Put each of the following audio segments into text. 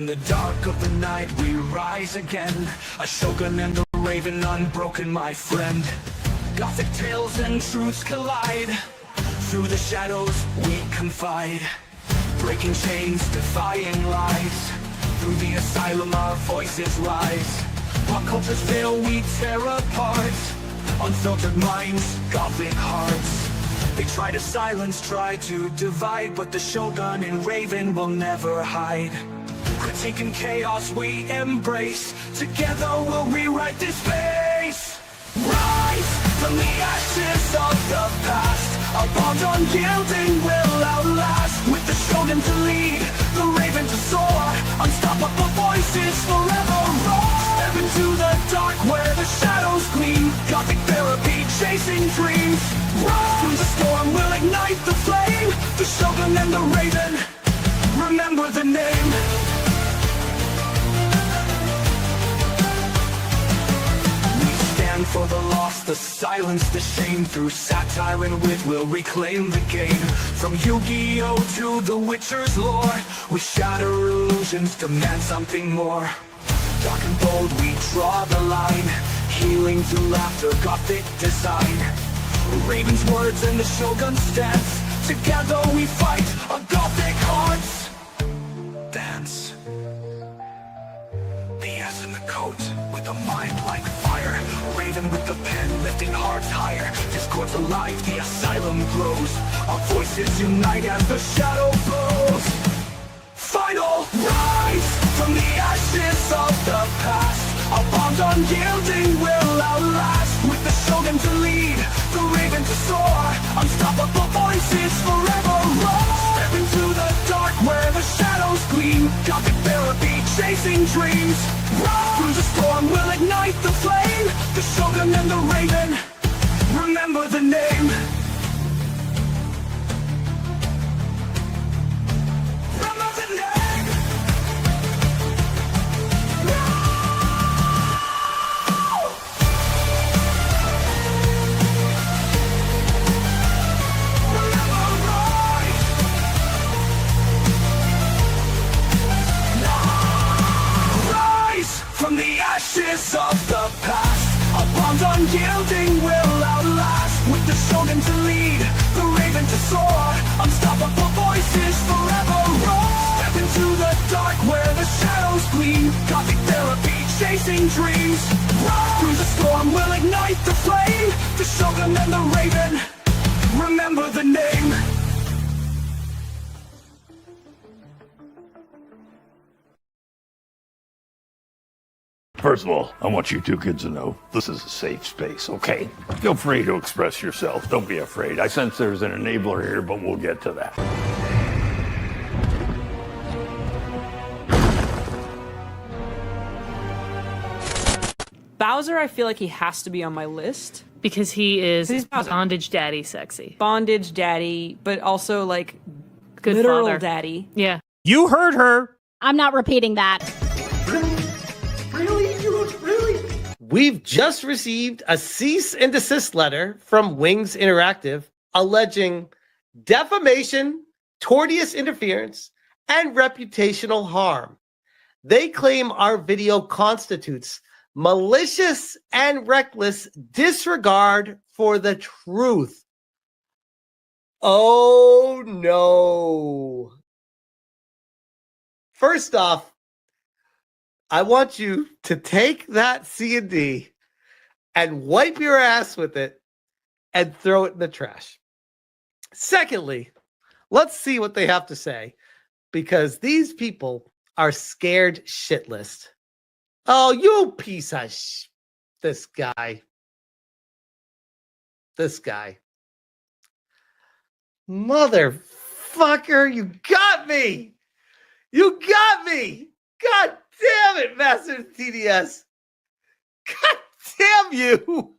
In the dark of the night we rise again, a shogun and a raven unbroken, my friend. Gothic tales and truths collide, through the shadows we confide. Breaking chains, defying lies, through the asylum our voices rise. Pop culture's veil we tear apart, unfiltered minds, Gothic hearts. They try to silence, try to divide, but the shogun and raven will never hide. Critiquing chaos we embrace, together we'll rewrite this space. Rise from the ashes of the past, our bonds unyielding will outlast. With the shogun to lead, the raven to soar, unstoppable voices forever roar. Step into the dark where the shadows gleam, Gothic therapy chasing dreams. Rise through the storm, we'll ignite the flame, the shogun and the raven, remember the name. For the lost, the silence, the shame, through satire and wit we'll reclaim the game. From Yu-Gi-Oh to the Witcher's lore, we shatter illusions, demand something more. Dark and bold we draw the line, healing through laughter, Gothic design. Raven's words and the shogun's stance, together we fight a Gothic hearts dance. The S in the coat, with a mind like fire, raven with the pen, lifting hearts higher. Discord's alive, the asylum grows, our voices unite as the shadow flows. Final rise from the ashes of the past, our bonds unyielding will outlast. With the shogun to lead, the raven to soar, unstoppable voices forever roar. Step into the dark where the shadows gleam, Gothic therapy chasing dreams. Rise through the storm, we'll ignite the flame, the shogun and the raven, remember the name. Remember the name. From the ashes of the past, our bonds unyielding will outlast. With the shogun to lead, the raven to soar, unstoppable voices forever roar. Step into the dark where the shadows gleam, Gothic therapy chasing dreams. Rise through the storm, we'll ignite the flame, the shogun and the raven, remember the name. First of all, I want you two kids to know this is a safe space, okay? Feel free to express yourselves. Don't be afraid. I sense there's an enabler here, but we'll get to that. Bowser, I feel like he has to be on my list. Because he is He's Bowser. bondage daddy sexy. Bondage daddy, but also like Good literal father. daddy. Yeah. You heard her. I'm not repeating that. We've just received a cease and desist letter from Wings Interactive alleging defamation, tortious interference, and reputational harm. They claim our video constitutes malicious and reckless disregard for the truth. Oh no. First off, I want you to take that C&D and wipe your ass with it and throw it in the trash. Secondly, let's see what they have to say, because these people are scared shitless. Oh, you piece of this guy. This guy. Motherfucker, you got me. You got me. God damn it, Master TDS. God damn you.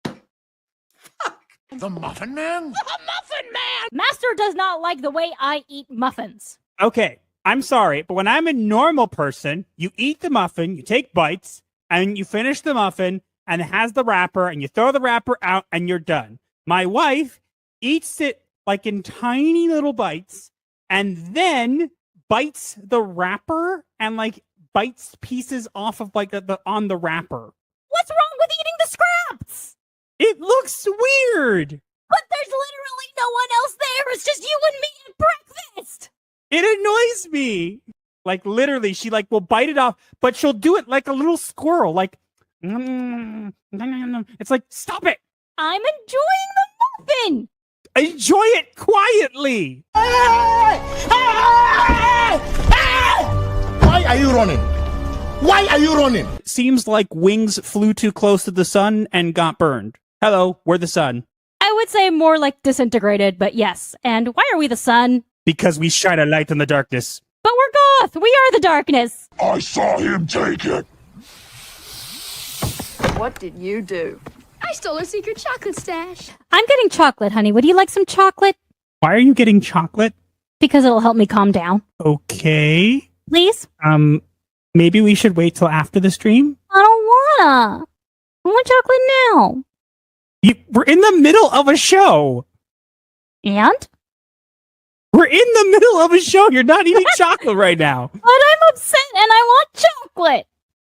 Fuck. The Muffin Man? The Muffin Man! Master does not like the way I eat muffins. Okay, I'm sorry, but when I'm a normal person, you eat the muffin, you take bites, and you finish the muffin, and it has the wrapper, and you throw the wrapper out, and you're done. My wife eats it like in tiny little bites, and then bites the wrapper and like bites pieces off of like the on the wrapper. What's wrong with eating the scraps? It looks weird. But there's literally no one else there. It's just you and me at breakfast. It annoys me. Like literally, she like will bite it off, but she'll do it like a little squirrel. Like, it's like, stop it. I'm enjoying the muffin. Enjoy it quietly. Why are you running? Why are you running? Seems like wings flew too close to the sun and got burned. Hello, we're the sun. I would say more like disintegrated, but yes. And why are we the sun? Because we shine a light in the darkness. But we're goth. We are the darkness. I saw him take it. What did you do? I stole a secret chocolate stash. I'm getting chocolate, honey. Would you like some chocolate? Why are you getting chocolate? Because it'll help me calm down. Okay. Please? Maybe we should wait till after the stream? I don't wanna. I want chocolate now. We're in the middle of a show. And? We're in the middle of a show. You're not eating chocolate right now. But I'm upset and I want chocolate.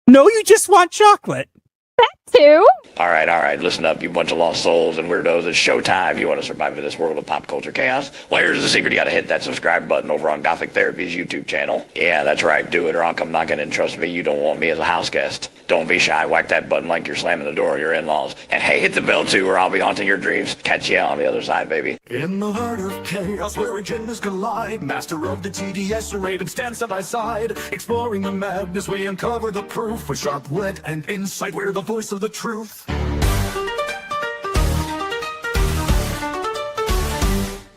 No, you just want chocolate. That too? All right, listen up, you bunch of lost souls and weirdos. It's showtime. You want to survive in this world of pop culture chaos? Well, here's the secret. You got to hit that subscribe button over on Gothic Therapy's YouTube channel. Yeah, that's right. Do it or I'll come knocking, and trust me, you don't want me as a house guest. Don't be shy. Whack that button like you're slamming the door of your in-laws. And hey, hit the bell too, or I'll be haunting your dreams. Catch you on the other side, baby. In the heart of chaos where agendas collide, master of the TDS and Raven stand side by side. Exploring the madness, we uncover the proof with sharp wit and insight. We're the voice of the truth.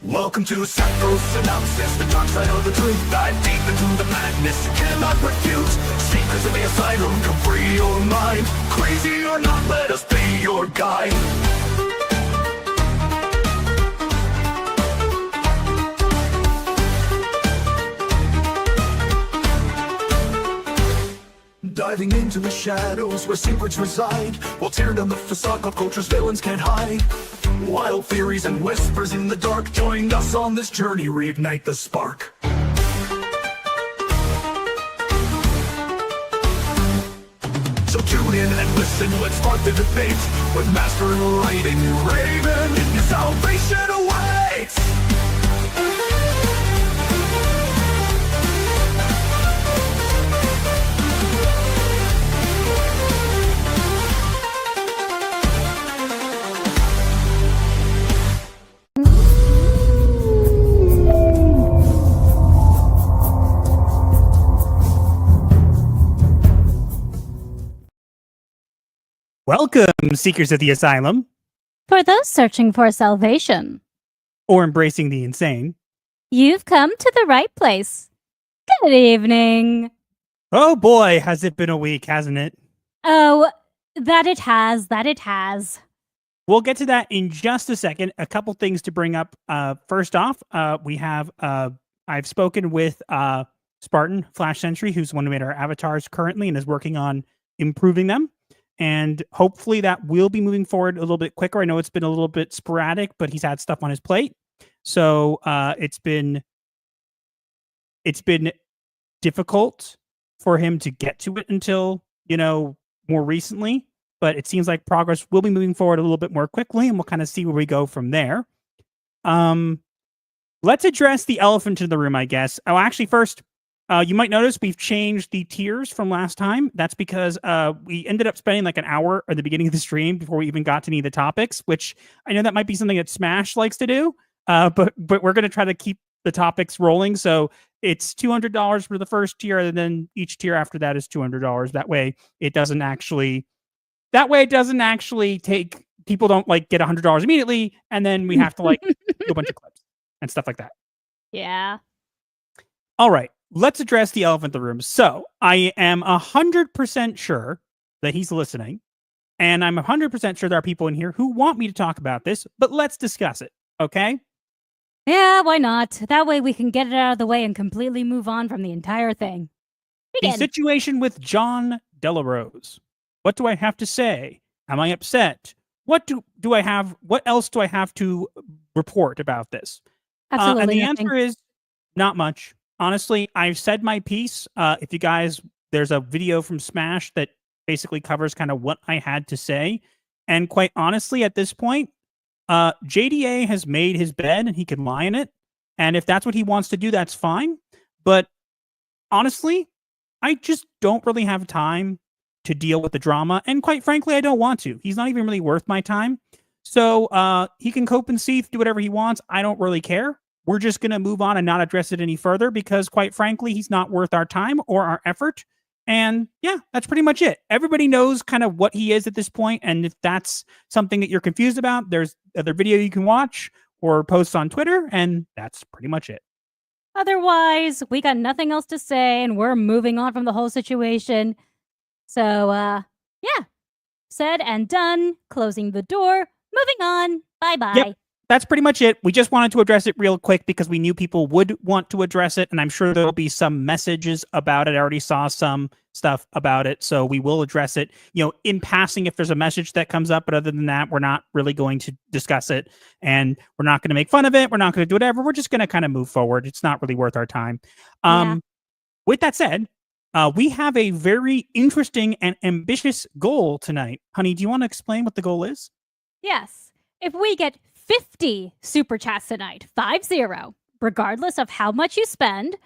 Welcome to Psycho-Synopsis, the dark side of the truth. Dive deep into the madness you cannot refute. Secrets of the ASYLUM, come free your mind. Crazy or not, let us be your guide. Diving into the shadows where secrets reside. We'll tear down the facade pop culture's villains can't hide. Wild theories and whispers in the dark. Join us on this journey, reignite the spark. So tune in and listen, let's spark the debate. With Master Light and Raven, your salvation awaits. Welcome, seekers of the asylum. For those searching for salvation, Or embracing the insane. you've come to the right place. Good evening. Oh boy, has it been a week, hasn't it? Oh, that it has. We'll get to that in just a second. A couple things to bring up. First off, we have I've spoken with Spartan Flash Sentry, who's one who made our avatars currently and is working on improving them. And hopefully that will be moving forward a little bit quicker. I know it's been a little bit sporadic, but he's had stuff on his plate. So it's been difficult for him to get to it until, more recently. But it seems like progress will be moving forward a little bit more quickly, and we'll kind of see where we go from there. Let's address the elephant in the room, I guess. Oh, actually, first, you might notice we've changed the tiers from last time. That's because we ended up spending like an hour at the beginning of the stream before we even got to any of the topics, which I know that might be something that Smash likes to do, but we're going to try to keep the topics rolling. So it's $200 for the first tier, and then each tier after that is $200. That way it doesn't actually take, people don't like get $100 immediately, and then we have to like do a bunch of clips and stuff like that. Yeah. All right. Let's address the elephant in the room. So I am 100% sure that he's listening, and I'm 100% sure there are people in here who want me to talk about this, but let's discuss it, okay? Yeah, why not? That way we can get it out of the way and completely move on from the entire thing. The Begin. situation with John Delarose. What do I have to say? Am I upset? What else do I have to report about this? Absolutely And the nothing. answer is not much. honestly, I've said my piece. If you guys, there's a video from Smash that basically covers kind of what I had to say. And quite honestly, at this point, JDA has made his bed and he can lie in it. And if that's what he wants to do, that's fine. But honestly, I just don't really have time to deal with the drama. And quite frankly, I don't want to. He's not even really worth my time. So he can cope and seethe, do whatever he wants. I don't really care. We're just going to move on and not address it any further because, quite frankly, he's not worth our time or our effort. And yeah, that's pretty much it. Everybody knows kind of what he is at this point. And if that's something that you're confused about, there's other video you can watch or posts on Twitter. And that's pretty much it. Otherwise, we got nothing else to say and we're moving on from the whole situation. So, yeah. Said and done. Closing the door. Moving on. Bye-bye. Yep. That's pretty much it. We just wanted to address it real quick because we knew people would want to address it, and I'm sure there'll be some messages about it. I already saw some stuff about it, so we will address it, in passing if there's a message that comes up, but other than that, we're not really going to discuss it, and we're not going to make fun of it. We're not going to do whatever. We're just going to kind of move forward. It's not really worth our time. With that said, we have a very interesting and ambitious goal tonight. Honey, do you want to explain what the goal is? Yes. If we get 50 super chats tonight, 50, regardless of how much you spend,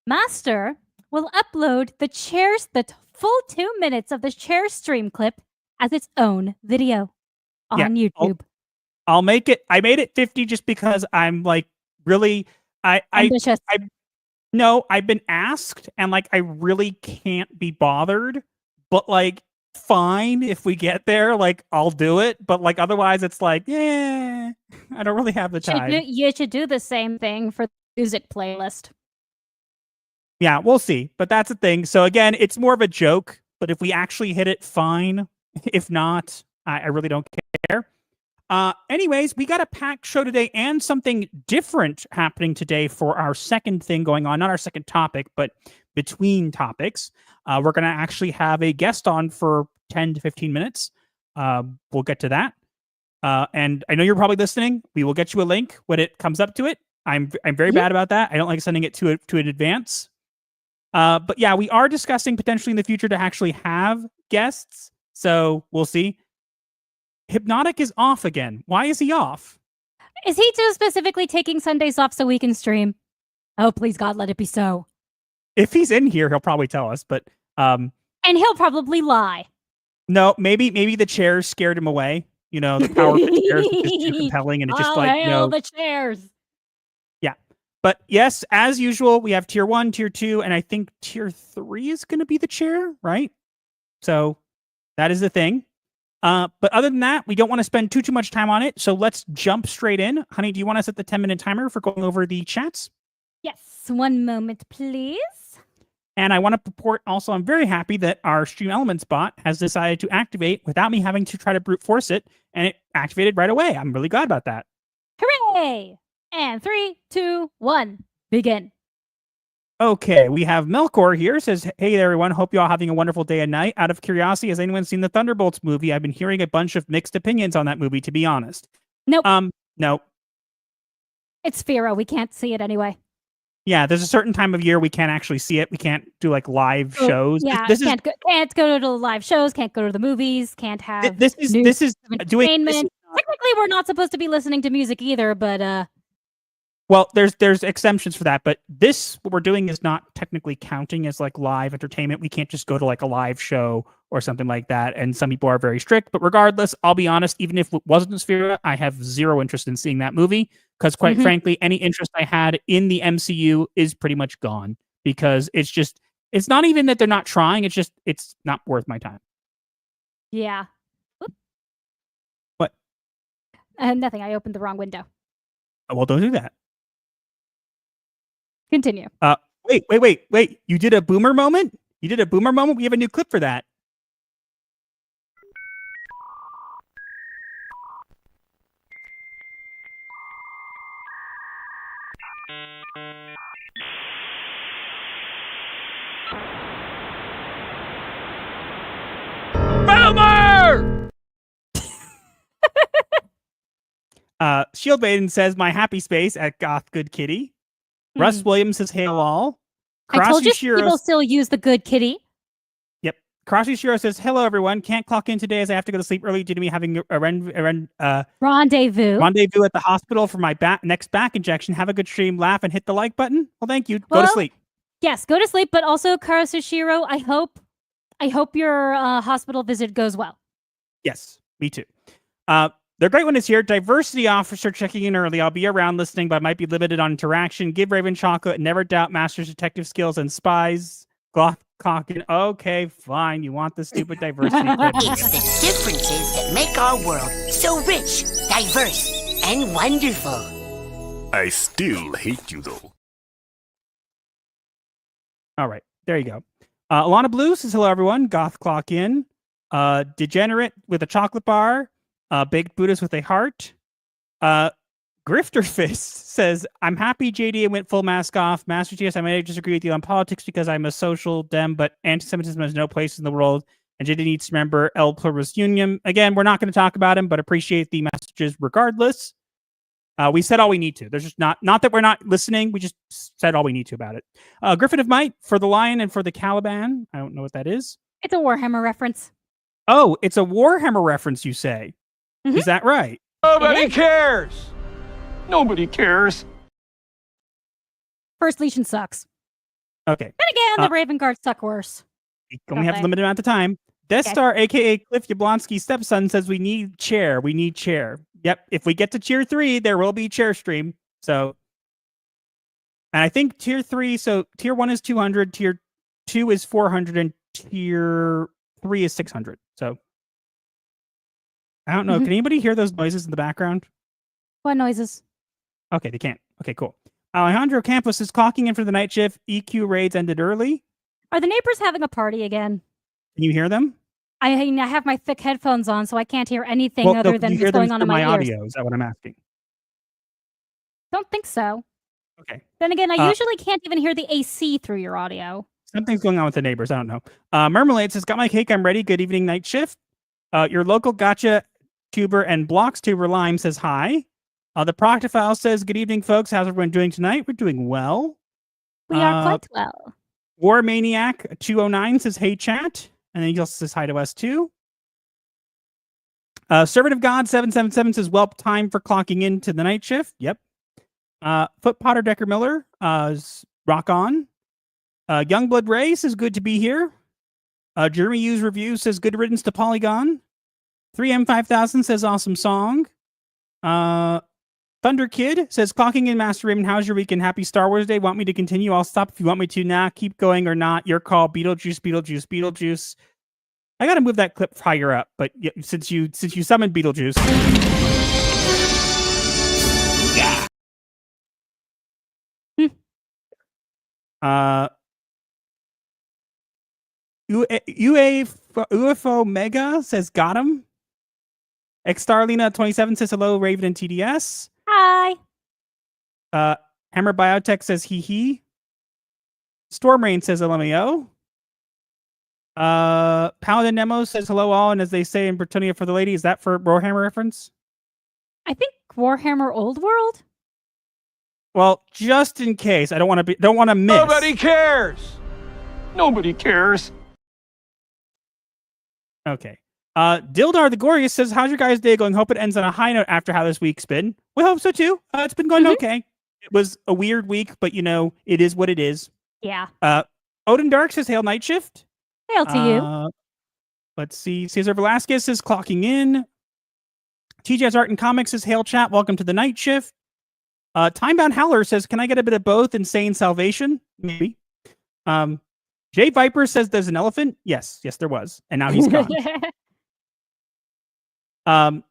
Master will upload the full 2 minutes of the chair stream clip as its own video on YouTube. I'll make it. I made it 50 just because I'm like really ambitious. No, I've been asked and like I really can't be bothered, but like fine if we get there, like I'll do it, but like otherwise it's like I don't really have the time. You should do the same thing for the music playlist. Yeah, we'll see, but that's the thing. So again, it's more of a joke, but if we actually hit it, fine. If not, I really don't care. Anyways, we got a packed show today and something different happening today for our second thing going on, not our second topic, but between topics. We're going to actually have a guest on for 10 to 15 minutes. We'll get to that. And I know you're probably listening. We will get you a link when it comes up to it. I'm very bad about that. I don't like sending it to an advance. But yeah, we are discussing potentially in the future to actually have guests. So we'll see. Hypnotic is off again. Why is he off? Is he too specifically taking Sundays off so we can stream? Oh, please God, let it be so. If he's in here, he'll probably tell us, but and he'll probably lie. No, maybe the chairs scared him away. The power of the chairs is just too compelling, and it's just the chairs. Yeah, but yes, as usual, we have tier 1, tier 2, and I think tier 3 is going to be the chair, right? So that is the thing. But other than that, we don't want to spend too much time on it, so let's jump straight in. Honey, do you want to set the 10-minute timer for going over the chats? Yes, 1 moment, please. And I want to report also, I'm very happy that our Stream Elements bot has decided to activate without me having to try to brute force it, and it activated right away. I'm really glad about that. Hooray! And 3, 2, 1, begin. Okay, we have Melkor here. Says, hey there, everyone. Hope you all having a wonderful day and night. Out of curiosity, has anyone seen the Thunderbolts movie? I've been hearing a bunch of mixed opinions on that movie, to be honest. Nope. No. It's Fira. We can't see it anyway. Yeah, there's a certain time of year we can't actually see it. We can't do like live shows. Yeah, can't go to the live shows. Can't go to the movies. Can't have this is doing. Technically, we're not supposed to be listening to music either. But well, there's exemptions for that. But what we're doing is not technically counting as like live entertainment. We can't just go to like a live show or something like that. And some people are very strict. But regardless, I'll be honest. Even if it wasn't Sphera, I have zero interest in seeing that movie. Because quite frankly, any interest I had in the MCU is pretty much gone because it's not even that they're not trying. It's not worth my time. Yeah. Oop. What? Nothing. I opened the wrong window. Well, don't do that. Continue. Wait. You did a boomer moment? We have a new clip for that. Boomer! Shield Maiden says, my happy space at Goth Good Kitty. Russ Williams says, hail all. I told you Shiro- people still use the good kitty. Yep. Karasi Shiro says, hello, everyone. Can't clock in today as I have to go to sleep early due to me having a Rendezvous. rendezvous at the hospital for my next back injection. Have a good stream, laugh, and hit the like button. Well, thank you. Go to sleep. Yes, go to sleep. But also, Karasushiro, I hope your hospital visit goes well. Yes, me too. The great one is here. Diversity officer checking in early. I'll be around listening, but might be limited on interaction. Give Raven chocolate. Never doubt Master's detective skills and spies. Clocking. Okay, fine. You want the stupid diversity. It's the differences that make our world so rich, diverse, and wonderful. I still hate you, though. All right, there you go. Alana Blue says, hello, everyone. Goth clock in. Degenerate with a chocolate bar. Baked Buddhist with a heart. Grifter Fist says, I'm happy JDA went full mask off. Master TS, I may disagree with you on politics because I'm a social dem, but anti-Semitism has no place in the world, and JD needs to remember El Pluribus Unum. Again, we're not going to talk about him, but appreciate the messages regardless. We said all we need to. There's just not that we're not listening. We just said all we need to about it. Griffin of Might for the lion and for the Caliban. I don't know what that is. It's a Warhammer reference. Oh, it's a Warhammer reference, you say. Mm-hmm. Is that right? Nobody cares. Nobody cares. First Legion sucks. Okay. Then again, the Raven Guard suck worse. We only have a limited amount of time. Death Star, aka Cliff Yablonsky's stepson, says we need chair. We need chair. Yep. If we get to tier 3, there will be chair stream. So, and I think tier 3. So tier 1 is 200, tier 2 is 400, and tier 3 is 600. So I don't know. Can anybody hear those noises in the background? What noises? Okay, they can't. Okay, cool. Alejandro Campos is clocking in for the night shift. EQ raids ended early. Are the neighbors having a party again? Can you hear them? I have my thick headphones on, so I can't hear anything other than what's going on in my ears. Audio? Is that what I'm asking? Don't think so. Okay. Then again, I usually can't even hear the AC through your audio. Something's going on with the neighbors. I don't know. Mermelade says, got my cake. I'm ready. Good evening, night shift. Your local gotcha tuber and blocks tuber lime says hi. The Proctophile says, good evening, folks. How's everyone doing tonight? We're doing well. We are quite well. War Maniac 209 says, hey, chat. And then he also says hi to us, too. Servant of God 777 says, well, time for clocking into the night shift. Yep. Foot Potter Decker Miller, rock on. Youngblood Ray says, good to be here. Jeremy Hughes Review says, good riddance to Polygon. 3M5000 says, awesome song. Thunder Kid says, clocking in, Master Raven, how's your weekend? Happy Star Wars Day. Want me to continue? I'll stop if you want me to. Nah, keep going or not. Your call. Beetlejuice. I gotta move that clip higher up, but since you summoned Beetlejuice. Yeah. UFO Mega says, got him. Xstarlina 27 says, hello, Raven and TDS. Hi. Hammer Biotech says, hee. Storm Rain says, LMAO. Paladin Nemo says, hello all, and as they say in Bretonia for the lady, is that for Warhammer reference? I think Warhammer Old World. Well, just in case, I don't want to miss. Nobody cares. Nobody cares. Okay. Dildar the Glorious says, how's your guys' day going? Hope it ends on a high note after how this week's been. We hope so too. It's been going okay. It was a weird week, but it is what it is. Yeah. Odin Dark says, hail night shift. Hail to you. Let's see. Cesar Velasquez is clocking in. TJ's Art and Comics says, hail chat. Welcome to the night shift. Timebound Howler says, can I get a bit of both? Insane Salvation? Maybe. Jay Viper says, there's an elephant. Yes, there was. And now he's gone.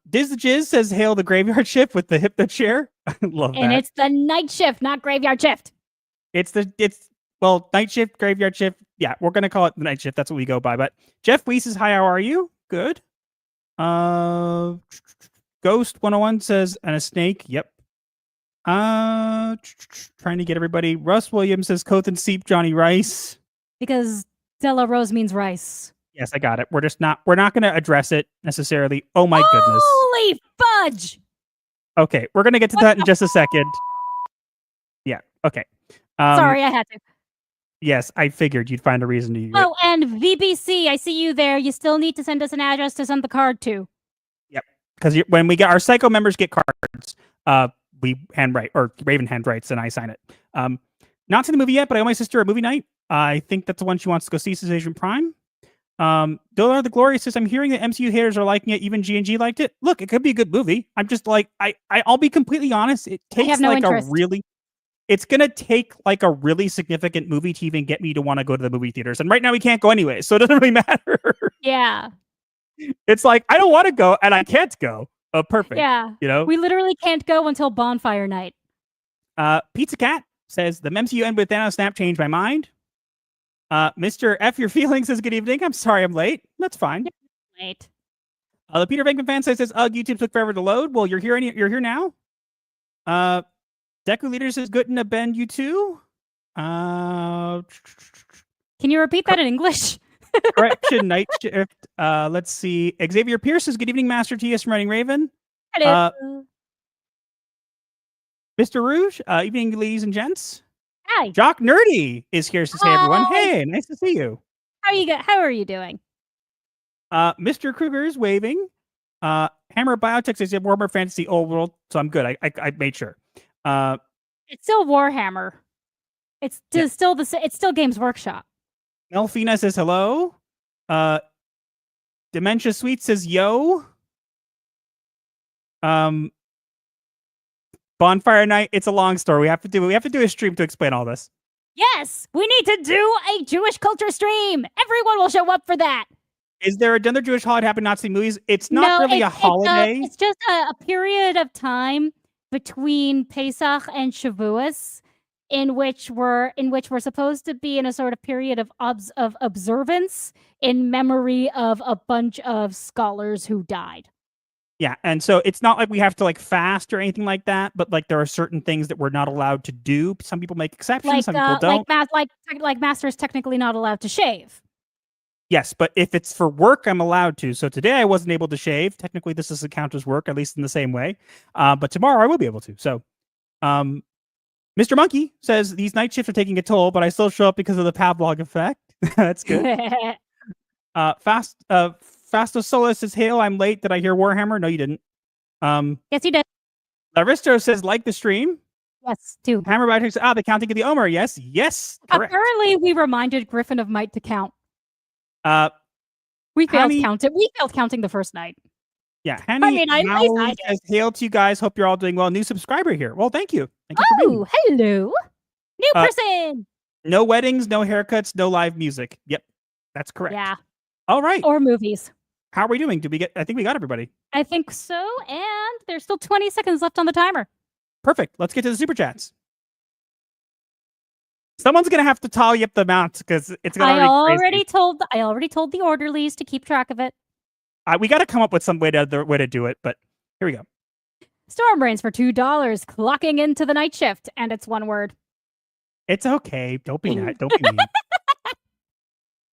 Diz the Jizz says, hail the graveyard shift with the hypno chair. I love that. And it's the night shift, not graveyard shift. Well, night shift, graveyard shift. Yeah, we're going to call it the night shift. That's what we go by. But Jeff Weiss says, hi, how are you? Good. Ghost 101 says, and a snake. Yep. Trying to get everybody. Russ Williams says, Koth and Seep, Johnny Rice. Because Della Rose means rice. Yes, I got it. We're not going to address it necessarily. Oh my goodness. Holy fudge! Okay, we're going to get to that in just a second. Yeah, okay. Sorry, I had to. Yes, I figured you'd find a reason to use it. Oh, and VBC, I see you there. You still need to send us an address to send the card to. Yep. Because when we get our Psycho members get cards, we handwrite, or Raven handwrites, and I sign it. Not seen the movie yet, but I owe my sister a movie night. I think that's the one she wants to go see since Agent Prime. Dollar the Glorious says, I'm hearing that MCU haters are liking it. Even G&G liked it. Look, it could be a good movie. I'm just like, I'll be completely honest. It takes it's going to take like a really significant movie to even get me to want to go to the movie theaters. And right now we can't go anyway, so it doesn't really matter. Yeah. It's like, I don't want to go and I can't go. Oh, perfect. Yeah. You know? We literally can't go until Bonfire Night. Pizza Cat says, the MCU end with Thanos snap changed my mind. Mr. F Your Feelings says, good evening. I'm sorry I'm late. That's fine. Late. The Peter Venkman fan says, YouTube took forever to load. Well, you're here now. Deku Leader says, good to bend you too. Can you repeat that in English? Correction, Night Shift. Let's see. Xavier Pierce says, good evening, Master T.S. from Running Raven. Hello. Mr. Rouge, evening, ladies and gents. Hi. Jock Nerdy is here to say, everyone. Hey, nice to see you. How are you doing? Mr. Kruger is waving. Hammer Biotech says, Warhammer Fantasy Old World, so I'm good. I made sure. It's still Warhammer. It's still it's still Games Workshop. Melfina says hello. Dementia Sweet says yo. Bonfire Night. It's a long story. We have to do a stream to explain all this. Yes, we need to do a Jewish culture stream. Everyone will show up for that. Is there another Jewish holiday happening not seeing movies? It's not really a holiday. It's just a period of time between Pesach and Shavuos, in which we're supposed to be in a sort of period of observance in memory of a bunch of scholars who died. Yeah, and so it's not like we have to like fast or anything like that, but like there are certain things that we're not allowed to do. Some people make exceptions, some people don't. Like Master's technically not allowed to shave. Yes, but if it's for work, I'm allowed to. So today I wasn't able to shave. Technically, this doesn't count as work, at least in the same way. But tomorrow I will be able to. So, Mr. Monkey says these night shifts are taking a toll, but I still show up because of the Pavlov effect. That's good. Fasto Sola says, "Hail, I'm late. Did I hear Warhammer? No, you didn't." Yes, you did. Laristo says, "Like the stream." Yes, too. Hammer Biotech says, the counting of the Omer. Yes, correct. Apparently, we reminded Griffin of Might to count. We failed counting the first night. Yeah, Henny says, hail to you guys. Hope you're all doing well. New subscriber here. Well, thank you. Thank you for being here. Hello. New person. No weddings, no haircuts, no live music. Yep, that's correct. Yeah. All right. Or movies. How are we doing? I think we got everybody. I think so. And there's still 20 seconds left on the timer. Perfect. Let's get to the super chats. Someone's gonna have to tally up the amount because it's gonna. I already told the orderlies to keep track of it. We got to come up with some way to do it, but here we go. Storm Brains for $2, clocking into the night shift, and it's one word. It's okay. Don't be mean.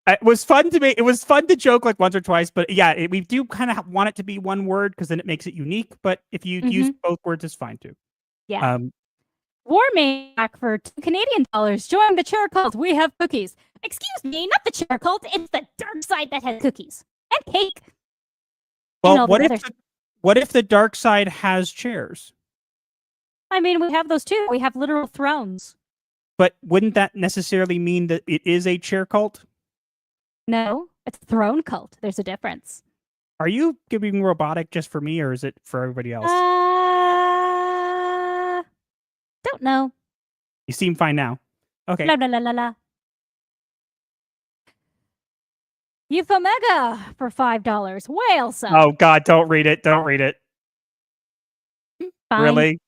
It was fun to joke like once or twice, but yeah, we do kind of want it to be one word because then it makes it unique. But if you use both words, it's fine too. Yeah. War Maniac for $2 Canadian. Join the chair cult. We have cookies. Excuse me, not the chair cult. It's the dark side that has cookies and cake. Well, what if the dark side has chairs? I mean, we have those too. We have literal thrones. But wouldn't that necessarily mean that it is a chair cult? No, it's a throne cult. There's a difference. Are you giving robotic just for me, or is it for everybody else? Don't know. You seem fine now. Okay. La la la la la. Euphomega for $5. Whale sub. Oh God! Don't read it. Don't read it. Fine. Really?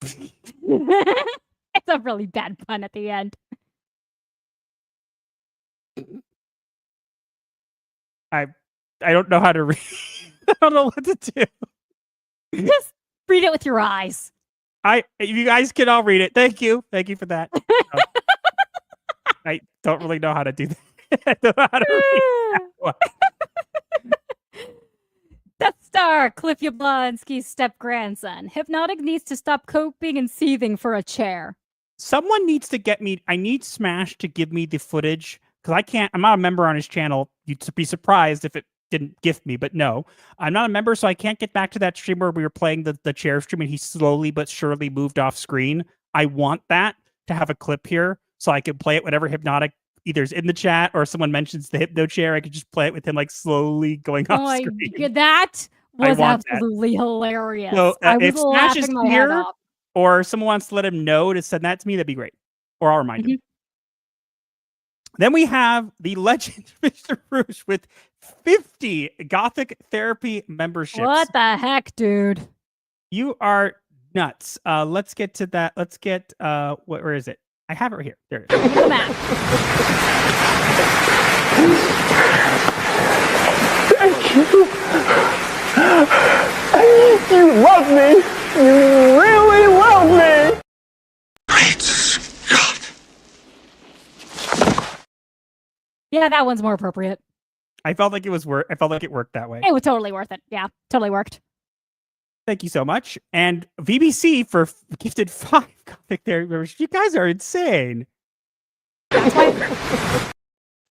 It's a really bad pun at the end. I don't know how to read. I don't know what to do. Just read it with your eyes. You guys can all read it. Thank you for that. I don't really know how to do that. I don't know how to read that one. Death Star, Cliff Yablonsky's step grandson. Hypnotic needs to stop coping and seething for a chair. someone needs to get me. I need Smash to give me the footage because I can't. I'm not a member on his channel. You'd be surprised if it didn't gift me, but no, I'm not a member, so I can't get back to that stream where we were playing the chair stream and he slowly but surely moved off screen. I want that to have a clip here so I can play it whenever Hypnotic either is in the chat or someone mentions the hypno chair. I could just play it with him like slowly going off screen. That was absolutely hilarious. So I was if Smash is laughing my head here off. or someone wants to let him know to send that to me, that'd be great. Or I'll remind him. Then we have the legend Mr. Rouge with 50 Gothic Therapy memberships. What the heck, dude? You are nuts. Let's get to that. Let's get where is it? I have it right here. There it is. Look at the map. Thank you. You love me. You really love me. Great Scott. Yeah, that one's more appropriate. I felt like it was I felt like it worked that way. It was totally worth it. Yeah, totally worked. Thank you so much. And VBC for gifted 5 Gothic Therapy members. You guys are insane. That's why.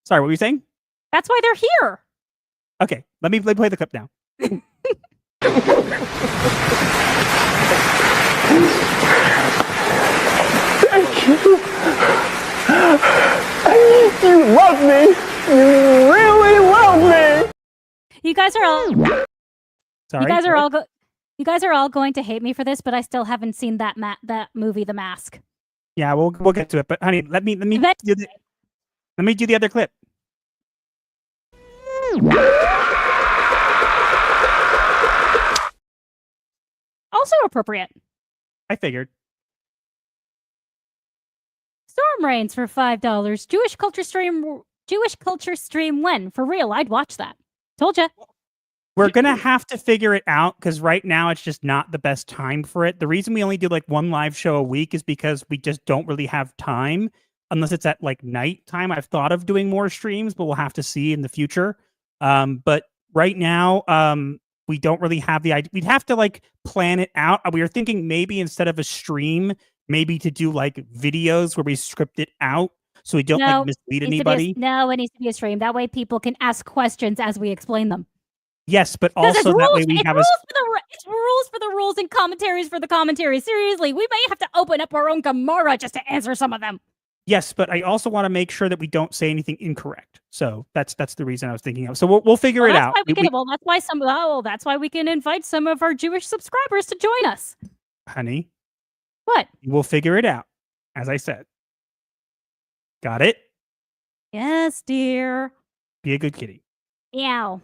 Sorry, what were you saying? That's why they're here. Okay, let me play the clip now. Thank you. You love me. You really love me. You guys are all. Sorry. You guys are all. You guys are all going to hate me for this, but I still haven't seen that movie, The Mask. Yeah, we'll get to it. But honey, let me do the other clip. Also appropriate. I figured. Storm Rains for $5. Jewish culture stream when? For real, I'd watch that. Told ya. We're going to have to figure it out because right now it's just not the best time for it. The reason we only do like one live show a week is because we just don't really have time unless it's at like night time. I've thought of doing more streams, but we'll have to see in the future. But right now, we don't really have the idea. We'd have to like plan it out. We were thinking maybe instead of a stream, maybe to do like videos where we script it out so we don't like mislead anybody. No, it needs to be a stream. That way people can ask questions as we explain them. Yes, but also that way we have it's rules for the rules and commentaries for the commentaries. Seriously, we may have to open up our own Gemara just to answer some of them. Yes, but I also want to make sure that we don't say anything incorrect. So that's the reason I was thinking of. So we'll figure it out. That's why we can invite some of our Jewish subscribers to join us. Honey. What? We'll figure it out, as I said. Got it? Yes, dear. Be a good kitty. Meow.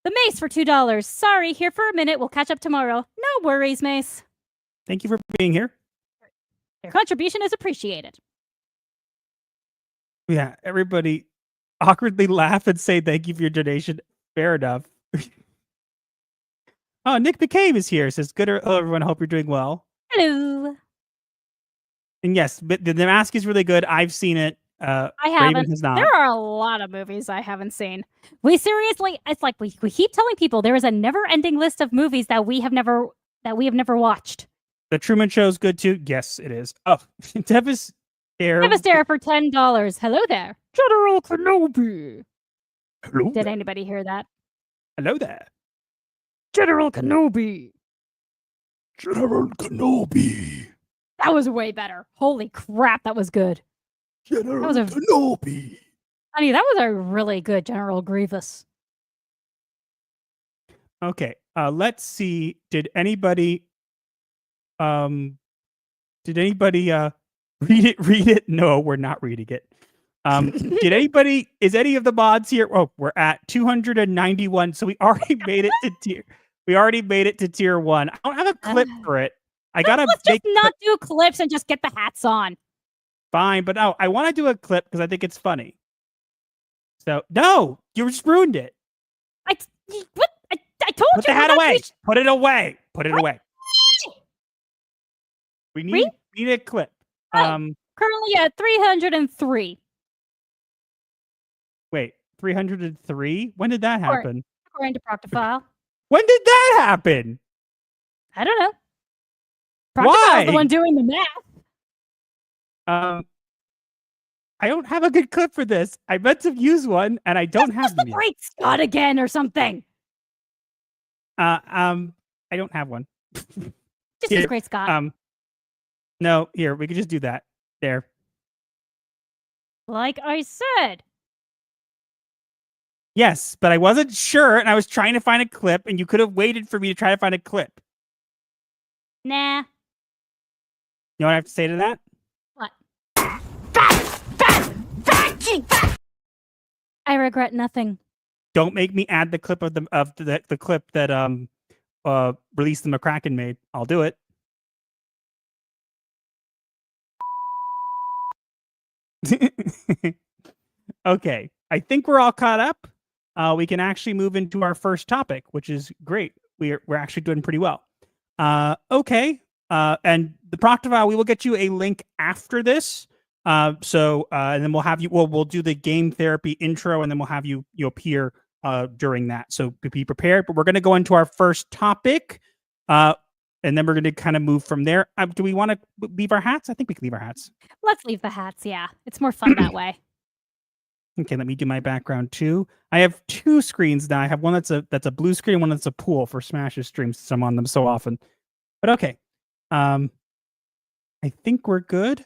The Mace for $2. Sorry, here for a minute. We'll catch up tomorrow. No worries, Mace. Thank you for being here. Your contribution is appreciated. Yeah, everybody awkwardly laugh and say thank you for your donation. Fair enough. Oh, Nick McCabe is here. Says, hello, everyone. Hope you're doing well. Hello. And yes, but the mask is really good. I've seen it. I haven't. Raven has not. There are a lot of movies I haven't seen. We seriously, it's like we keep telling people there is a never-ending list of movies that we have never watched. The Truman Show is good too. Yes, it is. Oh, Devastator. Devastator for $10. Hello there, General Kenobi. Hello. Did anybody hear that? Hello there, General Kenobi. General Kenobi. That was way better. Holy crap, that was good. General Kenobi. Honey, that was a really good General Grievous. Okay, let's see. Did anybody read it? No, we're not reading it. Is any of the mods here? Oh, we're at 291. So we already made it to tier 1. I don't have a clip for it. Let's just not do clips and just get the hats on. Fine, but no, I want to do a clip because I think it's funny. So no, you just ruined it. I told Put the hat away. Put it away. Put it away. We need a clip. Currently at 303. Wait, 303? When did that happen? According to Proctofile. When did that happen? I don't know. Why? Proctofile's the one doing the math. I don't have a good clip for this. I meant to use one, and I don't have them the yet. Great Scott again or something. I don't have one. Just use Great Scott. No, here, we could just do that. There. Like I said. Yes, but I wasn't sure, and I was trying to find a clip, and you could have waited for me to try to find a clip. Nah. You know what I have to say to that? What? I regret nothing. Don't make me add the clip of the clip that Release the McCracken made. I'll do it. Okay, I think we're all caught up. We can actually move into our first topic, which is great. We're actually doing pretty well. Okay, and the Proctor, we will get you a link after this. And then we'll have you. We'll do the game therapy intro, and then we'll have you appear during that. So be prepared. But we're going to go into our first topic, and then we're going to kind of move from there. Do we want to leave our hats? I think we can leave our hats. Let's leave the hats. Yeah, it's more fun that way. Okay, let me do my background too. I have two screens now. I have one that's a blue screen, one that's a pool for Smash's streams since I'm on them so often. But okay, I think we're good.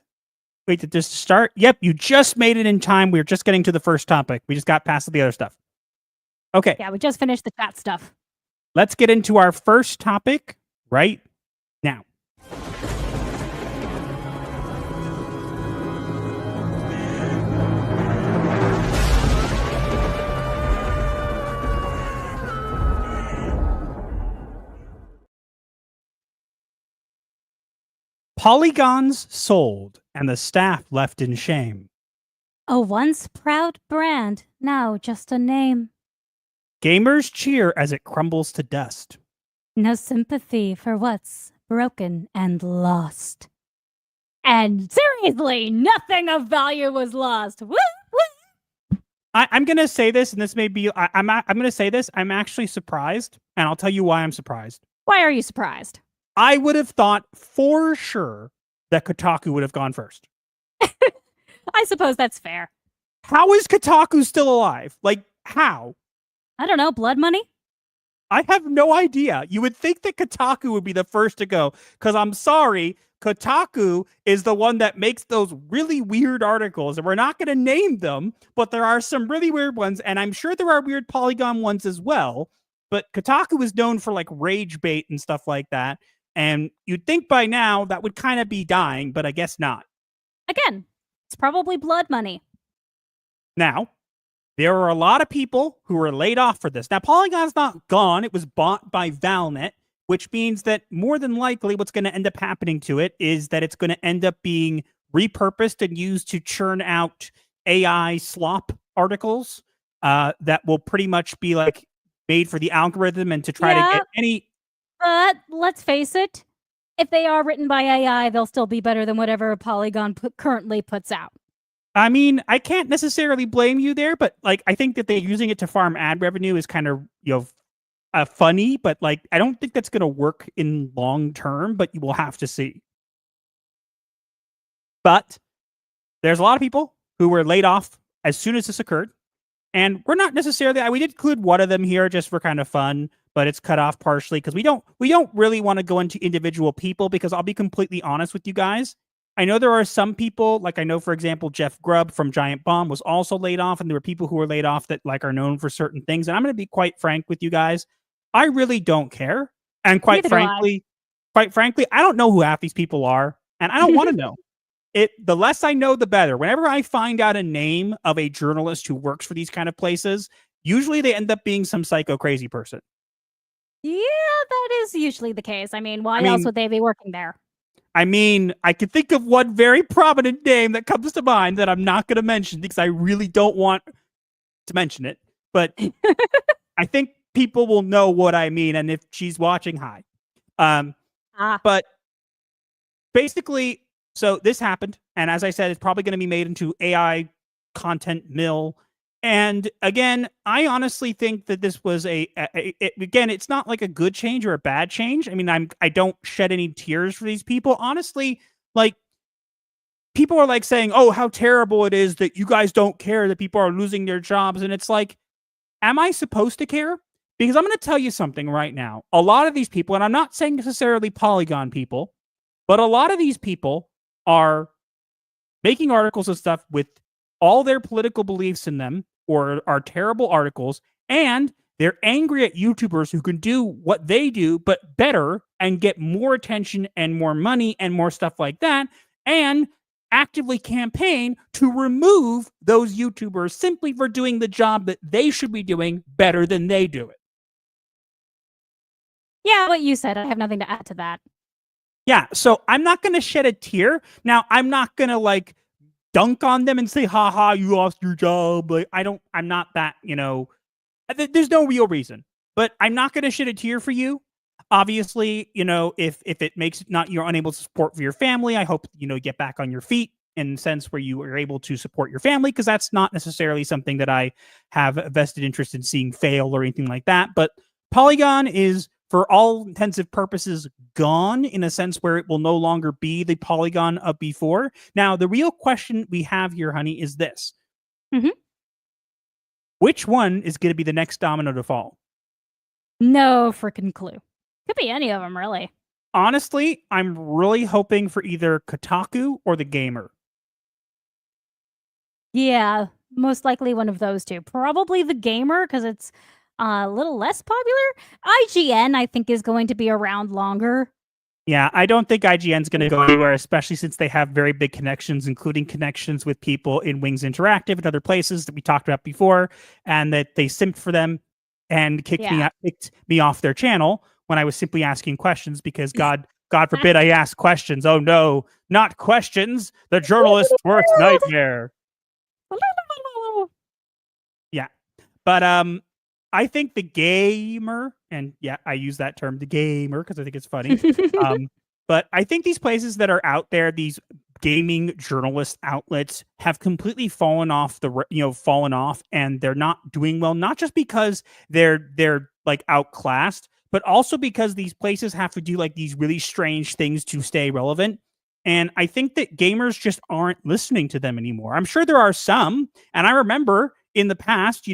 Wait, to just start? Yep, you just made it in time. We were just getting to the first topic. We just got past the other stuff. Okay. Yeah, we just finished the chat stuff. Let's get into our first topic right now. Polygons sold and the staff left in shame. A once proud brand, now just a name. Gamers cheer as it crumbles to dust. No sympathy for what's broken and lost. And seriously, nothing of value was lost. Woo! Woo! I'm gonna say this, and this may be. I'm gonna say this. I'm actually surprised, and I'll tell you why I'm surprised. Why are you surprised? I would have thought for sure that Kotaku would have gone first. I suppose that's fair. How is Kotaku still alive? Like, how? I don't know. Blood money? I have no idea. You would think that Kotaku would be the first to go, because I'm sorry, Kotaku is the one that makes those really weird articles, and we're not going to name them, but there are some really weird ones, and I'm sure there are weird Polygon ones as well, but Kotaku is known for, like, rage bait and stuff like that, and you'd think by now that would kind of be dying, but I guess not. Again, it's probably blood money. Now, there are a lot of people who were laid off for this. Now, Polygon's not gone. It was bought by Valnet, which means that more than likely what's going to end up happening to it is that it's going to end up being repurposed and used to churn out AI slop articles that will pretty much be like made for the algorithm and to try to get any... But let's face it, if they are written by AI, they'll still be better than whatever Polygon currently puts out. I mean, I can't necessarily blame you there, but like I think that they're using it to farm ad revenue is kind of, funny, but like I don't think that's going to work in long term, but you will have to see. But there's a lot of people who were laid off as soon as this occurred, and we're not necessarily, we did include one of them here just for kind of fun, but it's cut off partially because we don't really want to go into individual people, because I'll be completely honest with you guys. I know there are some people, like I know, for example, Jeff Grubb from Giant Bomb was also laid off, and there were people who were laid off that like are known for certain things. And I'm going to be quite frank with you guys. I really don't care. And quite frankly, I don't know who half these people are, and I don't want to know. The less I know, the better. Whenever I find out a name of a journalist who works for these kind of places, usually they end up being some psycho crazy person. Yeah, that is usually the case. I mean, why else would they be working there? I mean, I can think of one very prominent name that comes to mind that I'm not going to mention because I really don't want to mention it. But I think people will know what I mean. And if she's watching, hi. But basically, so this happened. And as I said, it's probably going to be made into AI content mill. And again, I honestly think that this was again, it's not like a good change or a bad change. I mean, I don't shed any tears for these people. Honestly, like, people are like saying, oh, how terrible it is that you guys don't care that people are losing their jobs. And it's like, am I supposed to care? Because I'm going to tell you something right now. A lot of these people, and I'm not saying necessarily Polygon people, but a lot of these people are making articles and stuff with all their political beliefs in them, or are terrible articles, and they're angry at YouTubers who can do what they do, but better, and get more attention and more money and more stuff like that, and actively campaign to remove those YouTubers simply for doing the job that they should be doing better than they do it. Yeah, what you said. I have nothing to add to that. Yeah, so I'm not going to shed a tear. Now, I'm not going to like dunk on them and say, haha, you lost your job. Like, I'm not that, there's no real reason. But I'm not going to shed a tear for you. Obviously, if it makes you're unable to support for your family, I hope, get back on your feet in the sense where you are able to support your family, because that's not necessarily something that I have a vested interest in seeing fail or anything like that. But Polygon is, for all intensive purposes, gone in a sense where it will no longer be the Polygon of before. Now, the real question we have here, honey, is this. Mm-hmm. Which one is going to be the next domino to fall? No freaking clue. Could be any of them, really. Honestly, I'm really hoping for either Kotaku or The Gamer. Yeah, most likely one of those two. Probably The Gamer, because it's a little less popular. IGN, I think, is going to be around longer. Yeah, I don't think IGN's going to go anywhere, especially since they have very big connections, including connections with people in Wings Interactive and other places that we talked about before, and that they simped for them and kicked me off their channel when I was simply asking questions, because God forbid I ask questions. Oh no, not questions. The journalist's worst nightmare. Yeah. But I think The Gamer, and yeah, I use that term, The Gamer, because I think it's funny. But I think these places that are out there, these gaming journalist outlets, have completely fallen off, and they're not doing well, not just because they're like outclassed, but also because these places have to do like these really strange things to stay relevant. And I think that gamers just aren't listening to them anymore. I'm sure there are some, and I remember in the past,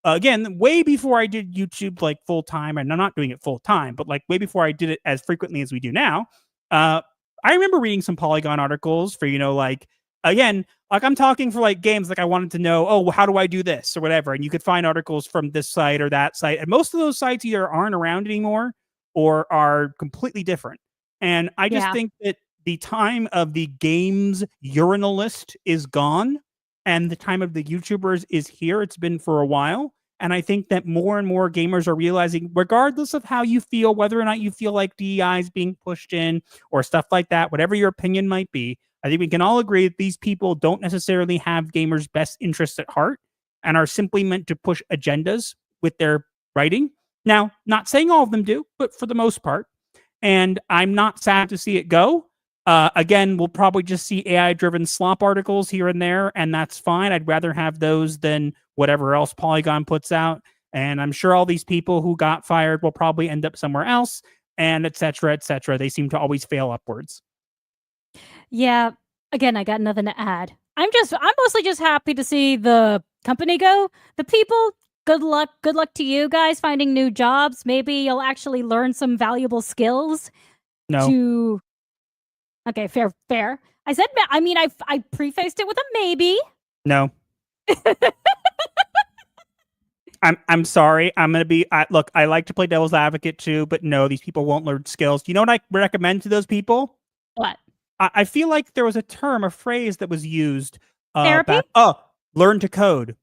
again, way before I did YouTube like full time, and I'm not doing it full time, but like way before I did it as frequently as we do now, I remember reading some Polygon articles for, again, like I'm talking for like games, like I wanted to know, oh, how do I do this or whatever? And you could find articles from this site or that site. And most of those sites either aren't around anymore or are completely different. And I just think that the time of the games urinalist is gone, and the time of the YouTubers is here. It's been for a while. And I think that more and more gamers are realizing, regardless of how you feel, whether or not you feel like DEI is being pushed in or stuff like that, whatever your opinion might be, I think we can all agree that these people don't necessarily have gamers' best interests at heart and are simply meant to push agendas with their writing. Now, not saying all of them do, but for the most part. And I'm not sad to see it go. Again, we'll probably just see AI-driven slop articles here and there, and that's fine. I'd rather have those than whatever else Polygon puts out. And I'm sure all these people who got fired will probably end up somewhere else, and et cetera, et cetera. They seem to always fail upwards. Yeah. Again, I got nothing to add. I'm mostly just happy to see the company go. The people, good luck to you guys finding new jobs. Maybe you'll actually learn some valuable skills. No. Okay, fair. I said, I prefaced it with a maybe. No. I'm sorry. I'm going to be, look, I like to play devil's advocate too, but no, these people won't learn skills. You know what I recommend to those people? What? I feel like there was a phrase that was used. Therapy? Learn to code.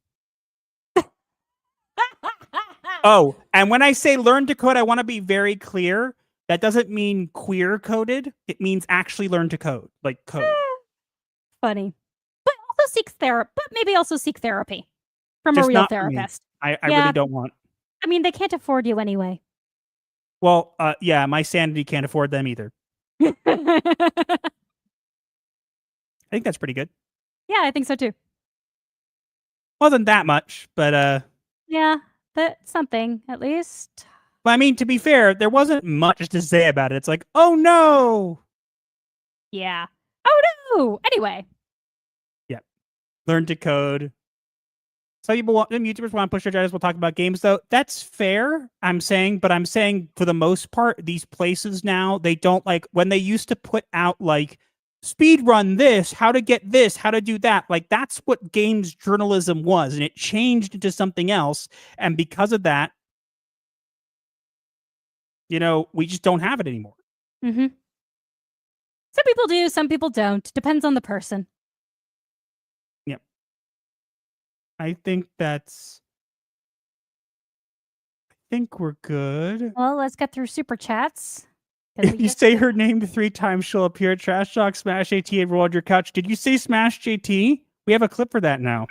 And when I say learn to code, I want to be very clear. That doesn't mean queer coded. It means actually learn to code, like code. Funny. But maybe also seek therapy from Just a real not for me. therapist. I really don't want. I mean, they can't afford you anyway. Well, yeah, my sanity can't afford them either. I think that's pretty good. Yeah, I think so too. Wasn't that much, but yeah, but something at least. But I mean, to be fair, there wasn't much to say about it. It's like, oh no. Yeah. Oh no. Anyway, learn to code. Some YouTubers want to push their agendas. We'll talk about games, though. That's fair, I'm saying. But I'm saying, for the most part, these places now, they don't like when they used to put out like speed run this, how to get this, how to do that. Like that's what games journalism was, and it changed into something else. And because of that, we just don't have it anymore. Mm-hmm. Some people do, some people don't. Depends on the person. Yep. I think we're good. Well, let's get through super chats. If you say her name 3 times, she'll appear at Trash Talk, Smash JT, and roll on your couch. Did you say Smash JT? We have a clip for that now.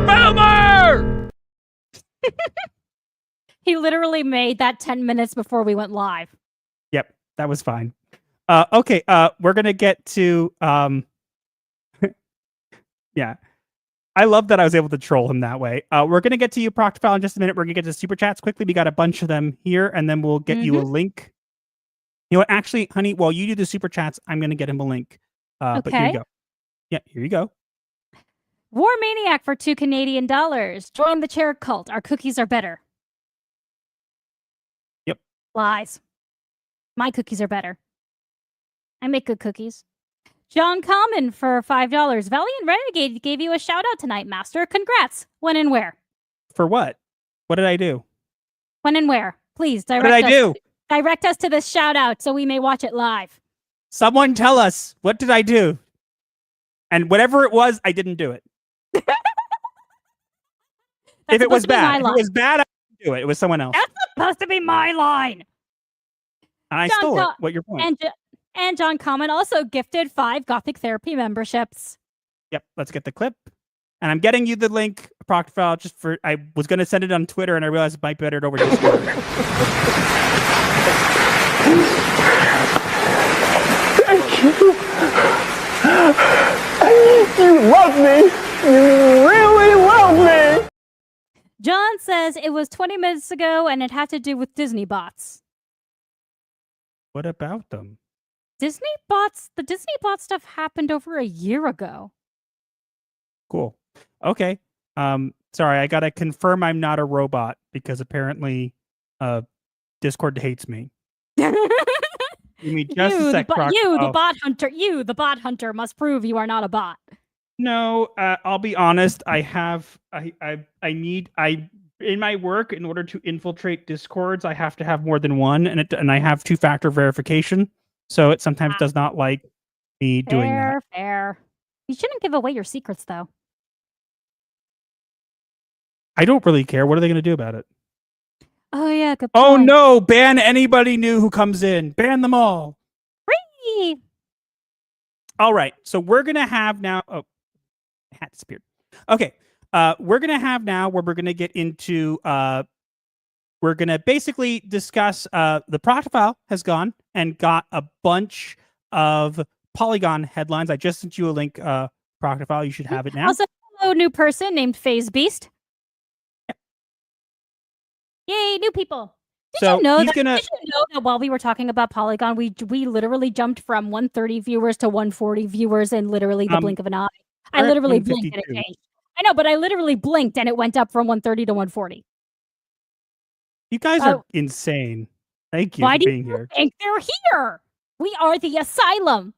Boomer! He literally made that 10 minutes before we went live. Yep, that was fine. Okay, we're gonna get to yeah. I love that I was able to troll him that way. We're gonna get to you, Proctofile, in just a minute. We're gonna get to super chats quickly. We got a bunch of them here, and then we'll get you a link. You know what? Actually, honey, while you do the super chats, I'm gonna get him a link. But here you go. Yeah, here you go. War Maniac for $2 Canadian. Join the chair cult. Our cookies are better. Yep. Lies. My cookies are better. I make good cookies. John Common for $5. Valiant Renegade gave you a shout out tonight, Master. Congrats. When and where? For what? What did I do? When and where? Please direct What did I do? Direct us to this shout out so we may watch it live. Someone tell us. What did I do? And whatever it was, I didn't do it. If it was bad, I didn't do it. It was someone else. That's supposed to be my line. And I stole it. What's your point? And John Common also gifted 5 Gothic Therapy memberships. Yep, let's get the clip. And I'm getting you the link, Proctofile, just for I was going to send it on Twitter, and I realized it might be better over Discord. Thank you. You love me. You really love me. John says it was 20 minutes ago, and it had to do with Disney bots. What about them? Disney bots? The Disney bot stuff happened over a year ago. Cool. Okay. Sorry, I gotta confirm I'm not a robot because apparently Discord hates me. Give me just a sec, the bot hunter must prove you are not a bot. No, I'll be honest. I need in my work, in order to infiltrate Discords, I have to have more than one, and I have 2-factor verification, so it sometimes does not like me doing that. Fair. You shouldn't give away your secrets, though. I don't really care. What are they going to do about it? Oh yeah, good point. Oh no! Ban anybody new who comes in. Ban them all. Free. All right. So we're gonna have now. Oh, hat disappeared. Okay. We're gonna have now where we're gonna get into. We're gonna basically discuss. The Proctofile has gone and got a bunch of Polygon headlines. I just sent you a link. Proctofile, you should have it now. Also, hello, new person named FaZe Beast. Yay, new people. Did you know that while we were talking about Polygon, we literally jumped from 130 viewers to 140 viewers in literally the blink of an eye. I literally blinked and it changed. I know, but I literally blinked and it went up from 130 to 140. You guys are insane. Thank you for being here. Why do you think they're here? We are the ASYLUM.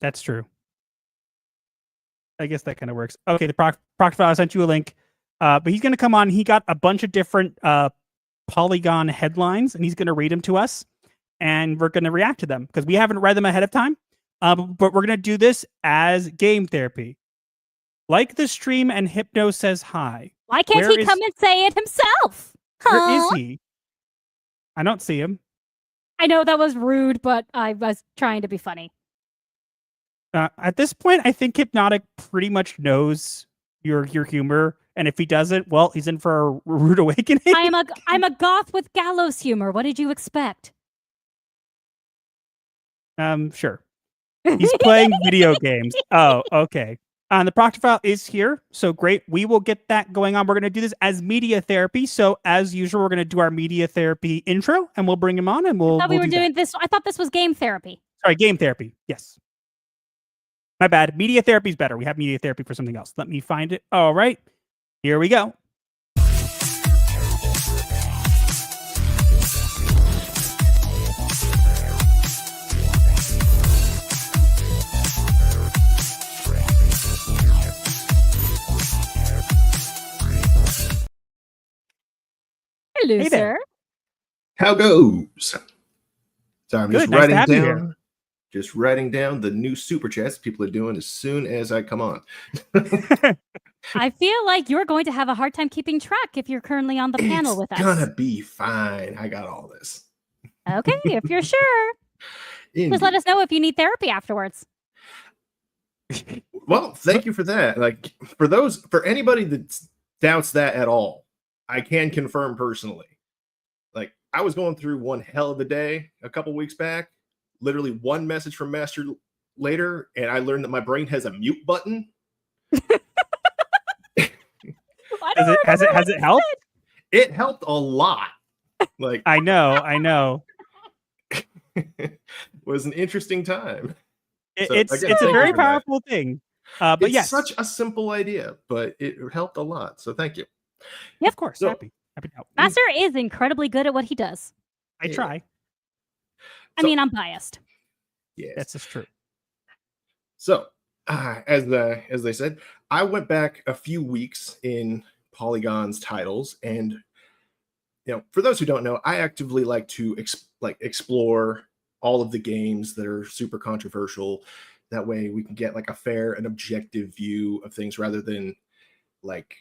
That's true. I guess that kind of works. Okay, the Proctofile, I sent you a link. But he's going to come on. He got a bunch of different Polygon headlines, and he's going to read them to us, and we're going to react to them because we haven't read them ahead of time. But we're going to do this as game therapy. Like the stream and Hypno says hi. Why can't he come and say it himself? Where is he? I don't see him. I know that was rude, but I was trying to be funny. At this point, I think Hypnotic pretty much knows your humor. And if he doesn't, well, he's in for a rude awakening. I'm a goth with gallows humor. What did you expect? Sure. He's playing video games. Oh, okay. The proctor file is here, so great. We will get that going on. We're going to do this as media therapy. So as usual, we're going to do our media therapy intro, and we'll bring him on, and we'll. I thought we we'll were do doing that. this. I thought this was game therapy. Sorry, game therapy. Yes. My bad. Media therapy is better. We have media therapy for something else. Let me find it. All right. Here we go. Hello, Hey there. sir. How goes? So I'm Good, just nice to writing have you down, just writing down the new super chats people are doing as soon as I come on. I feel like you're going to have a hard time keeping track if you're currently on the panel with us. It's gonna be fine. I got all this. Okay, if you're sure. Just let us know if you need therapy afterwards. Well, thank you for that. Like for anybody that doubts that at all, I can confirm personally. Like I was going through one hell of a day a couple weeks back. Literally one message from Master later, and I learned that my brain has a mute button. Has it helped? It helped a lot. Like I know. It was an interesting time. It's again, a thank you very for that. powerful thing. But It's yes, such a simple idea, but it helped a lot. So thank you. Yep. Of course. So- happy to help. Master is incredibly good at what he does. I try. I mean, I'm biased. Yes. That's just true. So, as they said, I went back a few weeks in Polygon's titles, and for those who don't know, I actively like to explore all of the games that are super controversial. That way, we can get like a fair and objective view of things rather than like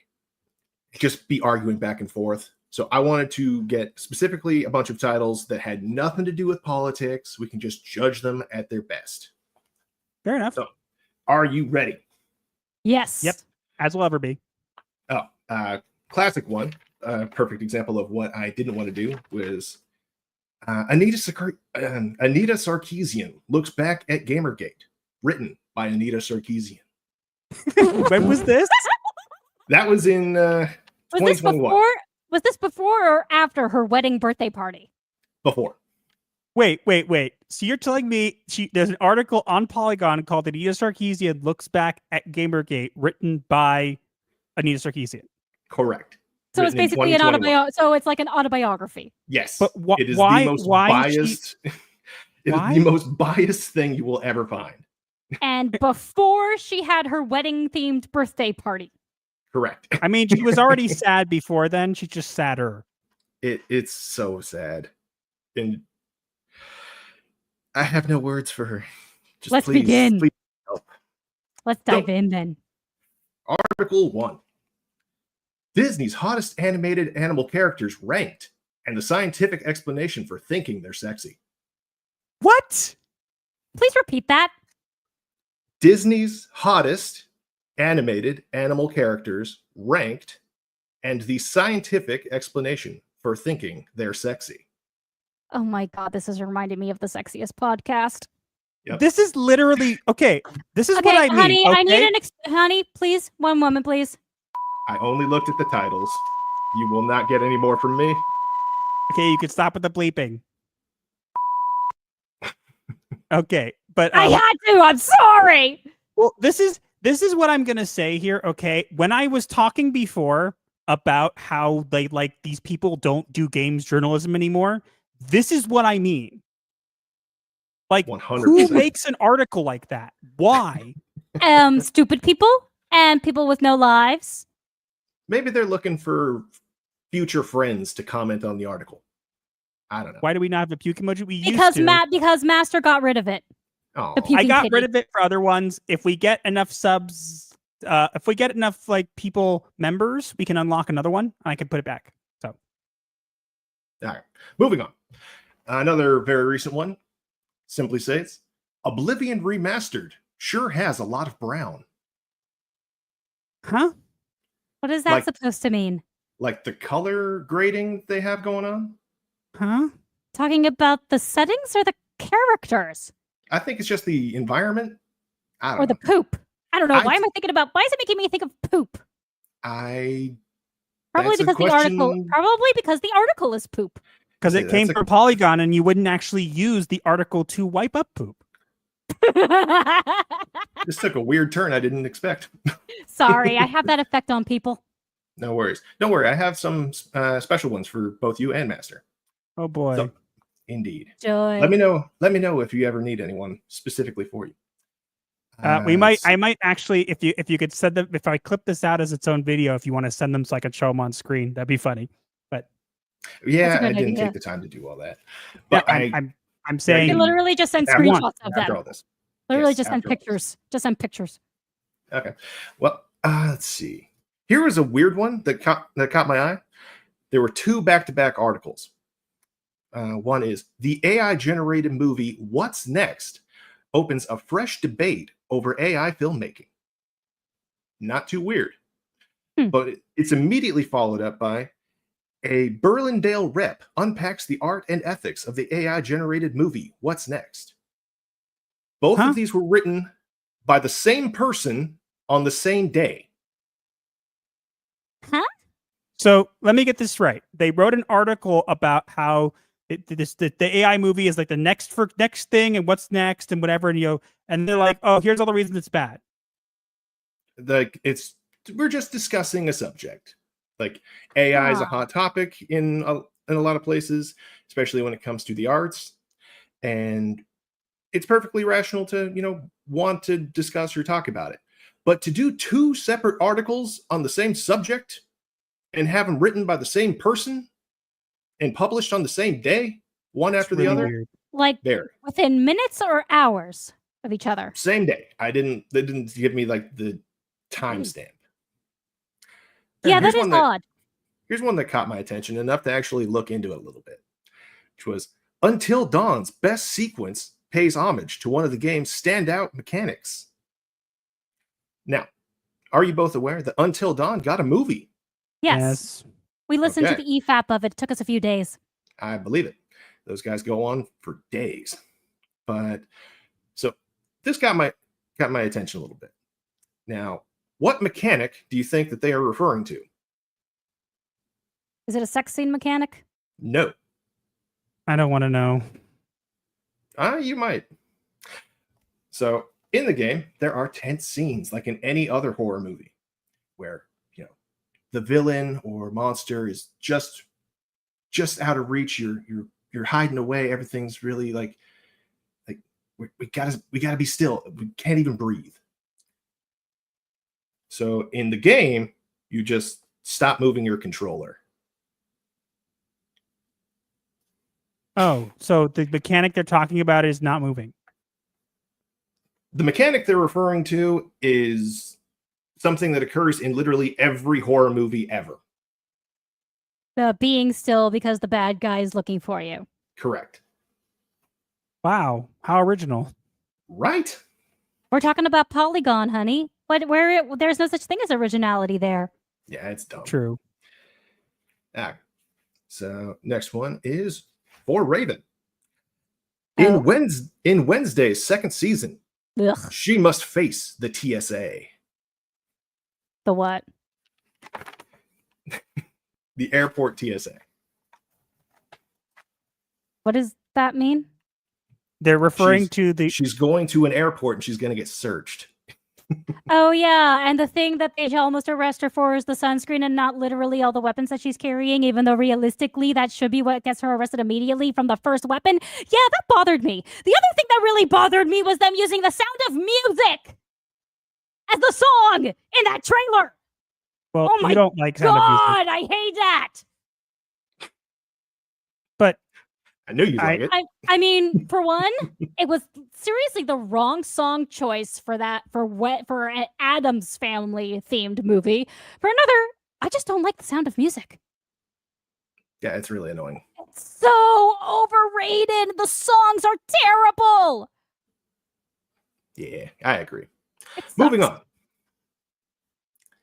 just be arguing back and forth. So I wanted to get specifically a bunch of titles that had nothing to do with politics. We can just judge them at their best. Fair enough. So, are you ready? Yes. Yep. As will ever be. Oh, classic one. Perfect example of what I didn't want to do was Anita Sarkeesian looks back at Gamergate, written by Anita Sarkeesian. When was this? That was in Was this 2021. Was this before or after her wedding birthday party? Before. Wait. So you're telling me there's an article on Polygon called Anita Sarkeesian Looks Back at Gamergate, written by Anita Sarkeesian? Correct. So it's Written in basically an 2021. autobiography. So it's like an autobiography. Yes. But it is why? the most Why biased. It is Why? the most biased thing you will ever find. And before she had her wedding themed birthday party. Correct. I mean, she was already sad before then. She's just sadder. It's so sad. And I have no words for her. Just Let's please, begin. please help. Let's dive in then. Article 1. Disney's hottest animated animal characters ranked, and the scientific explanation for thinking they're sexy. What? Please repeat that. Disney's hottest animated animal characters ranked, and the scientific explanation for thinking they're sexy. Oh my god, this is reminding me of the sexiest podcast. Yep. This is literally okay. This is what I mean. honey, I okay? need honey, please, one moment, please. I only looked at the titles. You will not get any more from me. Okay, you can stop with the bleeping. Okay, but I had to. I'm sorry. well, this is what I'm gonna say here. Okay, when I was talking before about how these people don't do games journalism anymore, this is what I mean. Like, 100%. who makes an article like that? Why? Stupid people and people with no lives. Maybe they're looking for future friends to comment on the article. I don't know. Why do we not have a puke emoji? We Because used to. because Master got rid of it. Oh, The I puking got kitty. rid of it for other ones. If we get enough subs, if we get enough members, we can unlock another one. I can put it back. So, all right. Moving on. Another very recent one simply says, Oblivion Remastered sure has a lot of brown. huh? What is that Like- supposed to mean? Like the color grading they have going on. Huh? Talking about the settings or the characters? I think it's just the environment. I don't Or know. the poop? I don't know. Why am I thinking about? Why is it making me think of poop? Probably Probably because the article is poop. Because it came from Polygon, and you wouldn't actually use the article to wipe up poop. This took a weird turn I didn't expect. Sorry, I have that effect on people. No worries. Don't worry. I have some special ones for both you and Master. Oh boy. So, indeed. Joy. Let me know if you ever need anyone specifically for you. I might actually, if you could send them, if I clip this out as its own video, if you want to send them so I can show them on screen, that'd be funny. But yeah, I didn't take the time to do all that. But yeah, I'm saying, you literally just send screenshots of them. All this. Literally just send pictures. Just send pictures. Okay. Well, let's see. Here was a weird one that caught my eye. There were 2 back-to-back articles. One is the AI-generated movie What's Next opens a fresh debate over AI filmmaking. Not too weird. But it's immediately followed up by a Berlindale rep unpacks the art and ethics of the AI-generated movie What's Next. Both of these were written by the same person on the same day. Huh? So let me get this right. They wrote an article about how the AI movie is like the next thing and what's next and whatever, and they're like, oh, here's all the reasons it's bad. Like we're just discussing a subject. Like AI is a hot topic in a lot of places, especially when it comes to the arts, and it's perfectly rational to want to discuss or talk about it. But to do 2 separate articles on the same subject and have them written by the same person and published on the same day, one after the other, weird. Like within minutes or hours of each other. Same day. They didn't give me like the timestamp. Yeah, that is odd. Here's one that caught my attention enough to actually look into it a little bit, which was Until Dawn's best sequence pays homage to one of the game's standout mechanics. Now, are you both aware that Until Dawn got a movie? Yes. We listened to the EFAP of it. It took us a few days. I believe it. Those guys go on for days. But so this got my attention a little bit. Now, what mechanic do you think that they are referring to? Is it a sex scene mechanic? No. I don't want to know. You might. So in the game, there are tense scenes like in any other horror movie where, the villain or monster is just out of reach. You're hiding away. Everything's really like we gotta be still. We can't even breathe. So in the game, you just stop moving your controller. Oh, so the mechanic they're talking about is not moving. The mechanic they're referring to is something that occurs in literally every horror movie ever. The being still because the bad guy is looking for you. Correct. Wow, how original. Right? We're talking about Polygon, honey. There's no such thing as originality there. Yeah, it's dumb. True. So next one is for Raven. In Wednesday's second season, she must face the TSA. The what? The airport TSA. What does that mean? They're referring to the... She's going to an airport and she's going to get searched. Oh, yeah. And the thing that they almost arrest her for is the sunscreen and not literally all the weapons that she's carrying, even though realistically that should be what gets her arrested immediately from the first weapon. Yeah, that bothered me. The other thing that really bothered me was them using the Sound of Music as the song in that trailer. Well, oh my you don't like Sound of Music. God, I hate that. But I knew you'd like it. I mean, for one, it was seriously the wrong song choice for an Addams Family themed movie. For another, I just don't like the Sound of Music. Yeah, it's really annoying. It's so overrated. The songs are terrible. Yeah, I agree. Moving on.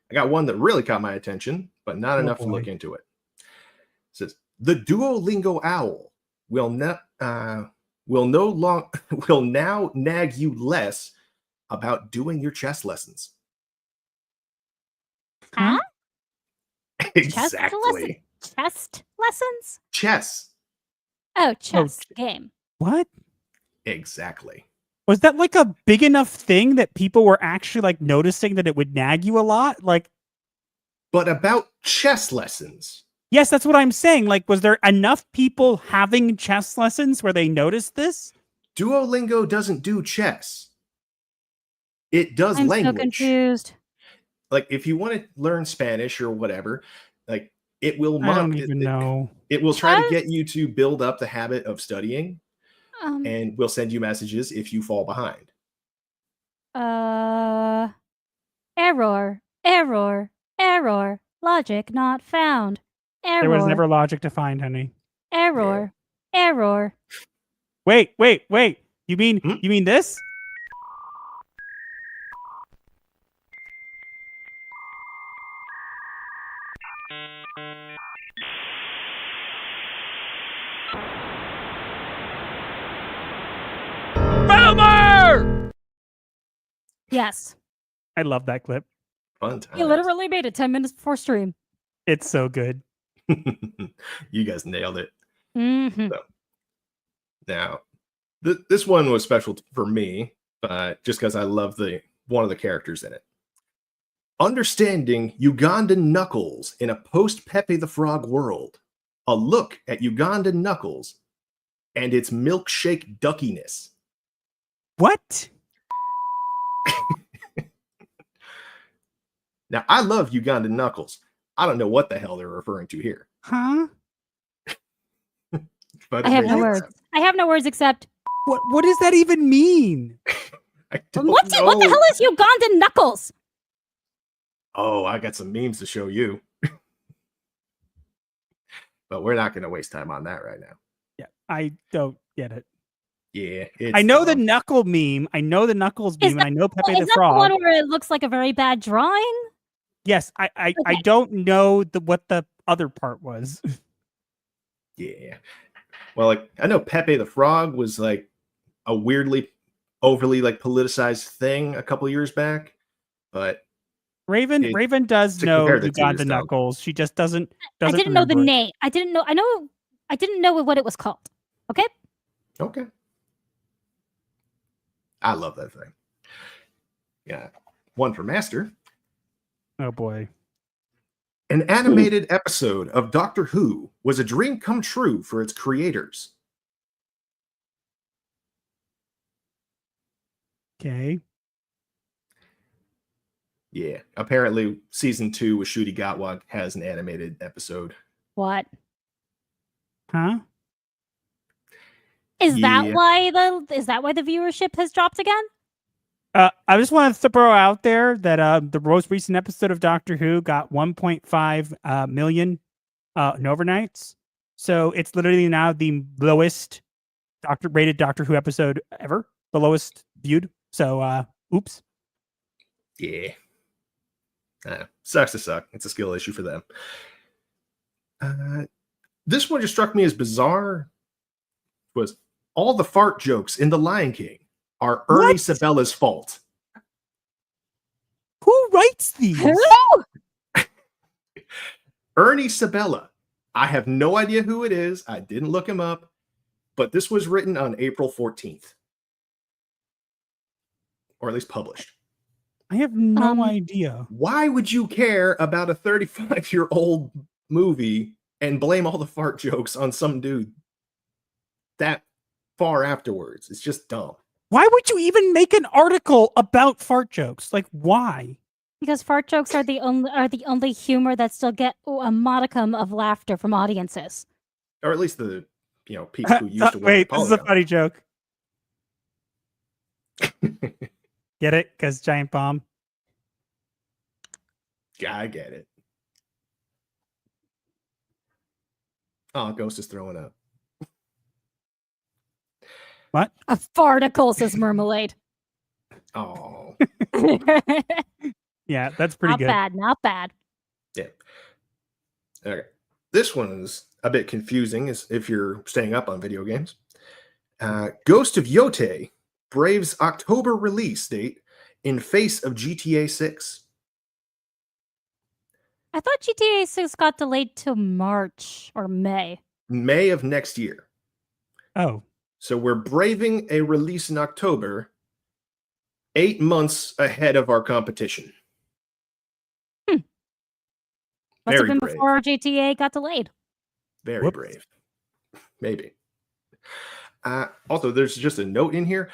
I got one that really caught my attention, but not enough to look into it. It says the Duolingo owl will now nag you less about doing your chess lessons. Huh? Exactly. Chess lessons? Chess. Oh, chess game. What? Exactly. Was that like a big enough thing that people were actually like noticing that it would nag you a lot? Like, but about chess lessons. Yes, that's what I'm saying. Like, was there enough people having chess lessons where they noticed this? Duolingo doesn't do chess. It does I'm language. so confused. Like, if you want to learn Spanish or whatever, like it will. I don't even know. It will try to get you to build up the habit of studying, and will send you messages if you fall behind. Error. Logic not found. Error. There was never logic to find, honey. Error. Wait. You mean this? Boomer! Yes. I love that clip. Fun time. You literally made it 10 minutes before stream. It's so good. You guys nailed it. Mm-hmm. So, now, this one was special for me, just because I love one of the characters in it. Understanding Ugandan Knuckles in a post-Pepe the Frog world. A look at Ugandan Knuckles and its milkshake duckiness. What? Now, I love Ugandan Knuckles. I don't know what the hell they're referring to here. Huh? But I have no words. I have no words except... What does that even mean? What the hell is Ugandan Knuckles? Oh, I got some memes to show you. But we're not going to waste time on that right now. Yeah, I don't get it. Yeah. I know the Knuckle meme. I know the Knuckles meme, and I know Pepe the Is Frog. that the one where it looks like a very bad drawing? Yes, I don't know what the other part was. Yeah. Well, like I know Pepe the Frog was like a weirdly overly like politicized thing a couple years back, but Raven does know Ugandan Ugandan Knuckles. She just doesn't I didn't know the remember it. name. I didn't know what it was called. Okay? Okay. I love that thing. Yeah. One for Master. Oh boy. An animated episode of Doctor Who was a dream come true for its creators. Okay. Yeah. Apparently, season 2 with Shooty Gatwa has an animated episode. What? Huh? Is that why the viewership has dropped again? I just want to throw out there that the most recent episode of Doctor Who got 1.5 million overnights. So it's literally now the lowest rated Doctor Who episode ever. The lowest viewed. So oops. Yeah. Sucks to suck. It's a skill issue for them. This one just struck me as bizarre. Was all the fart jokes in The Lion King are Ernie Sabella's fault. Who writes these? Ernie Sabella. I have no idea who it is. I didn't look him up, but this was written on April 14th. Or at least published. I have no idea. Why would you care about a 35-year-old movie and blame all the fart jokes on some dude that far afterwards? It's just dumb. Why would you even make an article about fart jokes? Like, why? Because fart jokes are the only humor that still get a modicum of laughter from audiences. Or at least the people who used to work wait, at this is a Polygon. funny joke. Get it? Because giant bomb. Yeah, I get it. Oh, Ghost is throwing up. What? A farticle, says Marmalade. Oh. Yeah, that's pretty good. Not bad. Yeah. Okay. This one is a bit confusing if you're staying up on video games. Ghost of Yote, Brave's October release date, in face of GTA 6? I thought GTA 6 got delayed to March or May. May of next year. Oh. So we're braving a release in October, 8 months ahead of our competition. Must Very have been brave. before GTA got delayed. Very brave. Maybe. Also, there's just a note in here.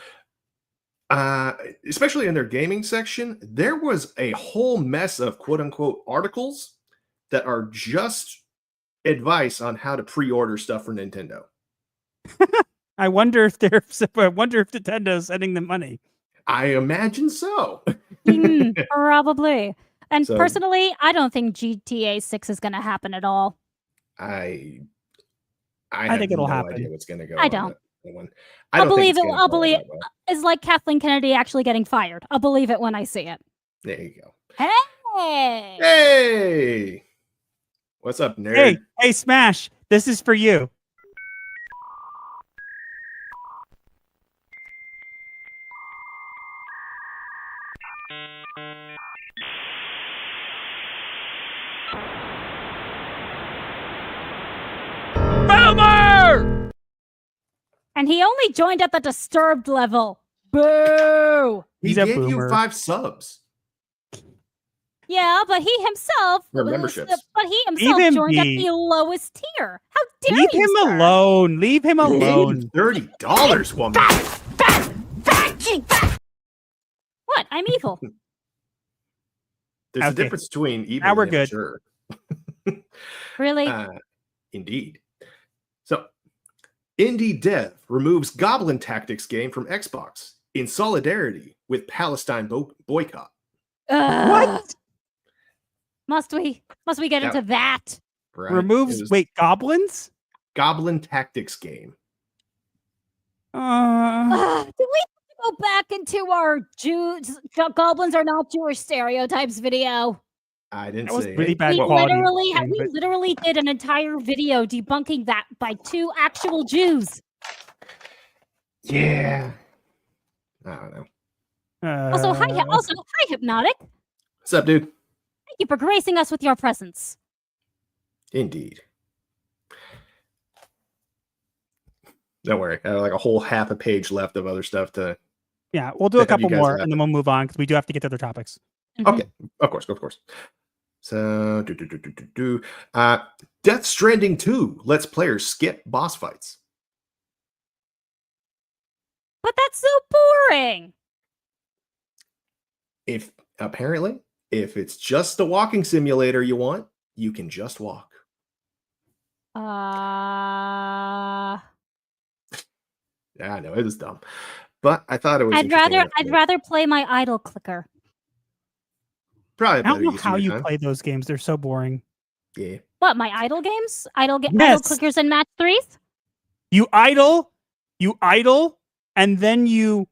Especially in their gaming section, there was a whole mess of quote-unquote articles that are just advice on how to pre-order stuff for Nintendo. I wonder if Nintendo's sending them money. I imagine so. Probably. And So- personally, I don't think GTA 6 is going to happen at all. I think have it'll no happen. idea what's going to go. I on don't. that one. I'll don't think believe it's it. gonna I'll go believe that well. it's like Kathleen Kennedy actually getting fired. I'll believe it when I see it. There you go. Hey! Hey! What's up, nerd? Hey, Smash! This is for you. Boomer! And he only joined at the disturbed level. Boo! He He's a gave you boomer. 5 subs. Yeah, but he himself Or memberships. But he himself him joined at be. the lowest tier. How dare Leave you, him sir? alone. Leave him alone. $30, woman. What? I'm evil. There's a Okay. difference between evil Now we're and good. immature. Really? Indeed. So, Indie Dev removes Goblin Tactics game from Xbox in solidarity with Palestine boycott. What? Must we get Yeah. into that? Right? It Removes was goblins? Goblin Tactics game. Do we have to go back into our Jews? Goblins are not Jewish stereotypes video. I didn't That was say really it. bad We quality. literally did an entire video debunking that by 2 actual Jews. Yeah. I don't know. Also, hi, Hypnotic. What's up, dude? Thank you for gracing us with your presence. Indeed. Don't worry. I have like a whole half a page left of other stuff to. Yeah, we'll do a Have you couple guys more got and then we'll move on because we do have to get to other topics. Okay, of course. So, Death Stranding 2 lets players skip boss fights. But that's so boring. If it's just the walking simulator you want, you can just walk. Yeah, I know it is dumb, but I thought it was. I'd interesting rather enough to- play my idle clicker. Probably. I don't better know use of how your you time. play those games. They're so boring. Yeah. What, my idle games? Idle Yes. clickers and match 3s? You idle, and then you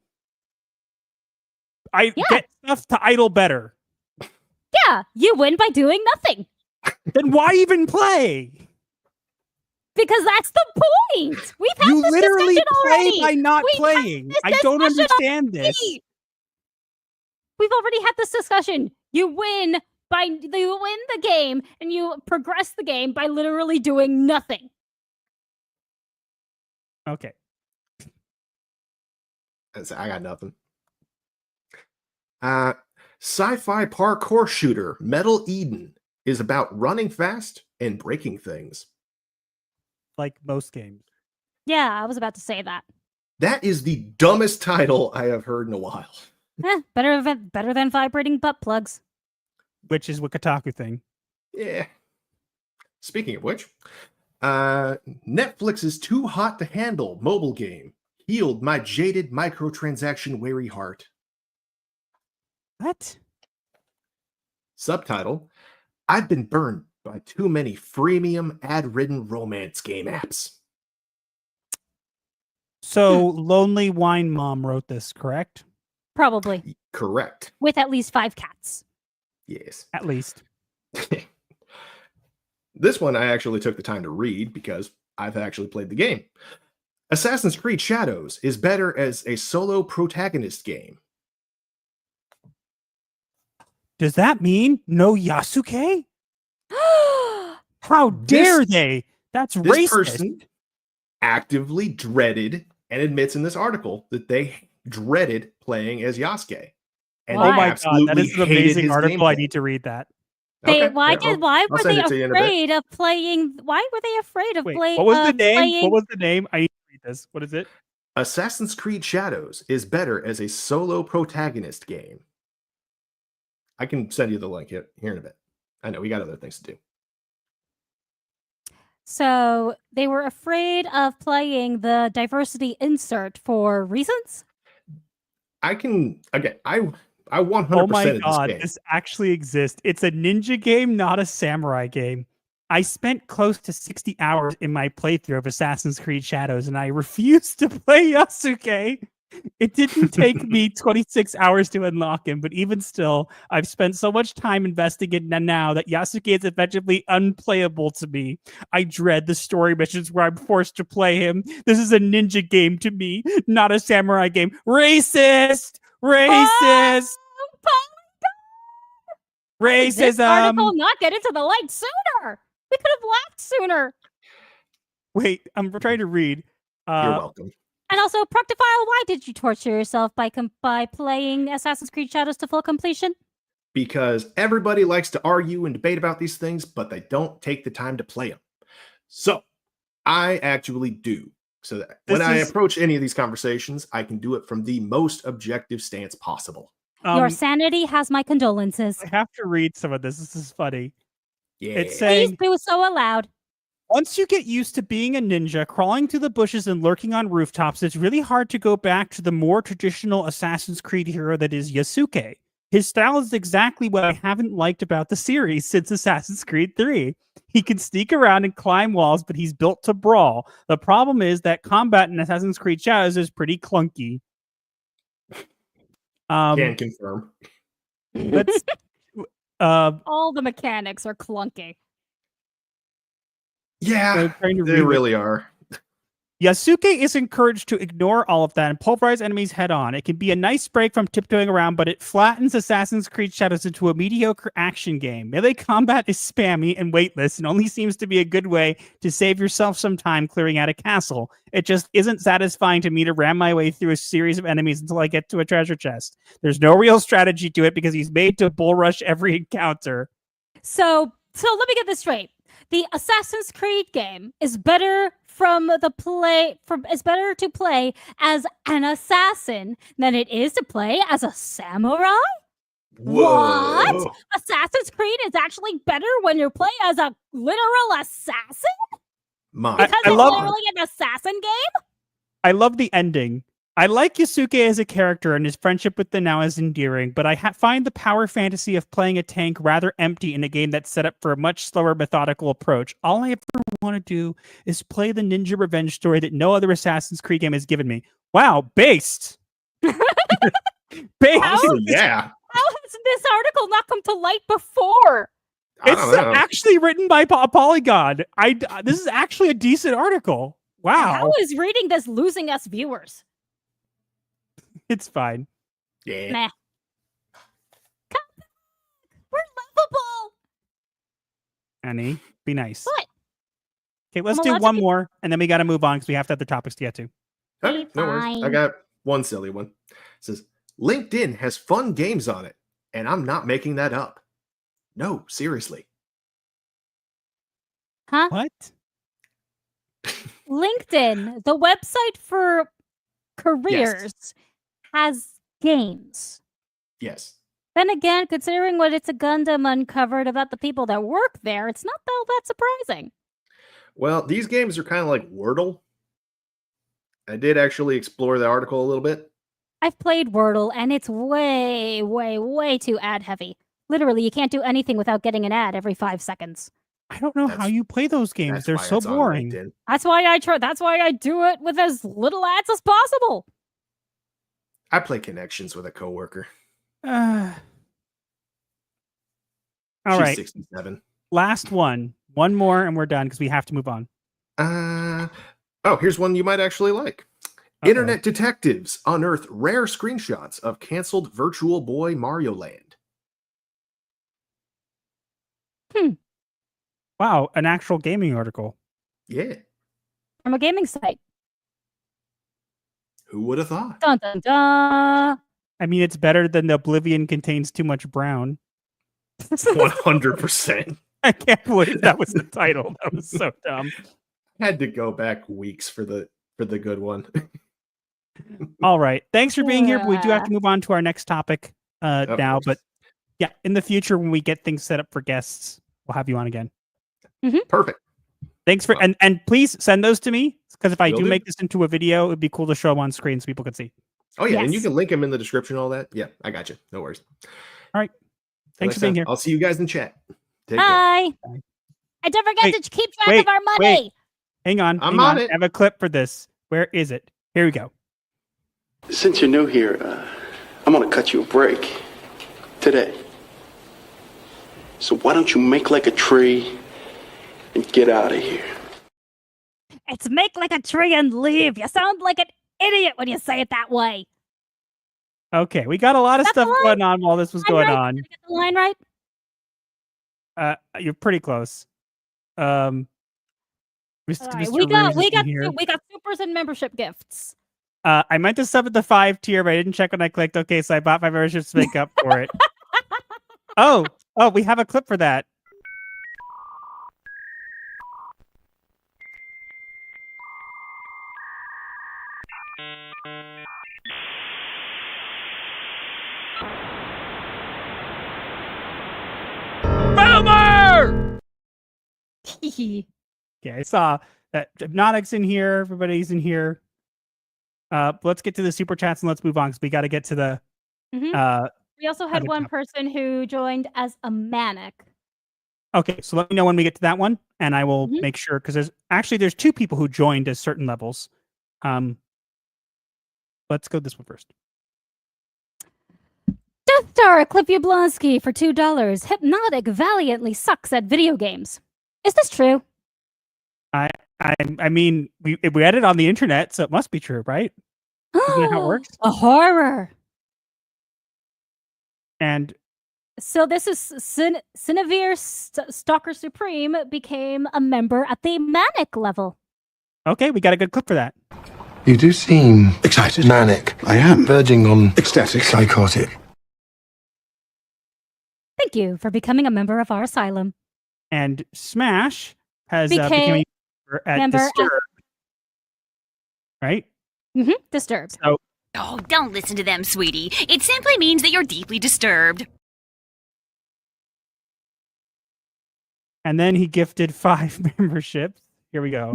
get stuff to idle better. Yeah, you win by doing nothing. Then why even play? Because that's the point. We've had You this literally discussion play already. by not We've had playing. this I don't discussion understand this. already. We've already had this discussion. You win the game and you progress the game by literally doing nothing. Okay. I got nothing. Sci-fi parkour shooter Metal Eden is about running fast and breaking things. Like most games. Yeah, I was about to say that. That is the dumbest title I have heard in a while. Better than vibrating butt plugs. Which is what Kotaku thing. Yeah. Speaking of which, Netflix's Too Hot to Handle mobile game healed my jaded microtransaction weary heart. What? Subtitle: I've been burned by too many freemium ad-ridden romance game apps. So Lonely Wine Mom wrote this, correct? Probably. Correct. With at least 5 cats. Yes. At least. This one I actually took the time to read because I've actually played the game. Assassin's Creed Shadows is better as a solo protagonist game. Does that mean no Yasuke? How dare they? That's This racist. person actively dreaded and admits in this article that they dreaded playing as Yasuke. And Why? Oh they my god, absolutely that is an hated amazing his article. I gameplay. need to read that. They, Okay, why yeah, did? Why I'll were send they it to you in a bit. afraid of playing? Why were they afraid of Wait, playing? what was the name? Playing, What was the name? I need to read this. What is it? Assassin's Creed Shadows is better as a solo protagonist game. I can send you the link here in a bit. I know we got other things to do. So they were afraid of playing the diversity insert for reasons. I can again. I 100% Oh my of this god, game. this actually exists. It's a ninja game, not a samurai game. I spent close to 60 hours in my playthrough of Assassin's Creed Shadows, and I refused to play Yasuke. It didn't take me 26 hours to unlock him, but even still, I've spent so much time investing in him now that Yasuke is effectively unplayable to me. I dread the story missions where I'm forced to play him. This is a ninja game to me, not a samurai game. Racist! Racist! How did this article Racism! not get into the light sooner? We could have laughed sooner. Wait, I'm trying to read. You're welcome. And also, Proctophile, why did you torture yourself by playing Assassin's Creed Shadows to full completion? Because everybody likes to argue and debate about these things, but they don't take the time to play them. So I actually do. So that when I approach any of these conversations, I can do it from the most objective stance possible. Your sanity has my condolences. I have to read some of this. This is funny. Yeah. It's saying, Please do so aloud. once you get used to being a ninja, crawling through the bushes and lurking on rooftops, it's really hard to go back to the more traditional Assassin's Creed hero that is Yasuke. His style is exactly what I haven't liked about the series since Assassin's Creed 3. He can sneak around and climb walls, but he's built to brawl. The problem is that combat in Assassin's Creed Shadows is pretty clunky. Can confirm. Let's, All the mechanics are clunky. Yeah, they really are. Yasuke is encouraged to ignore all of that and pulverize enemies head on. It can be a nice break from tiptoeing around, but it flattens Assassin's Creed Shadows into a mediocre action game. Melee combat is spammy and weightless and only seems to be a good way to save yourself some time clearing out a castle. It just isn't satisfying to me to ram my way through a series of enemies until I get to a treasure chest. There's no real strategy to it because he's made to bull rush every encounter. So let me get this straight. The Assassin's Creed game is better is better to play as an assassin than it is to play as a samurai? Whoa. What? Assassin's Creed is actually better when you play as a literal assassin? Because it's literally an assassin game? I love the ending. I like Yasuke as a character, and his friendship with Denao is endearing, but I find the power fantasy of playing a tank rather empty in a game that's set up for a much slower, methodical approach. All I ever want to do is play the ninja revenge story that no other Assassin's Creed game has given me. Wow, based! Based! Honestly, yeah. How has this article not come to light before? It's actually written by Polygon. This is actually a decent article. Wow. How is reading this losing us viewers? It's fine. Yeah. Meh. We're lovable. Annie, be nice. What? Okay, let's I'm do allowed to one be- more, and then we got to move on because we have to other topics to get to. Okay, no worries. I Fine. got one silly one. It says, LinkedIn has fun games on it, and I'm not making that up. No, seriously. Huh? What? LinkedIn, the website for careers, has games. Yes. Then again, considering what It's a Gundam uncovered about the people that work there, it's not all that surprising. Well, these games are kind of like Wordle. I did actually explore the article a little bit. I've played Wordle, and it's way, way, way too ad heavy. Literally, you can't do anything without getting an ad every 5 seconds. I don't know how you play those games. They're why so it's on boring. LinkedIn. That's why I try. That's why I do it with as little ads as possible. I play Connections with a coworker. All She's right. 67. Last one. One more, and we're done because we have to move on. Oh, here's one you might actually like. Internet detectives unearth rare screenshots of canceled Virtual Boy Mario Land. Wow, an actual gaming article. Yeah. From a gaming site. Who would have thought? Dun dun dun. I mean, it's better than the Oblivion contains too much brown. 100%. I can't believe that was the title. That was so dumb. Had to go back weeks for the good one. All right. Thanks for being here. But we do have to move on to our next topic now. Course. But yeah, in the future, when we get things set up for guests, we'll have you on again. Perfect. Thanks for and please send those to me, because if I Will do do. make this into a video, it'd be cool to show them on screen so people can see. Oh yeah, and you Yes. can link them in the description, all that. Yeah, I got you. No worries. All right. Thanks Next for being time, here. I'll see you guys in chat. Take care. Bye. And don't forget Wait, to keep track of our money. Hang on. I'm hang on it. I have a clip for this. Where is it? Here we go. Since you're new here, I'm gonna cut you a break today. So why don't you make like a tree and get out of here? It's make like a tree and leave. You sound like an idiot when you say it that way. Okay, we got a lot of That's the stuff line. going on while this was going Right? on. Did I get the line right? You're pretty close. Mr. All right, Mr. we got Ruse is in here. supers and membership gifts. I meant to sub at the 5 tier, but I didn't check when I clicked. Okay, so I bought 5 memberships to make up for it. Oh, we have a clip for that. Boomer! Okay, I saw that Hypnotic's in here. Everybody's in here. Let's get to the super chats and let's move on because we got to get to the. We also had other one topic. person who joined as a manic. Okay, so let me know when we get to that one, and I will Mhm. make sure because there's 2 people who joined at certain levels. Let's go this one first. Death Star Clip Yablonsky for $2. Hypnotic valiantly sucks at video games. Is this true? I mean, we read it on the internet, so it must be true, right? Isn't that how it works? A horror. And So this is Cinevere Stalker Supreme became a member at the manic level. okay, we got a good clip for that. You do seem excited, manic. I am verging on ecstatic, psychotic. Thank you for becoming a member of our asylum. And Smash has Became become a member at member at- Disturbed, right? Disturbed. So Oh, don't listen to them, sweetie. It simply means that you're deeply disturbed. and then he gifted 5 memberships. Here we go.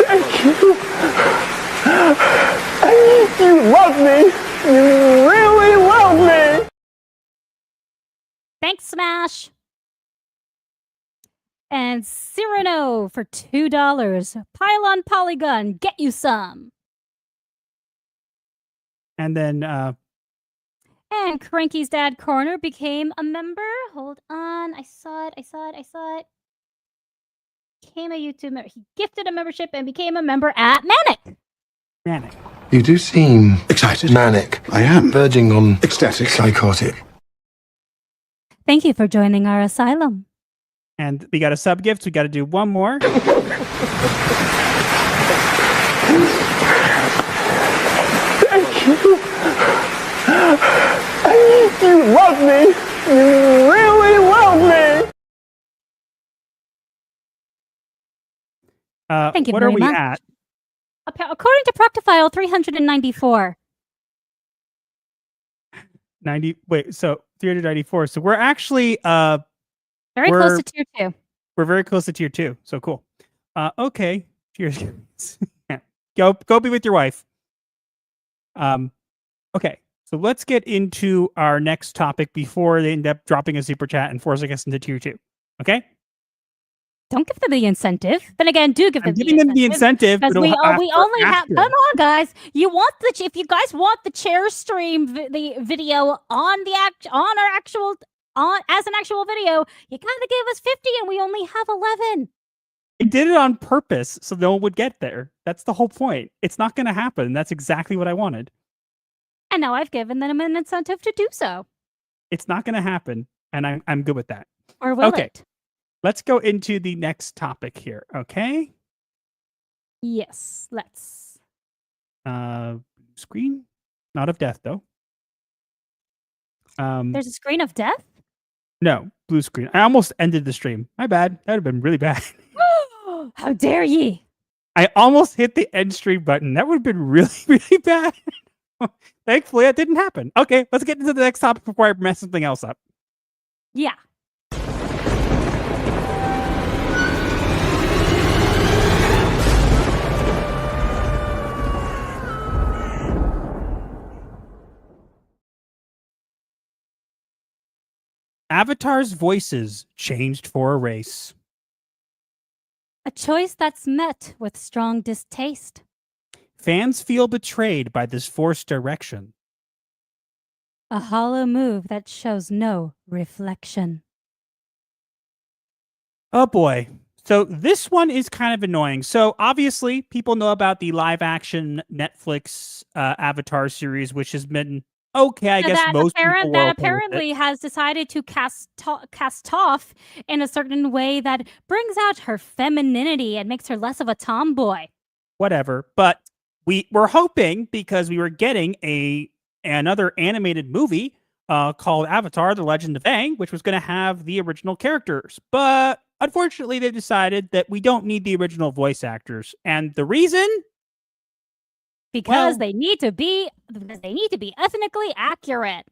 Thank you. You love me. You really love me. Thanks, Smash. And Cyrano for $2. Pylon Polygon, get you some. And then And Cranky's Dad Corner became a member. Hold on. I saw it. Became a YouTube member. He gifted a membership and became a member at Manic. You do seem excited, manic. I am verging on ecstatic, psychotic. Thank you for joining our asylum. and we got a sub gift. We got to do one more. Thank you. You love me. You really love me. Thank you what very are we much. at? According to Proctofile, 394. 90. Wait, so 394. So we're actually Very close to tier 2. We're very close to tier 2. So cool. Okay. Cheers. Go be with your wife. Okay. So let's get into our next topic before they end up dropping a super chat and forcing us into tier 2. Okay? Don't give them the incentive. Then again, do give them I'm giving them the incentive. Because but we it'll only have. after. Come on, guys. You want if you guys want the chair stream the video on as an actual video, you gotta give us 50, and we only have 11. I did it on purpose so no one would get there. That's the whole point. It's not going to happen. That's exactly what I wanted. And now I've given them an incentive to do so. It's not going to happen, and I'm good with that. Or will Okay. it? Let's go into the next topic here, okay? Yes, let's. Screen? Not of death, though. There's a screen of death? No, blue screen. I almost ended the stream. My bad. That would have been really bad. How dare ye! I almost hit the end stream button. That would have been really, really bad. Thankfully, that didn't happen. Okay, let's get into the next topic before I mess something else up. Yeah. Avatar's voices changed for a race. A choice that's met with strong distaste. Fans feel betrayed by this forced direction. A hollow move that shows no reflection. Oh boy. So this one is kind of annoying. So obviously, people know about the live-action Netflix Avatar series, which has been okay. I guess most people were okay with that it. apparently has decided to cast Toph in a certain way that brings out her femininity and makes her less of a tomboy. Whatever. But we were hoping, because we were getting another animated movie called Avatar: The Legend of Aang, which was going to have the original characters. But unfortunately, they decided that we don't need the original voice actors. And the reason? Because they need to be ethnically accurate.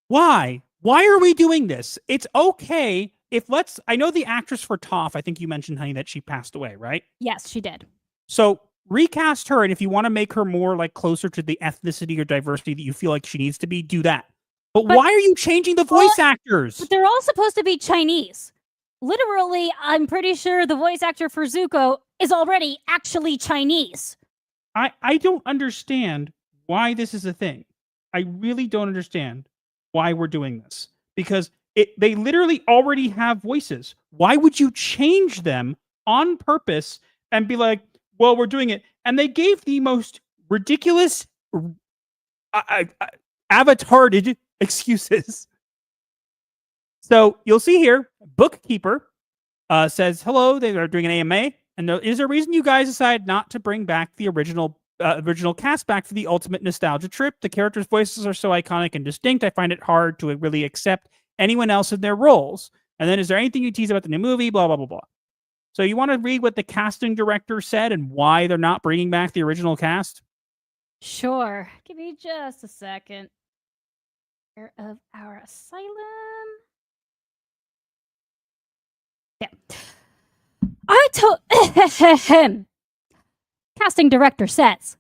Why? Why are we doing this? It's okay if I know the actress for Toph, I think you mentioned, honey, that she passed away, right? Yes, she did. So recast her, and if you want to make her more like closer to the ethnicity or diversity that you feel like she needs to be, do that. But why are you changing the voice actors? But they're all supposed to be Chinese. Literally, I'm pretty sure the voice actor for Zuko is already actually Chinese. I don't understand why this is a thing. I really don't understand why we're doing this. Because they literally already have voices. Why would you change them on purpose and be like, well, we're doing it? And they gave the most ridiculous, avatared excuses. So you'll see here, Bookkeeper says, hello, they are doing an AMA. And is there a reason you guys decided not to bring back the original cast back for the ultimate nostalgia trip? The characters' voices are so iconic and distinct, I find it hard to really accept anyone else in their roles. And then is there anything you tease about the new movie? Blah, blah, blah, blah. So you want to read what the casting director said and why they're not bringing back the original cast? Sure. Give me just a second. Care of our asylum. Yeah. I told casting director says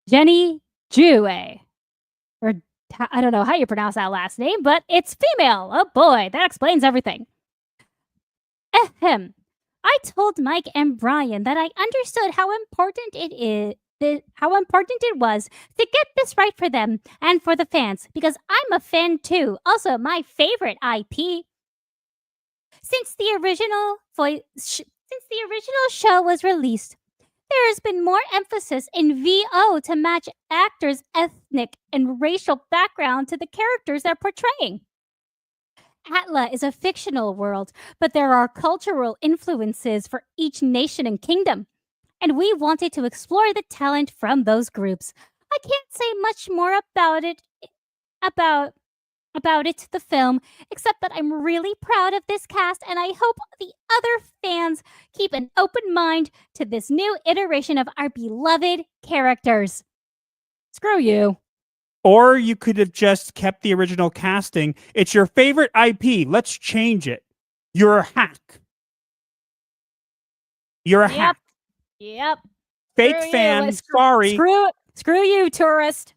Jenny Jue, or I don't know how you pronounce that last name, but it's female. Oh boy, that explains everything. I told Mike and Brian that I understood how important it was to get this right for them and for the fans, because I'm a fan too. Also, my favorite IP. Since the original show was released, there has been more emphasis in VO to match actors' ethnic and racial background to the characters they're portraying. Atla is a fictional world, but there are cultural influences for each nation and kingdom, and we wanted to explore the talent from those groups. I can't say much more about the film, except that I'm really proud of this cast, and I hope the other fans keep an open mind to this new iteration of our beloved characters. Screw you. Or you could have just kept the original casting. It's your favorite IP. Let's change it. You're a hack. You're a hack. Yep. Fake Screw fan. you. Sorry. Screw you, tourist.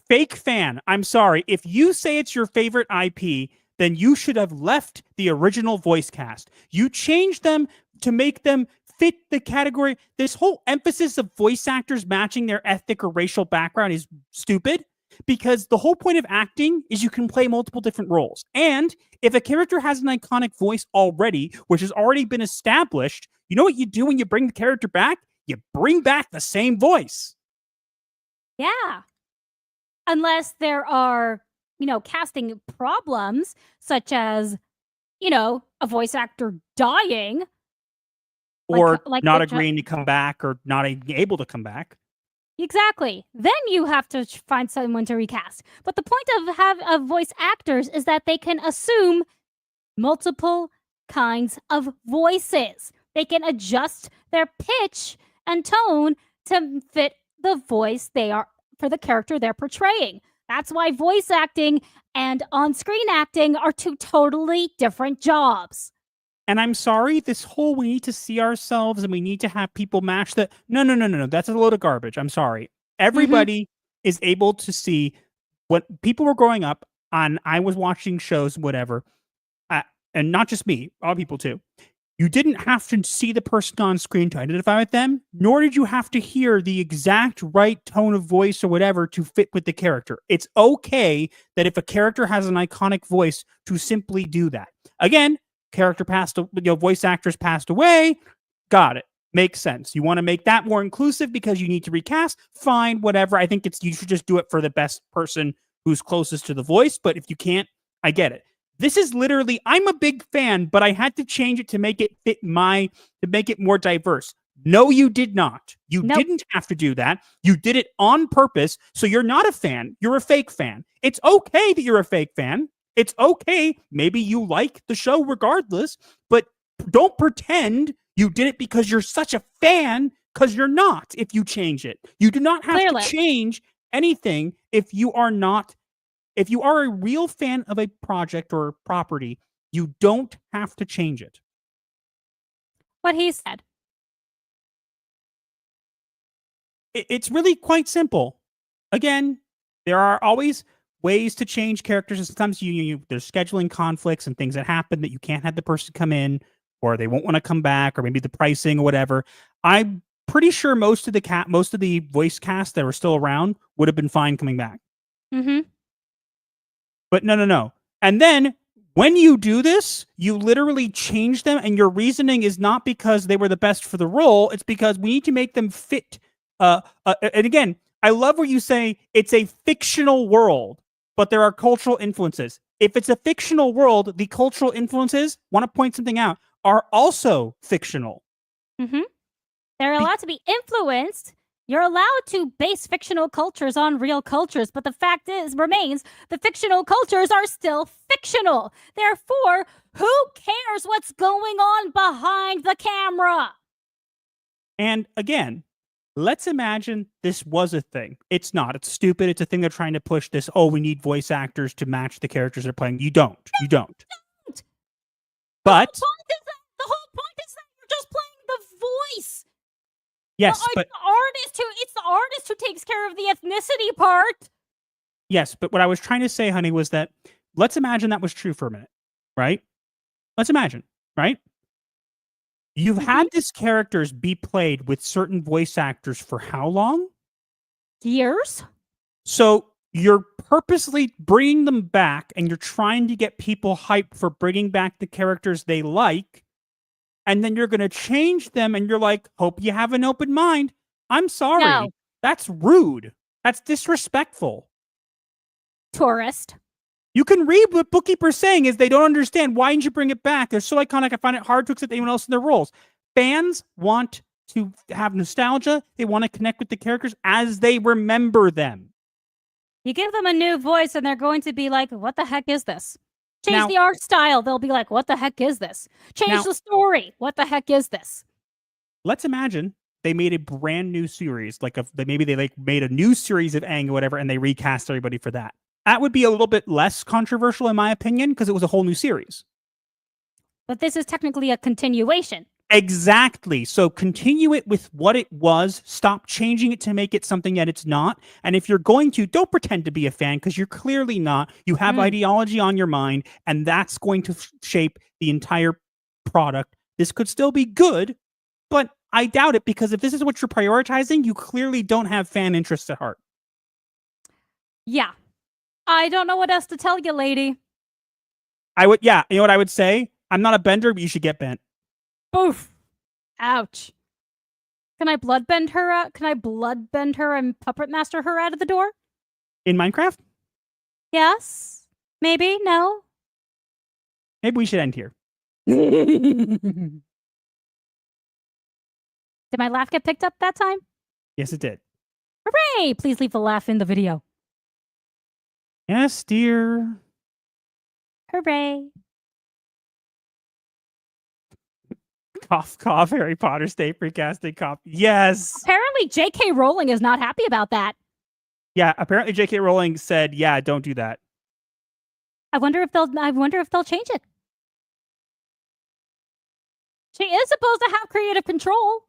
Fake fan. I'm sorry. If you say it's your favorite IP, then you should have left the original voice cast. You changed them to make them fit the category. This whole emphasis of voice actors matching their ethnic or racial background is stupid, because the whole point of acting is you can play multiple different roles. And if a character has an iconic voice already, which has already been established, you know what you do when you bring the character back? You bring back the same voice. Yeah. Unless there are casting problems such as, a voice actor dying. Or like not the agreeing to come back or not able to come back. Exactly. Then you have to find someone to recast. But the point of voice actors is that they can assume multiple kinds of voices. They can adjust their pitch and tone to fit the voice they are for the character they're portraying. That's why voice acting and on-screen acting are two totally different jobs. And I'm sorry, this whole we need to see ourselves and we need to have people match that. No. That's a load of garbage. I'm sorry. Everybody is able to see what people were growing up on. I was watching shows, whatever. And not just me, other people too. You didn't have to see the person on screen to identify with them, nor did you have to hear the exact right tone of voice or whatever to fit with the character. It's okay that if a character has an iconic voice to simply do that. Again, voice actors passed away. Got it. Makes sense. You want to make that more inclusive because you need to recast? Fine, whatever. I think you should just do it for the best person who's closest to the voice. But if you can't, I get it. This is literally, I'm a big fan, but I had to change it to make it fit to make it more diverse. No, you did not. You didn't have to do that. You did it on purpose. So you're not a fan. You're a fake fan. It's okay that you're a fake fan. It's okay. Maybe you like the show regardless, but don't pretend you did it because you're such a fan, because you're not if you change it. You do not have to change anything if you are not. If you are a real fan of a project or property, you don't have to change it. What he said. It's really quite simple. Again, there are always ways to change characters, and sometimes there's scheduling conflicts and things that happen that you can't have the person come in, or they won't want to come back, or maybe the pricing or whatever. I'm pretty sure most of the voice cast that were still around would have been fine coming back. Mm-hmm. But no. And then when you do this, you literally change them, and your reasoning is not because they were the best for the role. It's because we need to make them fit. And again, I love where you say it's a fictional world, but there are cultural influences. If it's a fictional world, the cultural influences, want to point something out, are also fictional. Mm-hmm. They're allowed to be influenced. You're allowed to base fictional cultures on real cultures, but the fact remains the fictional cultures are still fictional. Therefore, who cares what's going on behind the camera? And again, let's imagine this was a thing. It's not. It's stupid. It's a thing they're trying to push this, we need voice actors to match the characters they're playing. You don't. But the whole point is that you're just playing the voice. Yes, but it's the artist who takes care of the ethnicity part. Yes, but what I was trying to say, honey, was that let's imagine that was true for a minute, right? Let's imagine, right? You've had these characters be played with certain voice actors for how long? Years. So you're purposely bringing them back, and you're trying to get people hyped for bringing back the characters they like. And then you're going to change them, and you're like, hope you have an open mind. I'm sorry. No. That's rude. That's disrespectful. Tourist. You can read what Bookkeeper's saying is they don't understand. Why didn't you bring it back? They're so iconic, I find it hard to accept anyone else in their roles. Fans want to have nostalgia. They want to connect with the characters as they remember them. You give them a new voice, and they're going to be like, what the heck is this? Change the art style. They'll be like, what the heck is this? Change the story. What the heck is this? Let's imagine they made a brand new series. Maybe they made a new series of Aang or whatever, and they recast everybody for that. That would be a little bit less controversial, in my opinion, because it was a whole new series. But this is technically a continuation. Exactly. So continue it with what it was. Stop changing it to make it something that it's not. And if you're going to, don't pretend to be a fan, because you're clearly not. You have ideology on your mind, and that's going to shape the entire product. This could still be good, but I doubt it, because if this is what you're prioritizing, you clearly don't have fan interests at heart. Yeah. I don't know what else to tell you, lady. You know what I would say? I'm not a bender, but you should get bent. Oof. Ouch. Can I bloodbend her out? Can I bloodbend her and puppet master her out of the door? In Minecraft? Yes? Maybe? No? Maybe we should end here. Did my laugh get picked up that time? Yes, it did. Hooray! Please leave the laugh in the video. Yes, dear. Hooray. Cough, cough, Harry Potter State recasting copy. Yes. Apparently, J.K. Rowling is not happy about that. Yeah, apparently J.K. Rowling said, yeah, don't do that. I wonder if they'll change it. She is supposed to have creative control.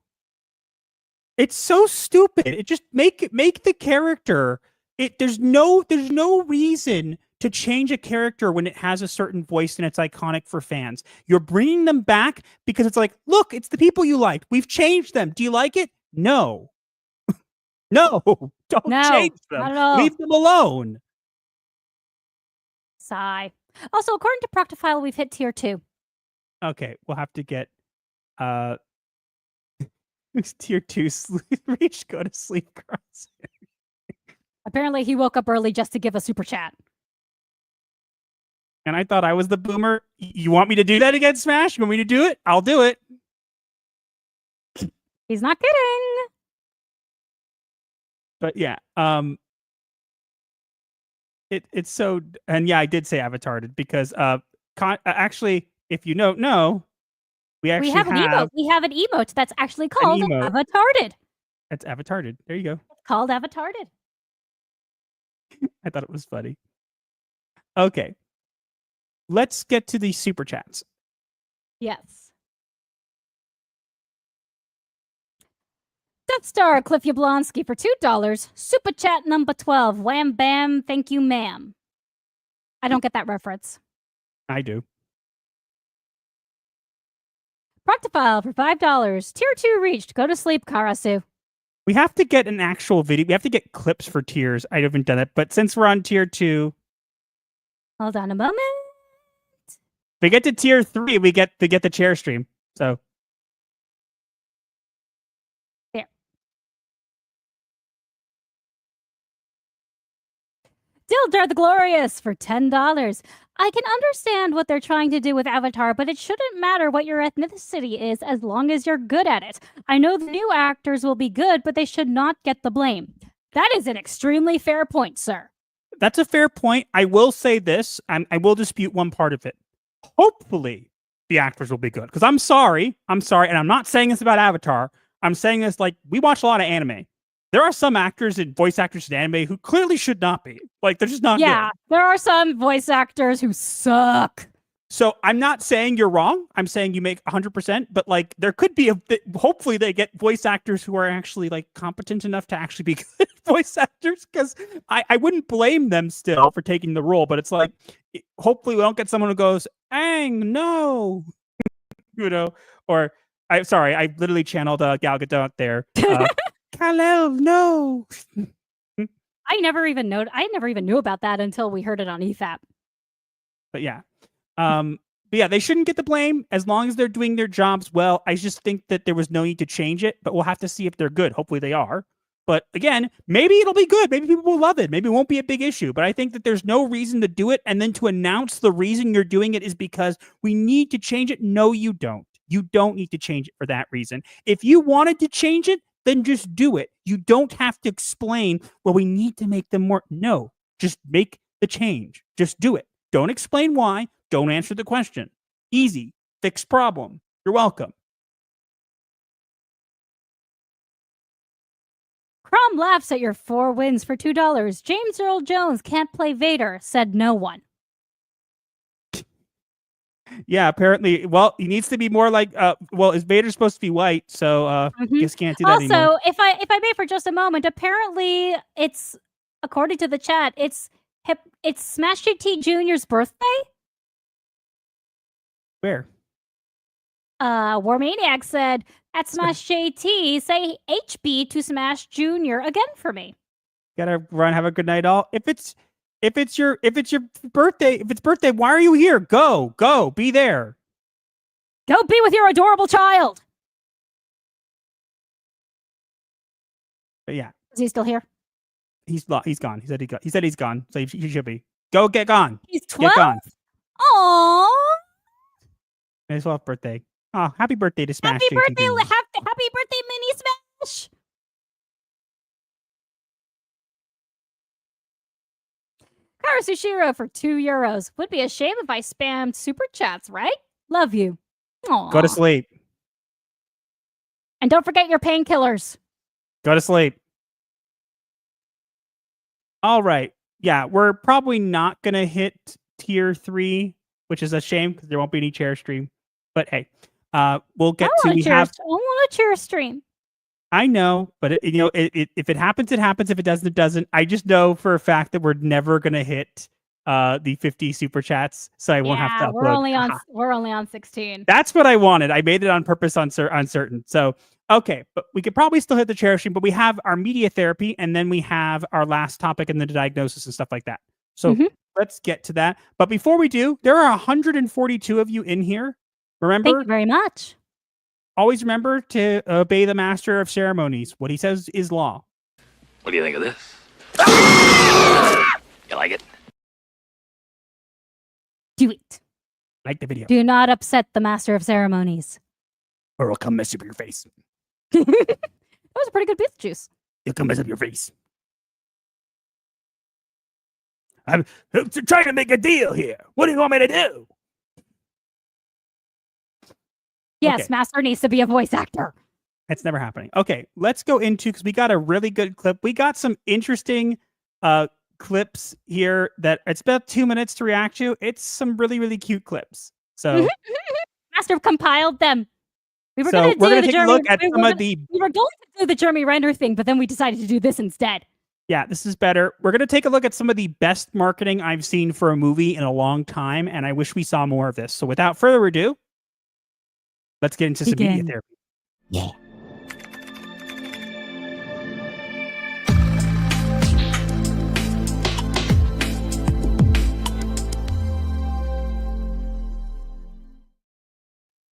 It's so stupid. It just make the character. There's no reason to change a character when it has a certain voice and it's iconic for fans. You're bringing them back because it's like, look, it's the people you liked. We've changed them. Do you like it? No. No, don't change them. Not at all. Leave them alone. Sigh. Also, according to Proctofile, we've hit tier 2. Okay, we'll have to get tier 2 sleep reach, go to sleep cross. Apparently, he woke up early just to give a super chat. And I thought I was the boomer. You want me to do that against Smash? You want me to do it? I'll do it. He's not kidding. But yeah, it's so, and yeah, I did say avatarded because actually, if you know, we actually have an emote. We have an emote that's actually called avatarded. That's avatarded. There you go. It's called avatarded. I thought it was funny. Okay. Let's get to the super chats. Yes. Death Star Cliff Yablonsky for $2. Super chat number 12. Wham bam, thank you, ma'am. I don't get that reference. I do. Proctofile for $5. Tier 2 reached. Go to sleep, Karasu. We have to get an actual video. We have to get clips for tiers. I haven't done it, but since we're on tier 2, hold on a moment. If we get to tier 3, we get to get the chair stream. So there. Dildar the Glorious for $10. I can understand what they're trying to do with Avatar, but it shouldn't matter what your ethnicity is as long as you're good at it. I know the new actors will be good, but they should not get the blame. That is an extremely fair point, sir. That's a fair point. I will say this. I will dispute one part of it. Hopefully, the actors will be good. Because I'm sorry. And I'm not saying this about Avatar. I'm saying this like, we watch a lot of anime. There are some actors and voice actors in anime who clearly should not be. Like, they're just not good. Yeah, there are some voice actors who suck. So I'm not saying you're wrong. I'm saying you make 100%, but like there could be hopefully they get voice actors who are actually like competent enough to actually be good voice actors. Because I wouldn't blame them still for taking the role, but it's like hopefully we don't get someone who goes, "Aang, no," or I literally channeled Gal Gadot there. Kal-El, no. I never even knew about that until we heard it on EFAP. But yeah. But yeah, they shouldn't get the blame as long as they're doing their jobs well. I just think that there was no need to change it, but we'll have to see if they're good. Hopefully they are. But again, maybe it'll be good. Maybe people will love it. Maybe it won't be a big issue. But I think that there's no reason to do it. And then to announce the reason you're doing it is because we need to change it. No, you don't. You don't need to change it for that reason. If you wanted to change it, then just do it. You don't have to explain, well, we need to make them more. No, just make the change. Just do it. Don't explain why. Don't answer the question. Easy. Fixed problem. You're welcome. Crom laughs at your 4 wins for $2. James Earl Jones can't play Vader, said no one. Yeah, apparently. Well, he needs to be more like. Is Vader supposed to be white? So I guess can't do that also, anymore. if I may for just a moment, apparently it's according to the chat, it's Smash GT Jr.'s birthday. Where? Warmaniac said at Smash JT, say HB to Smash Jr. again for me. Gotta run. Have a good night, all. If it's your birthday, why are you here? Go, be there. Go be with your adorable child. But yeah, is he still here? He's gone. He said he's gone. So he should be. Go get gone. He's 12? Get gone. Aww. His 12th birthday. Oh, happy birthday to Smash. Happy birthday, JTV. happy birthday, Mini Smash. Karasushiro for €2. Would be a shame if I spammed super chats, right? Love you. Aww. Go to sleep. And don't forget your painkillers. Go to sleep. All right. Yeah, we're probably not going to hit tier 3, which is a shame because there won't be any chair stream. But hey, we'll get to... I want a chair stream. I know, but if it happens, it happens. If it doesn't, it doesn't. I just know for a fact that we're never going to hit the 50 super chats, so I won't have to upload. We're only on 16. That's what I wanted. I made it on purpose on certain. So, okay, but we could probably still hit the chair stream, but we have our media therapy, and then we have our last topic and the diagnosis and stuff like that. So let's get to that. But before we do, there are 142 of you in here. Remember? Thank you very much. Always remember to obey the master of ceremonies. What he says is law. What do you think of this? You like it? Do it. Like the video. Do not upset the master of ceremonies. Or it'll come mess up your face. That was a pretty good beef juice. It'll come mess up your face. I'm trying to make a deal here. What do you want me to do? Yes, Okay. Master needs to be a voice actor. That's never happening. Okay, let's go into, because we got a really good clip. We got some interesting clips here that it's about 2 minutes to react to. It's some really, really cute clips. So Master compiled them. We were So going to we're do gonna the take a Jeremy. look at we some were of gonna- the- We were going to do the Jeremy Renner thing, but then we decided to do this instead. yeah, this is better. We're going to take a look at some of the best marketing I've seen for a movie in a long time, and I wish we saw more of this. So without further ado, let's get into some media Begin. therapy. Yeah.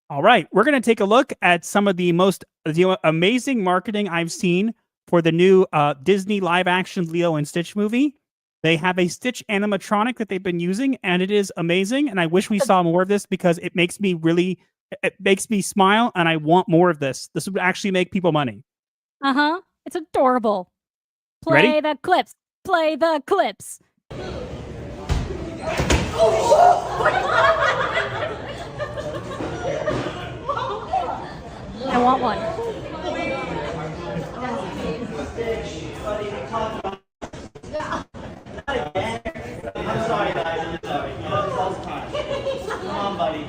All right, we're going to take a look at some of the most amazing marketing I've seen for the new Disney live-action Lilo and Stitch movie. They have a Stitch animatronic that they've been using, and it is amazing. And I wish we saw more of this because it makes me smile, and I want more of this. This would actually make people money. Uh-huh. It's adorable. Play Ready? the clips. Play the clips. I want one. I'm sorry, guys. I'm sorry. Come on, buddy.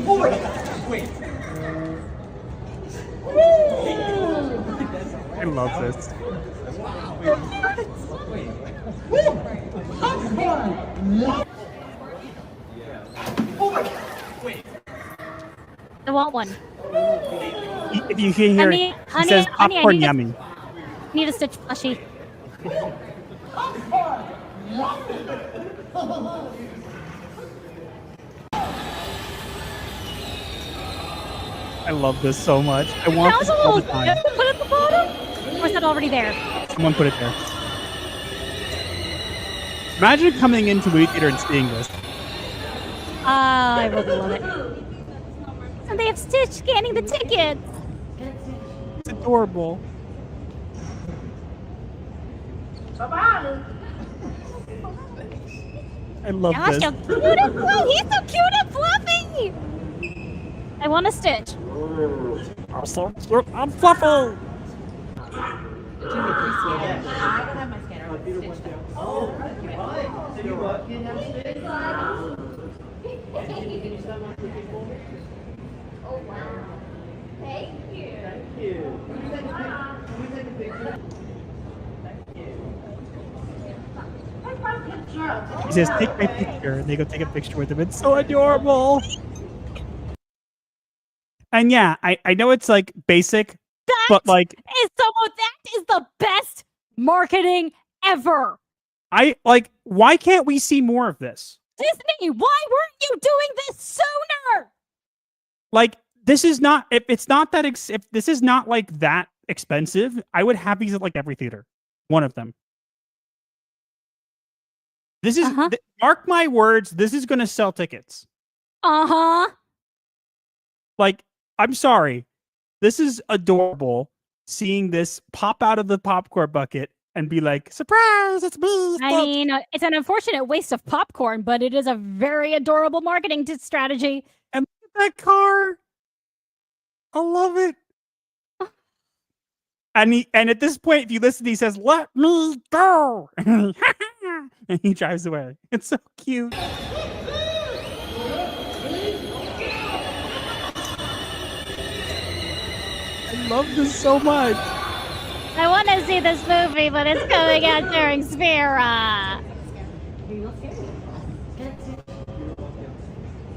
Oh my God! Wait. I love this. Oh my God! Wait. I want one. If you can hear Honey, it, it honey, says honey, I popcorn need a- yummy. Need a Stitch plushie. I love this so much. I want That this was a all little. the time. Did I put it at the bottom? Or is it already there? Someone put it there. Imagine coming into movie theater and seeing this. I really love it. And they have Stitch scanning the tickets. It's adorable. Bye-bye. I love Gosh, this. how cute and fluffy. He's so cute and fluffy. I want a Stitch. I'm so cute. I'm fluffy. He says, "Take my picture," and they go take a picture with him. It's so adorable. And yeah, I know it's like basic, but like That is the best marketing ever. why can't we see more of this? Disney, why weren't you doing this sooner? Like, this is not if it's not that if this is not like that expensive, I would have these at like every theater. One of them. This is mark my words, this is going to sell tickets. Like, I'm sorry. This is adorable seeing this pop out of the popcorn bucket and be like, surprise, it's me. I mean, it's an unfortunate waste of popcorn, but it is a very adorable marketing strategy. And look at that car. I love it. And at this point, if you listen, he says, "Let me go," and he drives away. It's so cute. I love this so much. I want to see this movie, but it's coming out during Sphera.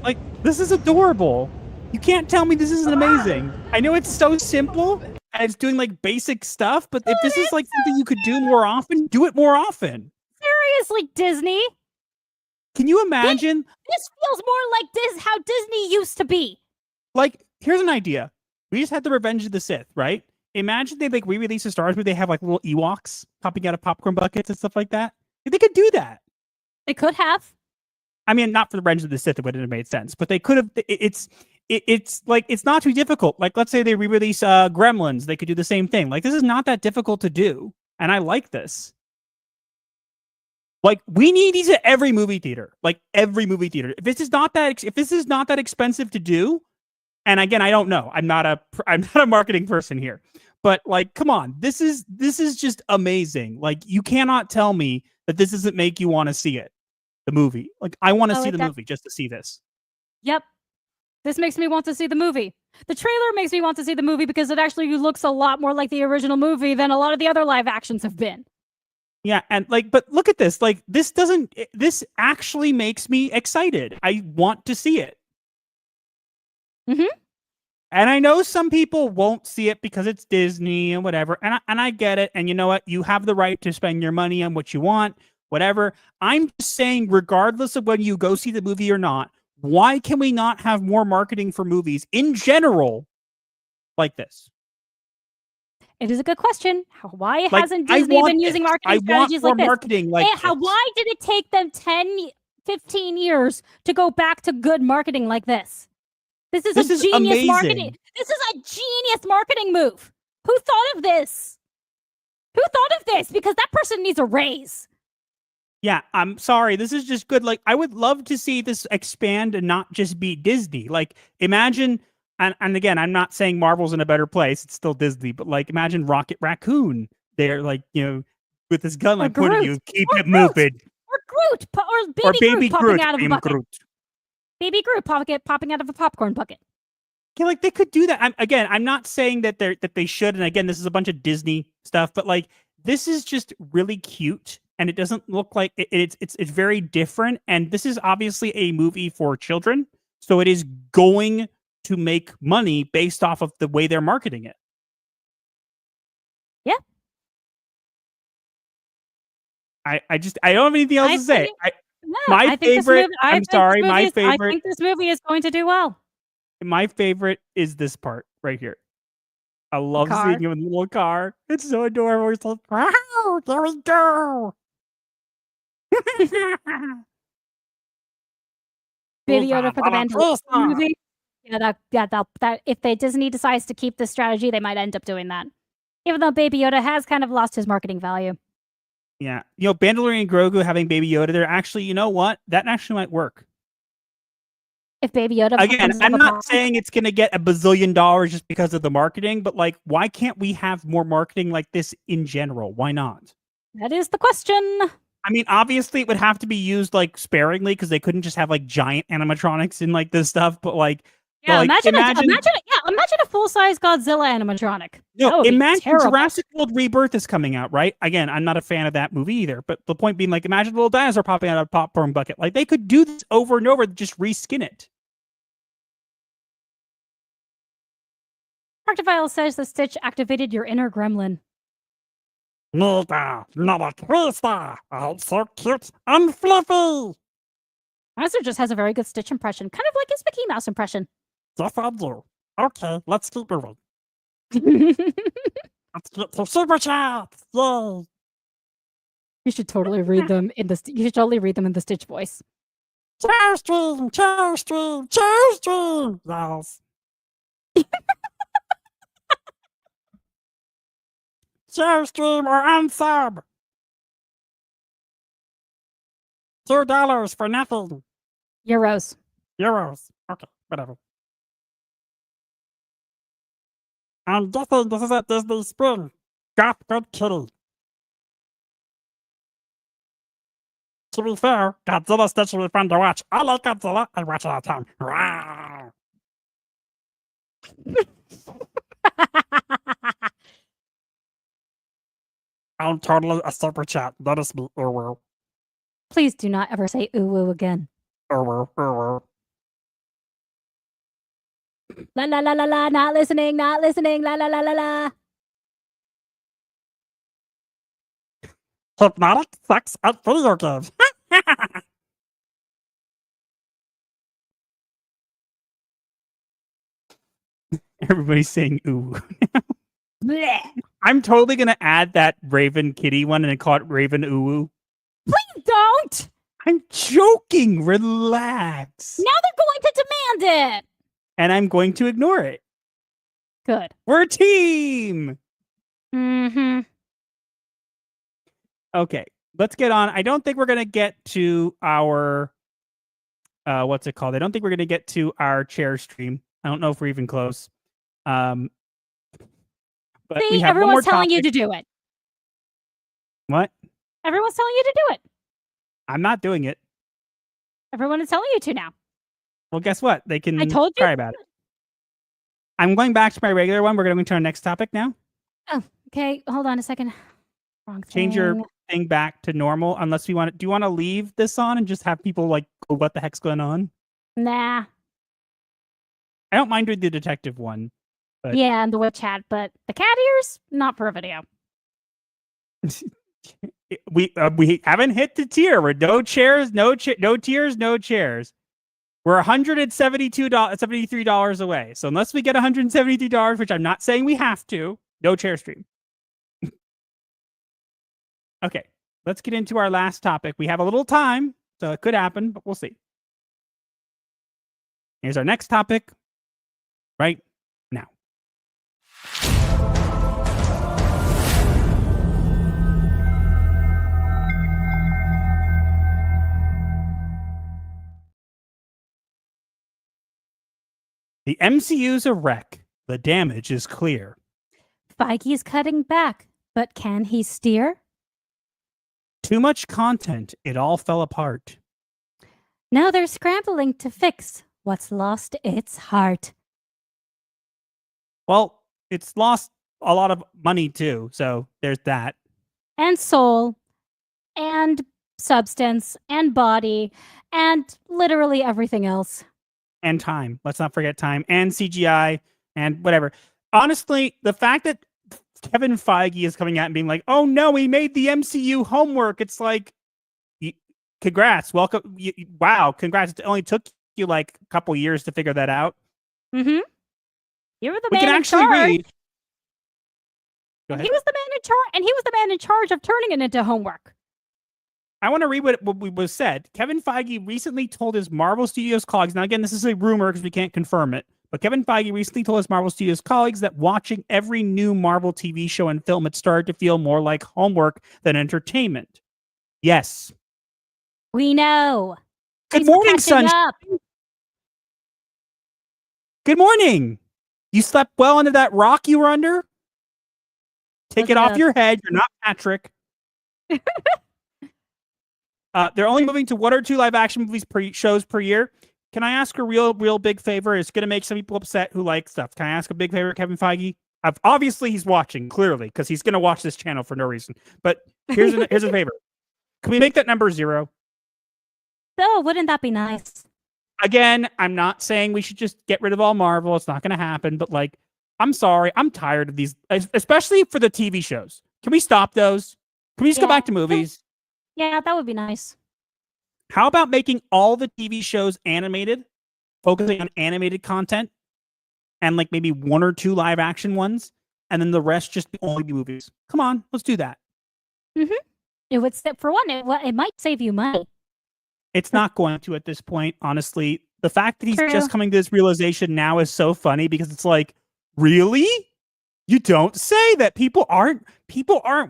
Like, this is adorable. You can't tell me this isn't amazing. I know it's so simple and it's doing like basic stuff, but if this is like something you could do more often, do it more often. Seriously, Disney. Can you imagine? This feels more like how Disney used to be. Like, here's an idea. We just had the Revenge of the Sith, right? Imagine they like re-release a Star Wars where they have like little Ewoks popping out of popcorn buckets and stuff like that. They could do that. They could have. I mean, not for the Revenge of the Sith, it wouldn't have made sense, but they could have. It's like, it's not too difficult. Like, let's say they re-release Gremlins, they could do the same thing. Like, this is not that difficult to do, and I like this. Like, we need these at every movie theater. Like, every movie theater. If this is not that expensive to do, and again, I don't know. I'm not a marketing person here, but like, come on, this is just amazing. Like, you cannot tell me that this doesn't make you want to see it. The movie. Like, I want to see the movie just to see this. Yep. This makes me want to see the movie. The trailer makes me want to see the movie because it actually looks a lot more like the original movie than a lot of the other live actions have been. Yeah, and like, but look at this. Like, this actually makes me excited. I want to see it. Mm-hmm. And I know some people won't see it because it's Disney and whatever. And I get it. And you know what? You have the right to spend your money on what you want, whatever. I'm just saying, regardless of whether you go see the movie or not, why can we not have more marketing for movies in general like this? It is a good question. Why hasn't Disney been using marketing strategies like this? Marketing like this. Why did it take them 10, 15 years to go back to good marketing like this? This is genius amazing. Marketing. This is a genius marketing move. Who thought of this? Who thought of this? Because that person needs a raise. Yeah, I'm sorry. This is just good. Like, I would love to see this expand and not just be Disney. Like, imagine, and again, I'm not saying Marvel's in a better place. It's still Disney, but like, imagine Rocket Raccoon there, like, you know, with this gun, like, pointing you, keep it moving. Or Groot, or Baby Groot popping out of a bucket. Groot. Baby Groot popping out of a popcorn bucket. Yeah, like, they could do that. I'm not saying that they should. And again, this is a bunch of Disney stuff, but like, this is just really cute. And it doesn't look like it's very different. And this is obviously a movie for children. So it is going to make money based off of the way they're marketing it. Yeah. I don't have anything else to say. My favorite. I'm sorry. My favorite. I think this movie is going to do well. My favorite is this part right here. I love seeing him in the little car. It's so adorable. It's like, wow, there we go. Baby Yoda for the Mandalorian movie. Yeah, that if Disney decides to keep this strategy, they might end up doing that. Even though Baby Yoda has kind of lost his marketing value. Yeah, you know, Mandalorian and Grogu having Baby Yoda there. Actually, you know what? That actually might work. If Baby Yoda again, I'm not saying it's going to get $1 bazillion just because of the marketing, but like, why can't we have more marketing like this in general? Why not? That is the question. I mean, obviously, it would have to be used like sparingly because they couldn't just have like giant animatronics in like this stuff. But like, yeah, imagine a full-size Godzilla animatronic. No, imagine Jurassic World Rebirth is coming out, right? Again, I'm not a fan of that movie either. But the point being, like, imagine a little dinosaur popping out of a popcorn bucket. Like, they could do this over and over, just reskin it. Arctophile says the Stitch activated your inner gremlin. Nita, not a twister. Oh, so cute and fluffy. Master just has a very good Stitch impression, kind of like his Mickey Mouse impression. Yes, I do. Okay, let's keep moving. Let's get to super chats. Yay! You should totally read them in the. You should totally read them in the Stitch voice. Chair stream, chair stream, chair stream. Yes. Chair stream or unsub. $2 for nothing. Euros. Okay, whatever. I'm guessing this is at Disney Spring. Good kitty. To be fair, Godzilla Stitch will be fun to watch. I like Godzilla. I watch it all the time. Rawr. I'm totally a super chat. Let us be ooh. Please do not ever say ooh woo again. Ooh. La la la la la. Not listening. Not listening. La la la la la. Hypnotic sex at video games. Everybody's saying ooh. I'm totally gonna add that Raven Kitty one and then call it Raven Ooh. Please don't. I'm joking. Relax. Now they're going to demand it. And I'm going to ignore it. Good. We're a team. Mm-hmm. Okay, let's get on. I don't think we're gonna get to our what's it called? I don't think we're gonna get to our chair stream. I don't know if we're even close. But See, we have one more everyone's telling you topic. to do it. What? Everyone's telling you to do it. I'm not doing it. Everyone is telling you to now. Well, guess what? They can I told you. try about it. I'm going back to my regular one. We're going to our next topic now. Oh, okay. Hold on a second. Wrong Change your thing. thing back to normal. Unless we want to. Do you want to leave this on and just have people like, go, what the heck's going on? Nah. I don't mind doing the detective one. But Yeah, and the web chat, but the cat ears, not for a video. we haven't hit the tier. We're no chairs, no tiers, no chairs. We're $173 away. So unless we get $173, which I'm not saying we have to, no chair stream. Okay, let's get into our last topic. We have a little time, so it could happen, but we'll see. Here's our next topic right now. The MCU's a wreck. The damage is clear. Feige's cutting back, but can he steer? Too much content. It all fell apart. Now they're scrambling to fix what's lost its heart. Well, it's lost a lot of money too, so there's that. And soul, and substance, and body, and literally everything else. And time. Let's not forget time. And CGI and whatever. Honestly, the fact that Kevin Feige is coming out and being like, oh no, we made the MCU homework. It's like, congrats. Welcome. Wow. Congrats. It only took you like a couple years to figure that out. Mm-hmm. You were the We man can in actually charge. read. Go ahead. He was the man in charge, and he was the man in charge of turning it into homework. I want to read what was said. Kevin Feige recently told his Marvel Studios colleagues, now again, this is a rumor because we can't confirm it, but Kevin Feige recently told his Marvel Studios colleagues that watching every new Marvel TV show and film had started to feel more like homework than entertainment. Yes. We know. Good Thanks for morning, catching sunshine. up. Good morning. You slept well under that rock you were under? Take it off your head. You're not Patrick. They're only moving to 1 or 2 live action movies shows per year. Can I ask a real big favor? It's going to make some people upset who like stuff. Can I ask a big favor, Kevin Feige? Obviously, he's watching, clearly, because he's going to watch this channel for no reason. But here's a favor. Can we make that number 0? Oh, wouldn't that be nice? Again, I'm not saying we should just get rid of all Marvel. It's not going to happen. But like, I'm sorry. I'm tired of these, especially for the TV shows. Can we stop those? Can we just go back to movies? Yeah, that would be nice. How about making all the TV shows animated, focusing on animated content, and like maybe 1 or 2 live action ones, and then the rest just only be movies. Come on, let's do that. Mm-hmm. It would for one, it might save you money. It's not going to at this point, honestly. The fact that he's True. just coming to this realization now is so funny because it's like, really? You don't say that people aren't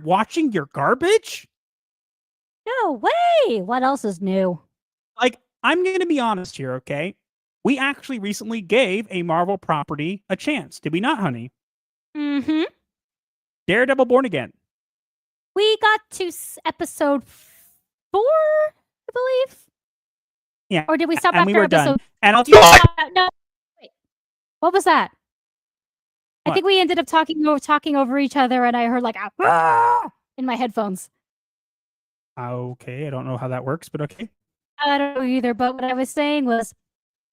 watching your garbage? No way. What else is new? Like, I'm going to be honest here, okay? We actually recently gave a Marvel property a chance. Did we not, honey? Mm-hmm. Daredevil Born Again. We got to episode 4, I believe. Yeah. Or did we stop and after we were episode? done. And I'll No. Wait. What was that? I think we ended up talking over each other, and I heard like "Ah!" in my headphones. Okay, I don't know how that works, but okay. I don't know either. But what I was saying was,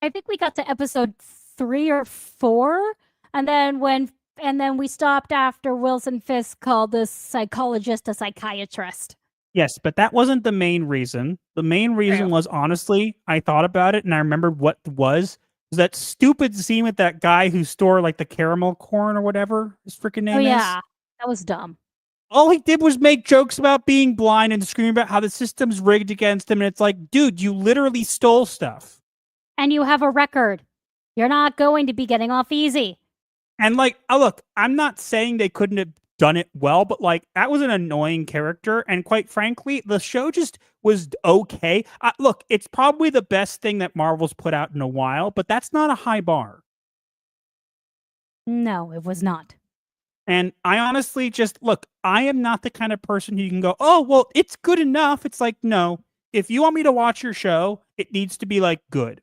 I think we got to episode 3 or 4, and then we stopped after Wilson Fisk called the psychologist a psychiatrist. Yes, but that wasn't the main reason. The main reason was, honestly, I thought about it and I remembered what was that stupid scene with that guy who stole like the caramel corn or whatever his freaking name is. Yeah, that was dumb. All he did was make jokes about being blind and scream about how the system's rigged against him. And it's like, dude, you literally stole stuff. And you have a record. You're not going to be getting off easy. And like, oh, look, I'm not saying they couldn't have done it well, but like that was an annoying character. And quite frankly, the show just was okay. Look, it's probably the best thing that Marvel's put out in a while, but that's not a high bar. No, it was not. And I honestly just, look, I am not the kind of person who you can go, oh, well, it's good enough. It's like, no, if you want me to watch your show, it needs to be like good.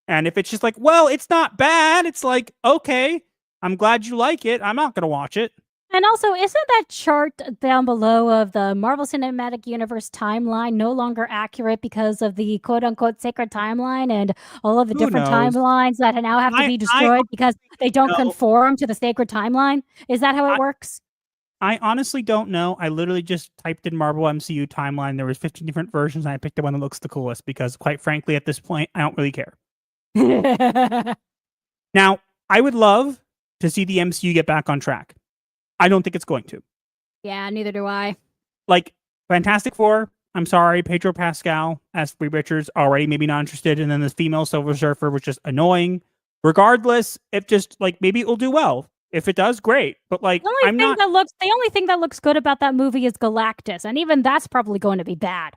And if it's just like, well, it's not bad, it's like, okay, I'm glad you like it. I'm not going to watch it. And also, isn't that chart down below of the Marvel Cinematic Universe timeline no longer accurate because of the quote-unquote sacred timeline and all of the different timelines that now have to be destroyed because they don't conform to the sacred timeline? Is that how it works? I honestly don't know. I literally just typed in Marvel MCU timeline. There was 15 different versions, and I picked the one that looks the coolest because, quite frankly, at this point, I don't really care. Now, I would love to see the MCU get back on track. I don't think it's going to. Yeah, neither do I. Like, Fantastic Four, I'm sorry, Pedro Pascal as Reed Richards, already maybe not interested, and then the female Silver Surfer was just annoying. Regardless, if just, like, maybe it will do well. If it does, great. But, like, the only thing that looks good about that movie is Galactus, and even that's probably going to be bad.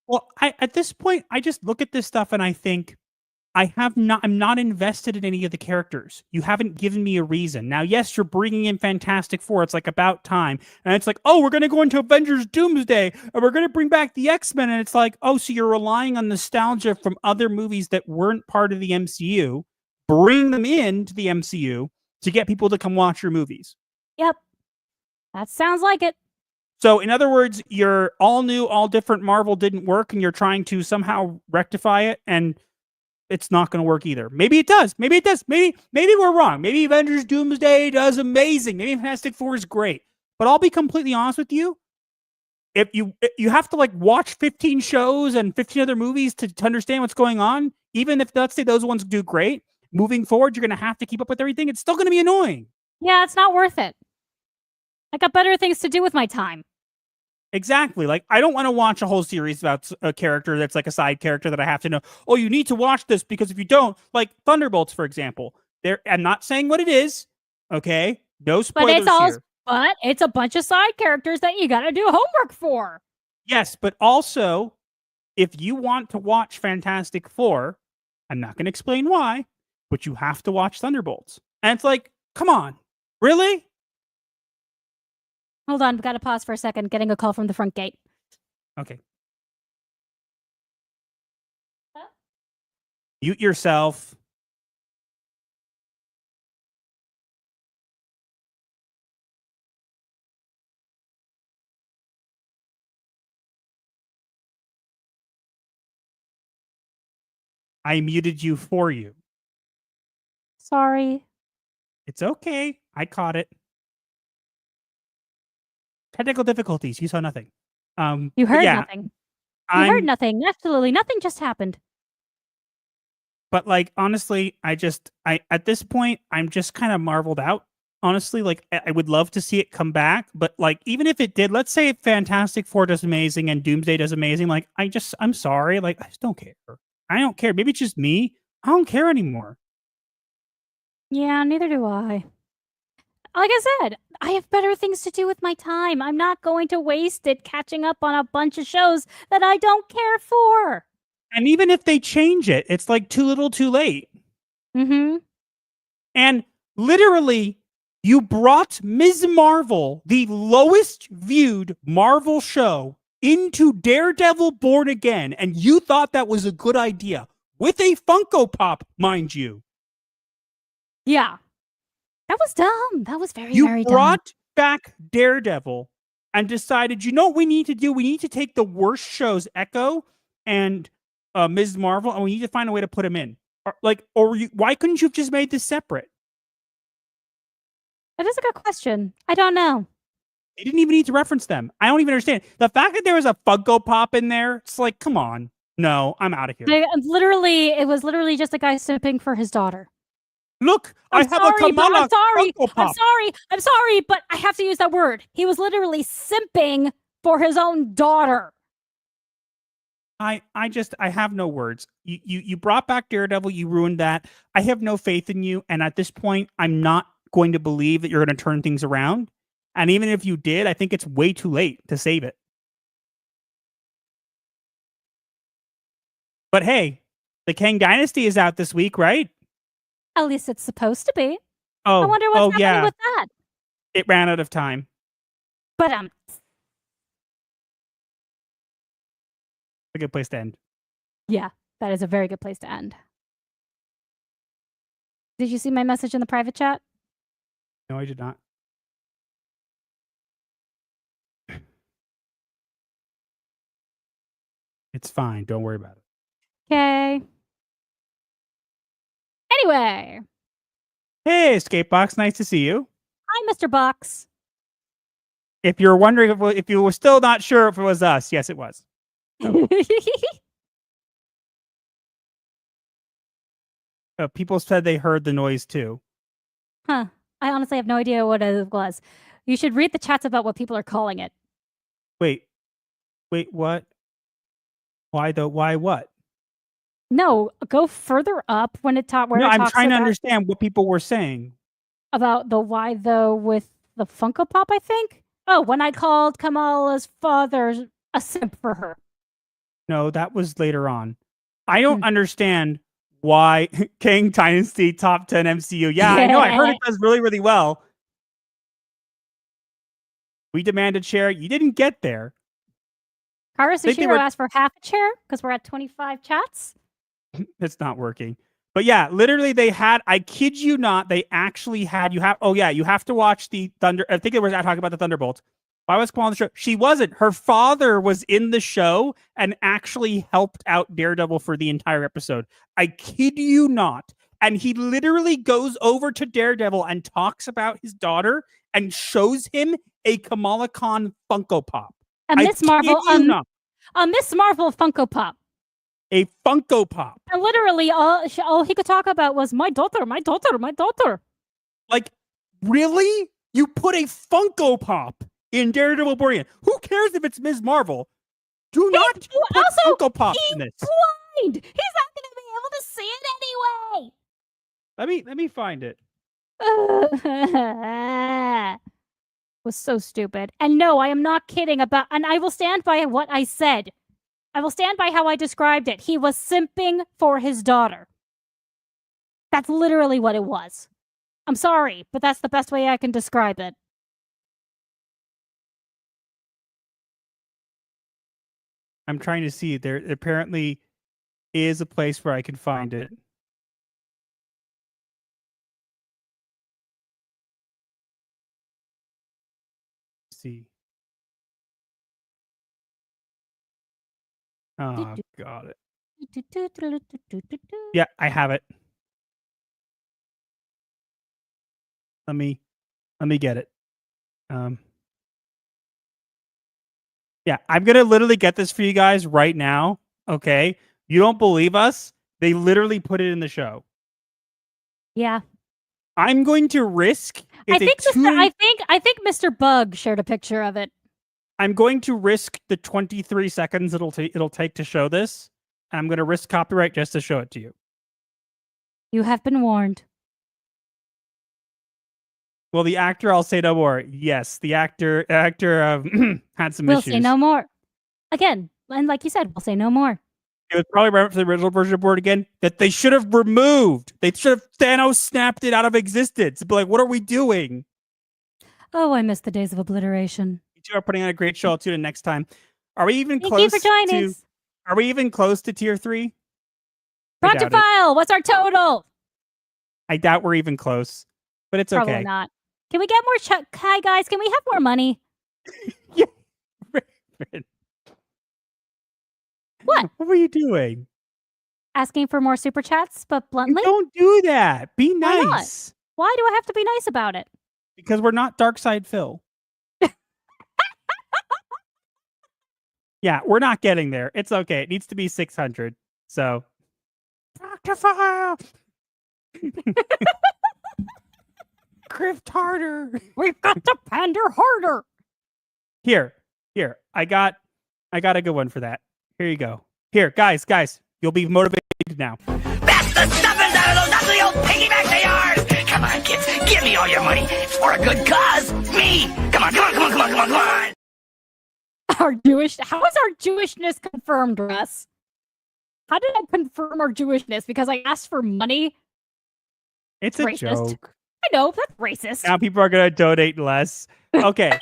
Well, at this point, I just look at this stuff and I think, I'm not invested in any of the characters. You haven't given me a reason. Now, yes, you're bringing in Fantastic Four. It's like about time. And it's like, oh, we're going to go into Avengers Doomsday and we're going to bring back the X-Men. And it's like, oh, so you're relying on nostalgia from other movies that weren't part of the MCU. Bring them into the MCU to get people to come watch your movies. Yep. That sounds like it. So, in other words, your all new, all different Marvel didn't work and you're trying to somehow rectify it, and it's not going to work either. Maybe it does. Maybe it does. Maybe we're wrong. Maybe Avengers Doomsday does amazing. Maybe Fantastic Four is great. But I'll be completely honest with you. If you have to like watch 15 shows and 15 other movies to understand what's going on, even if let's say those ones do great, moving forward, you're going to have to keep up with everything. It's still going to be annoying. Yeah, it's not worth it. I got better things to do with my time. Exactly. Like, I don't want to watch a whole series about a character that's like a side character that I have to know, oh, you need to watch this because if you don't, like Thunderbolts, for example, I'm not saying what it is, okay? No spoilers here. But it's a bunch of side characters that you got to do homework for. Yes, but also, if you want to watch Fantastic Four, I'm not going to explain why, but you have to watch Thunderbolts. And it's like, come on, really? Hold on, we got to pause for a second. Getting a call from the front gate. Okay. Huh? Mute yourself. I muted you for you. Sorry. It's okay. I caught it. Technical difficulties. You saw nothing. You heard nothing. You heard nothing. Absolutely nothing just happened. But like honestly, I at this point I'm just kind of marveled out. Honestly, like I would love to see it come back, but like even if it did, let's say Fantastic Four does amazing and Doomsday does amazing, like I'm sorry, like I just don't care. I don't care. Maybe it's just me. I don't care anymore. Yeah, neither do I. Like I said, I have better things to do with my time. I'm not going to waste it catching up on a bunch of shows that I don't care for. And even if they change it, it's like too little too late. Mm-hmm. And literally, you brought Ms. Marvel, the lowest viewed Marvel show, into Daredevil Born Again, and you thought that was a good idea. With a Funko Pop, mind you. Yeah. That was dumb. That was very, You very dumb. brought back Daredevil and decided, you know what we need to do? We need to take the worst shows, Echo and Ms. Marvel, and we need to find a way to put them in. Why couldn't you have just made this separate? That is a good question. I don't know. You didn't even need to reference them. I don't even understand. The fact that there was a Funko Pop in there, it's like, come on. No, I'm out of here. It was literally just a guy simping for his daughter. Look, I have a Kamala Funko Pop. I'm sorry, but I have to use that word. He was literally simping for his own daughter. I have no words. You brought back Daredevil, you ruined that. I have no faith in you, and at this point, I'm not going to believe that you're going to turn things around. And even if you did, I think it's way too late to save it. But hey, the Kang Dynasty is out this week, right? At least it's supposed to be. Oh, I wonder what's happening with that. It ran out of time. But a good place to end. Yeah, that is a very good place to end. Did you see my message in the private chat? No, I did not. It's fine. Don't worry about it. Okay. Anyway. Hey, Escapebox. Nice to see you. Hi, Mr. Box. If you're wondering if you were still not sure if it was us, yes, it was. People said they heard the noise too. Huh. I honestly have no idea what it was. You should read the chats about what people are calling it. Wait, what? Why though? Why what? No, go further up when it talks. No, I'm trying to understand what people were saying about the why though with the Funko Pop. I think. Oh, when I called Kamala's father a simp for her. No, that was later on. I don't understand why Kang Dynasty top 10 MCU. Yeah, I know. I heard it does really, really well. We demanded share. You didn't get there. Kara Sushiro asked for half a chair because we're at 25 chats. It's not working. But yeah, literally they had, I kid you not, they actually had, you have to watch the Thunder, I think it was talking about the Thunderbolts. I was calling the show. She wasn't. Her father was in the show and actually helped out Daredevil for the entire episode. I kid you not. And he literally goes over to Daredevil and talks about his daughter and shows him a Kamala Khan Funko Pop. A Miss Marvel, a Miss Marvel Funko Pop. A Funko Pop. And literally all he could talk about was my daughter, my daughter, my daughter. Like, really? You put a Funko Pop in Daredevil Born Again. Who cares if it's Ms. Marvel? Do not put Funko Pops in this. Blind. He's not going to be able to see it anyway. Let me find it. Was so stupid. And no, I am not kidding about, and I will stand by what I said. I will stand by how I described it. He was simping for his daughter. That's literally what it was. I'm sorry, but that's the best way I can describe it. I'm trying to see. There apparently is a place where I can find it. Let's see. Oh, got it. Yeah, I have it. Let me get it. Yeah, I'm gonna literally get this for you guys right now. Okay, you don't believe us? They literally put it in the show. Yeah. I'm going to risk. I think Mr. Bug shared a picture of it. I'm going to risk the 23 seconds it'll take to show this. I'm going to risk copyright just to show it to you. You have been warned. Well, the actor, I'll say no more. Yes, the actor had some We'll issues. say no more. Again, and like you said, we'll say no more. It was probably right for the original version of board again that they should have removed. They should have Thanos snapped it out of existence. Be like, what are we doing? Oh, I miss the days of obliteration. You two are putting on a great show. I'll tune in next time. Are we even Thank close you for joining us. Are we even close to tier 3? Brought to file. What's our total? I doubt we're even close, but it's Probably okay. not. Can we get more Hi, guys. Can we have more money? What? What were you doing? Asking for more super chats, but bluntly? Don't do that. Be Why not? nice. Why do I have to be nice about it? Because we're not Dark Side Phil. Yeah, we're not getting there. It's okay. It needs to be 600. So, Dr. File. Grift harder. We've got to pander harder. Here. I got a good one for that. Here you go. Here, guys, you'll be motivated now. That's the stuffers out of those ugly old piggybacks of yours! Come on, kids, give me all your money. It's for a good cause. Me! Come on. How is our Jewishness confirmed, Russ? How did I confirm our Jewishness? Because I asked for money? It's a Racist. joke. I know, that's racist. Now people are going to donate less. Okay.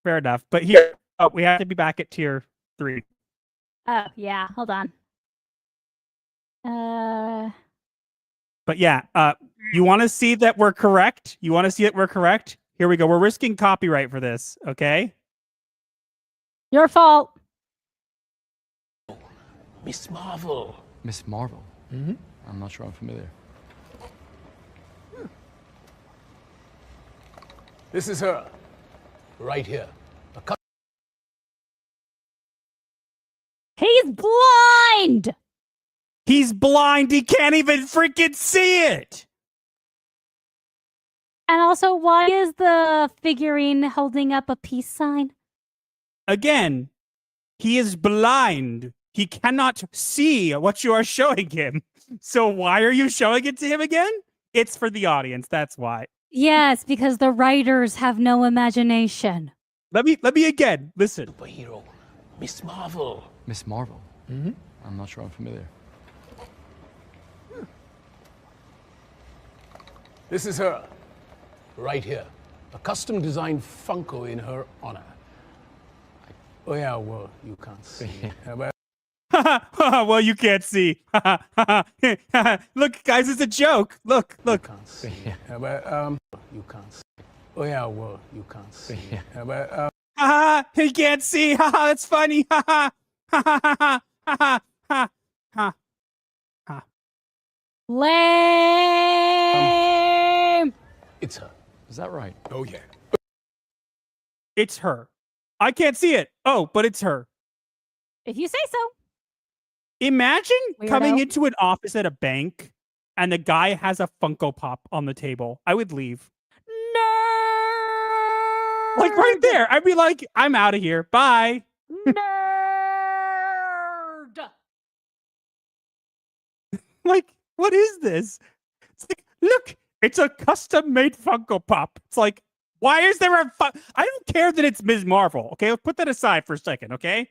Fair enough. But here, we have to be back at tier 3. Oh, yeah. Hold on. But yeah, you want to see that we're correct? Here we go. We're risking copyright for this, okay? Your fault. Miss Marvel. Miss Marvel? Mm-hmm. I'm not sure I'm familiar. This is her. Right here. He's blind! He's blind. He can't even freaking see it. And also, why is the figurine holding up a peace sign? Again, he is blind. He cannot see what you are showing him. So why are you showing it to him again? It's for the audience. That's why. Yes, because the writers have no imagination. Let me again. Listen. Superhero. Miss Marvel. Miss Marvel? Mm-hmm. I'm not sure I'm familiar. This is her. Right here. A custom designed Funko in her honor. Oh yeah, well, you can't see. Well, you can't see. Look, guys, it's a joke. Look. You can't see. You can't see. Oh yeah, well, you can't see. He can't see. That's funny. Lame. It's her. Is that right? Oh yeah. It's her. I can't see it. Oh, but it's her. If you say so. Imagine coming Weirdo. into an office at a bank and the guy has a Funko Pop on the table. I would leave. Nerd. Like right there. I'd be like, I'm out of here. Bye. Nerd. Like, what is this? It's like, look, it's a custom-made Funko Pop. It's like, why is there a I don't care that it's Ms. Marvel, okay? Let's put that aside for a second, okay?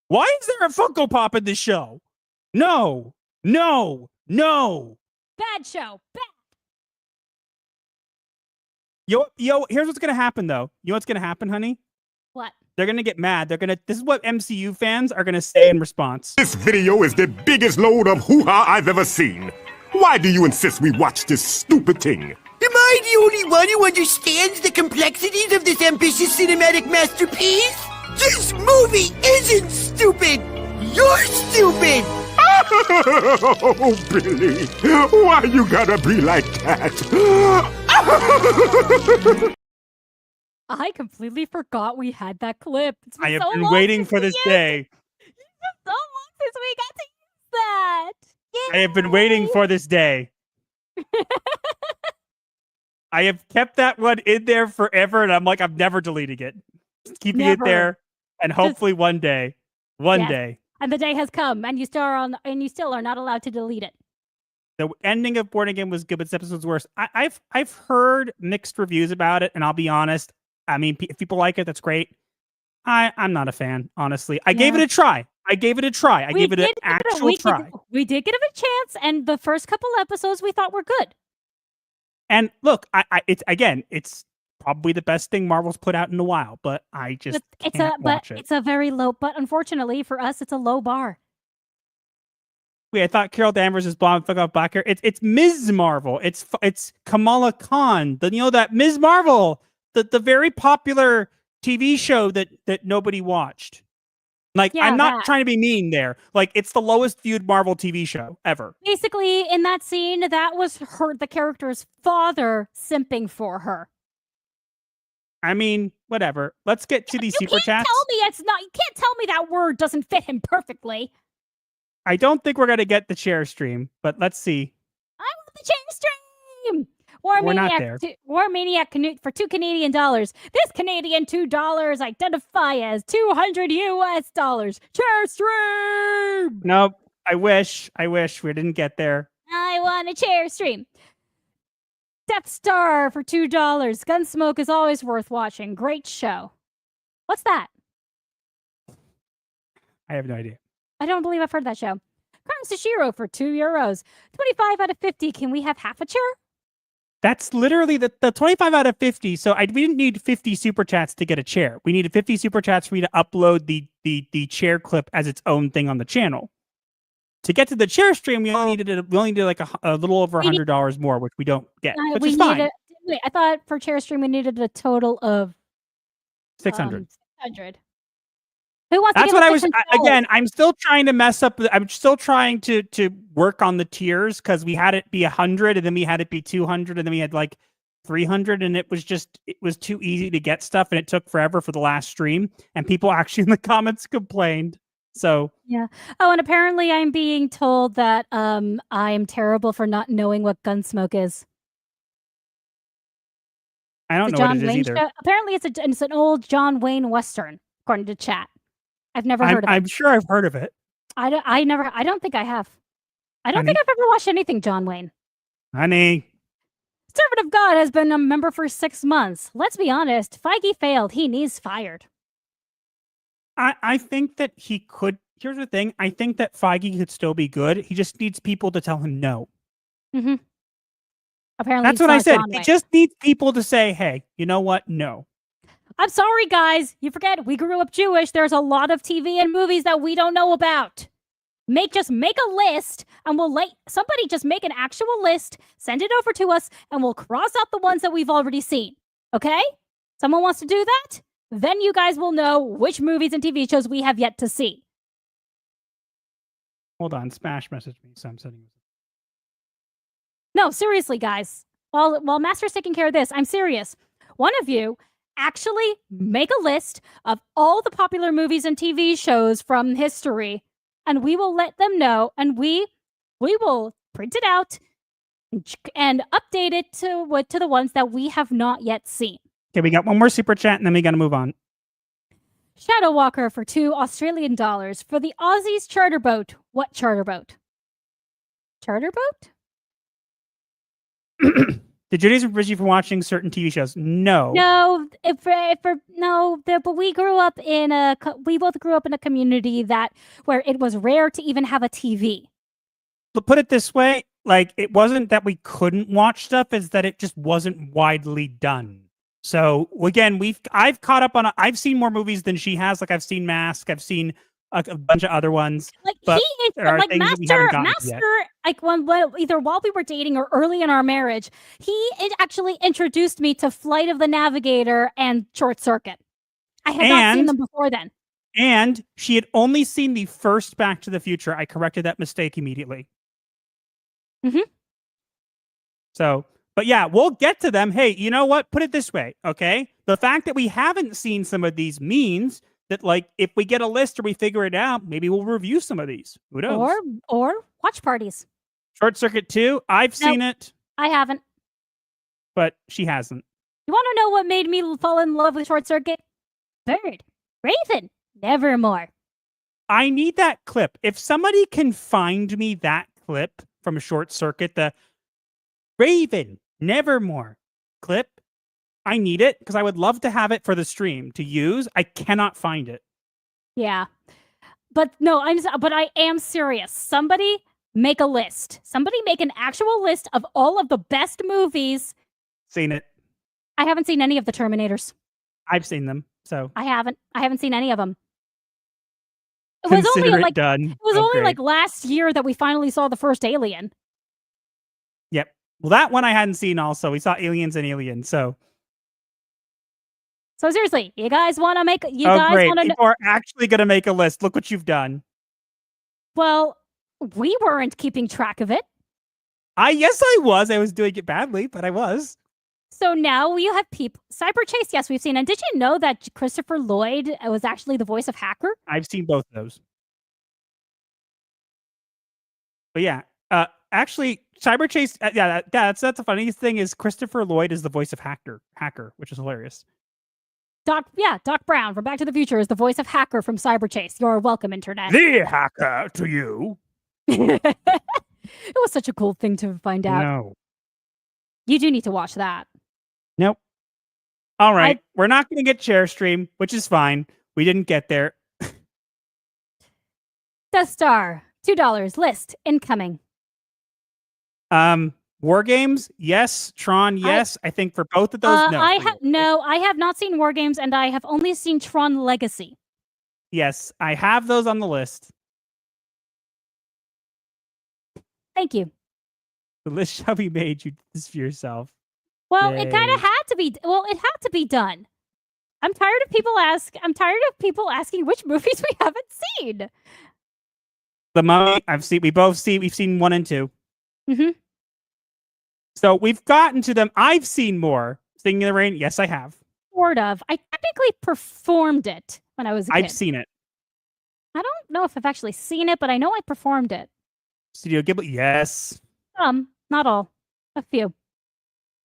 Why is there a Funko Pop in this show? No. Bad show. Bad. Yo, here's what's going to happen, though. You know what's going to happen, honey? What? They're going to get mad. This is what MCU fans are going to say in response. This video is the biggest load of hoo-ha I've ever seen. Why do you insist we watch this stupid thing? Am I the only one who understands the complexities of this ambitious cinematic masterpiece? This movie isn't stupid! You're stupid! Oh, Billy, why you gotta be like that? I completely forgot we had that clip. It's been I have so been long waiting since for we this used day. it. It's been so long since we that. I have been waiting for this day. I have kept that one in there forever, and I'm like, I'm never deleting it. Just keeping it Never. there, and hopefully one day, Yes. day, And the day has come, and you still are not allowed to delete it. the ending of Born Again was good, but this episode's worse. I've heard mixed reviews about it, and I'll be honest. I mean, if people like it, that's great. I'm not a fan, honestly. I gave it a try. I gave it an actual try. We did give it a chance, and the first couple episodes we thought were good. And look, it's probably the best thing Marvel's put out in a while, but I just can't watch it. It's a very low. But unfortunately for us, it's a low bar. Wait, I thought Carol Danvers is blonde. Fuck off, black hair. It's Ms. Marvel. It's Kamala Khan. That Ms. Marvel, the very popular TV show that nobody watched. Like, Yeah, I'm not that. trying to be mean there. Like, it's the lowest viewed Marvel TV show ever. Basically, in that scene, that was the character's father simping for her. I mean, whatever. Let's get to these super chats. Tell me it's not. You can't tell me that word doesn't fit him perfectly. I don't think we're gonna get the chair stream, but let's see. I want the chain stream. We're not there. War Maniac for $2 Canadian. This Canadian $2 identify as $200 US. Chair stream. Nope. I wish we didn't get there. I want a chair stream. Death Star for $2. Gunsmoke is always worth watching. Great show. What's that? I have no idea. I don't believe I've heard that show. Carmen Sashiro for €2. 25 out of 50. Can we have half a chair? That's literally the 25 out of 50. So we didn't need 50 super chats to get a chair. We needed 50 super chats for me to upload the chair clip as its own thing on the channel. To get to the chair stream, we only needed like a little over $100 more, which we don't get, which is fine. Wait, I thought for chair stream we needed a total of 600. 600. Who wants That's to what I give was. us Again, I'm still trying to mess up. I'm still trying to work on the tiers because we had it be 100, and then we had it be 200, and then we had like 300, and it was too easy to get stuff, and it took forever for the last stream. And people actually in the comments complained. So yeah. Oh, and apparently I'm being told that I am terrible for not knowing what Gunsmoke is. I don't know what it is either. Apparently it's an old John Wayne Western, according to chat. I've never heard of it. I'm sure I've heard of it. I don't think I have. I don't think I've ever watched anything John Wayne. Honey. Servant of God has been a member for 6 months. Let's be honest. Feige failed. He needs fired. I think that he could. Here's the thing. I think that Feige could still be good. He just needs people to tell him no. Mm-hmm. Apparently, that's what I said. He just needs people to say, "Hey, you know what? No." I'm sorry, guys. You forget we grew up Jewish. There's a lot of TV and movies that we don't know about. Just make a list, and we'll let somebody just make an actual list, send it over to us, and we'll cross out the ones that we've already seen. Okay? Someone wants to do that? Then you guys will know which movies and TV shows we have yet to see. Hold on. Smash messaged me, so I'm sending you. No, seriously, guys. While Master's taking care of this, I'm serious. One of you actually make a list of all the popular movies and TV shows from history, and we will let them know, and we will print it out and update it to the ones that we have not yet seen. Okay, we got one more super chat, and then we got to move on. Shadow Walker for $2 Australian for the Aussies charter boat. What charter boat? Charter boat? Did Judaism forbid you from watching certain TV shows? No. No, but we grew up we both grew up in a community where it was rare to even have a TV. But put it this way, like, it wasn't that we couldn't watch stuff, it's that it just wasn't widely done. So again, I've caught up on I've seen more movies than she has. Like, I've seen Mask, I've seen a bunch of other ones. Like, but there are things that we haven't gotten to yet. Like, either while we were dating or early in our marriage, he actually introduced me to Flight of the Navigator and Short Circuit. I had not seen them before then. And she had only seen the first Back to the Future. I corrected that mistake immediately. Mm-hmm. So, but yeah, we'll get to them. Hey, you know what? Put it this way, okay? The fact that we haven't seen some of these means that, like, if we get a list or we figure it out, maybe we'll review some of these. Who knows? Or watch parties. Short Circuit 2, I've seen it, I haven't. but she hasn't. You want to know what made me fall in love with Short Circuit? Bird, Raven, Nevermore. I need that clip. If somebody can find me that clip from Short Circuit, the Raven, Nevermore clip, I need it because I would love to have it for the stream to use. I cannot find it. Yeah. But no, but I am serious. Somebody make a list. Somebody make an actual list of all of the best movies. Seen it. I haven't seen any of the Terminators. I've seen them, so I haven't seen any of them. It was consider only it like done. it was only like last year that we finally saw the first Alien. Yep. Well, that one I hadn't seen. Also, we saw Aliens and Aliens. So seriously, you guys want to make? great. Want to? People are actually going to make a list. Look what you've done. Well, we weren't keeping track of it. Yes, I was. I was doing it badly, but I was. So now we have people. Cyber Chase, yes, we've seen. And did you know that Christopher Lloyd was actually the voice of Hacker? I've seen both of those. But yeah, actually, Cyber Chase. That's the funniest thing is Christopher Lloyd is the voice of Hacker, which is hilarious. Doc Brown from Back to the Future is the voice of Hacker from Cyber Chase. You're welcome, Internet. The hacker to you. It was such a cool thing to find out. No. You do need to watch that. Nope. All right. We're not going to get share stream, which is fine. We didn't get there. Death Star, $2. List incoming. War Games, yes. Tron, yes. I think for both of those, no. I have not seen War Games, and I have only seen Tron Legacy. Yes, I have those on the list. Thank you. The list shall be made. You did this for yourself. Well, Yay. it kind of had to be. Well, it had to be done. I'm tired of people asking which movies we haven't seen. The Mummy, we've seen 1 and 2. Mm-hmm. So we've gotten to them. I've seen more. Singing in the Rain, yes, I have. Sort of. I technically performed it when I was a kid. I've seen it. I don't know if I've actually seen it, but I know I performed it. Studio Ghibli, yes. Not all. A few.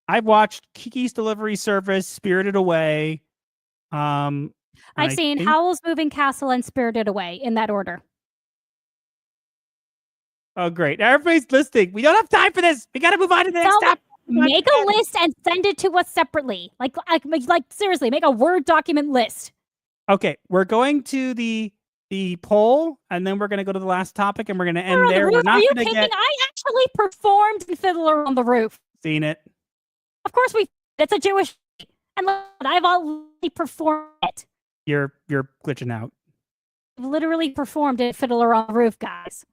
I've watched Kiki's Delivery Service, Spirited Away. I've seen Howl's Moving Castle and Spirited Away in that order. Oh, great. Everybody's listening. We don't have time for this. We got to move on to the next step. Make a list and send it to us separately. Like seriously, make a Word document list. Okay, we're going to the poll, and then we're going to go to the last topic, and we're going to end there. We're not going to get... I actually performed in Fiddler on the Roof. Seen it. Of course it's a Jewish... And I've already performed it. You're glitching out. I've literally performed it Fiddler on the Roof, guys.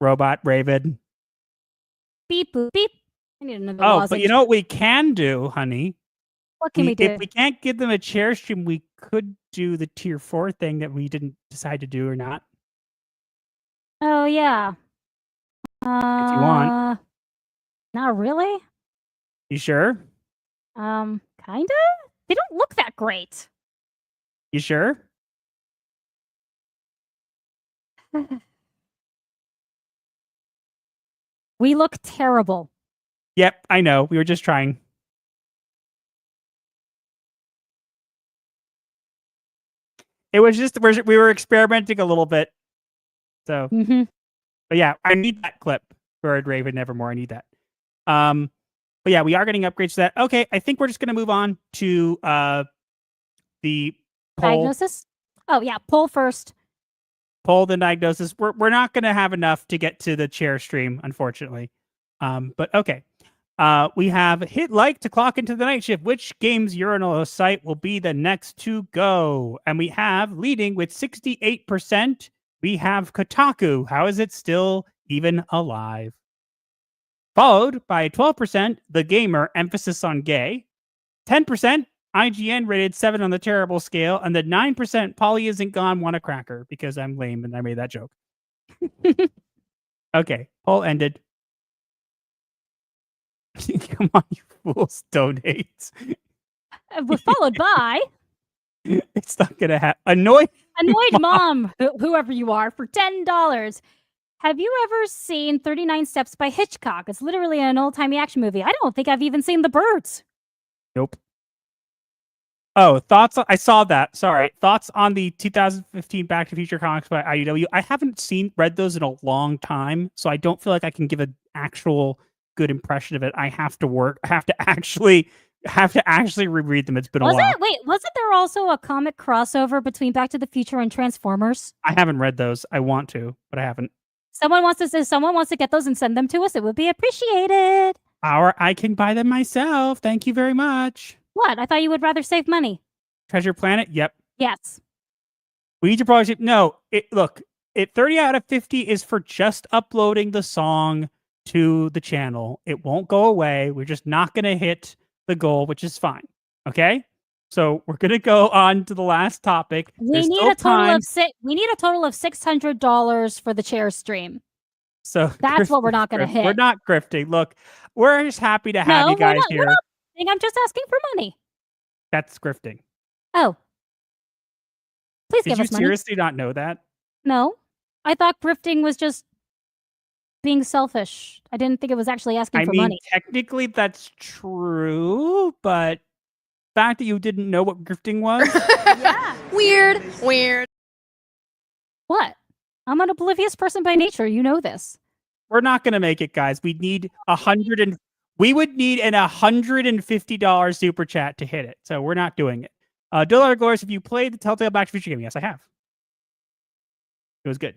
Robot Raven. Beep, boop, beep. I need another Oh, lozenge. but you know what we can do, honey? What can we do? If we can't give them a chair stream, we could do the tier 4 thing that we didn't decide to do or not. Oh, yeah. If you want. Not really. You sure? Kinda? They don't look that great. You sure? We look terrible. Yep, I know. We were just trying. It was just we were experimenting a little bit. So, but yeah, I need that clip for Raven Nevermore. I need that. But yeah, we are getting upgrades to that. Okay, I think we're just gonna move on to the poll. Diagnosis. Oh yeah, poll first. Poll the diagnosis. We're not gonna have enough to get to the chair stream, unfortunately. But okay. We have hit like to clock into the night shift. Which game's urinal site will be the next to go? And we have leading with 68%. We have Kotaku. How is it still even alive? Followed by 12%, The Gamer, emphasis on gay. 10%, IGN rated 7 on the terrible scale. And the 9%, Polly isn't gone, want a cracker, because I'm lame and I made that joke. Okay, poll ended. Come on, you fools, donate. Followed by It's not gonna happen. Annoyed mom, whoever you are, for $10. Have you ever seen 39 Steps by Hitchcock? It's literally an old-timey action movie. I don't think I've even seen The Birds. Nope. Oh, thoughts? I saw that. Sorry. Thoughts on the 2015 Back to the Future comics by IDW? I haven't read those in a long time, so I don't feel like I can give an actual good impression of it. I have to actually reread them. It's been a while. Wasn't there also a comic crossover between Back to the Future and Transformers? I haven't read those. I want to, but I haven't. If someone wants to get those and send them to us, it would be appreciated. I can buy them myself. Thank you very much. What? I thought you would rather save money. Treasure Planet? Yep. Yes. We need to probably no. Look, 30 out of 50 is for just uploading the song to the channel. It won't go away. We're just not going to hit the goal, which is fine. Okay? So we're going to go on to the last topic. We need a total of $600 for the chair stream. So that's what we're not going to hit. We're not grifting. Look, we're just happy to have you guys here. I'm just asking for money. That's grifting. Oh. Please give us money. Did you seriously not know that? No. I thought grifting was just being selfish. I didn't think it was actually asking for money. Technically that's true, but the fact that you didn't know what grifting was? Yeah. Weird. What? I'm an oblivious person by nature. You know this. We're not going to make it, guys. We need we would need an $150 super chat to hit it. So we're not doing it. Dollar Glorious, if you played the Telltale Back to the Future game, yes, I have. It was good.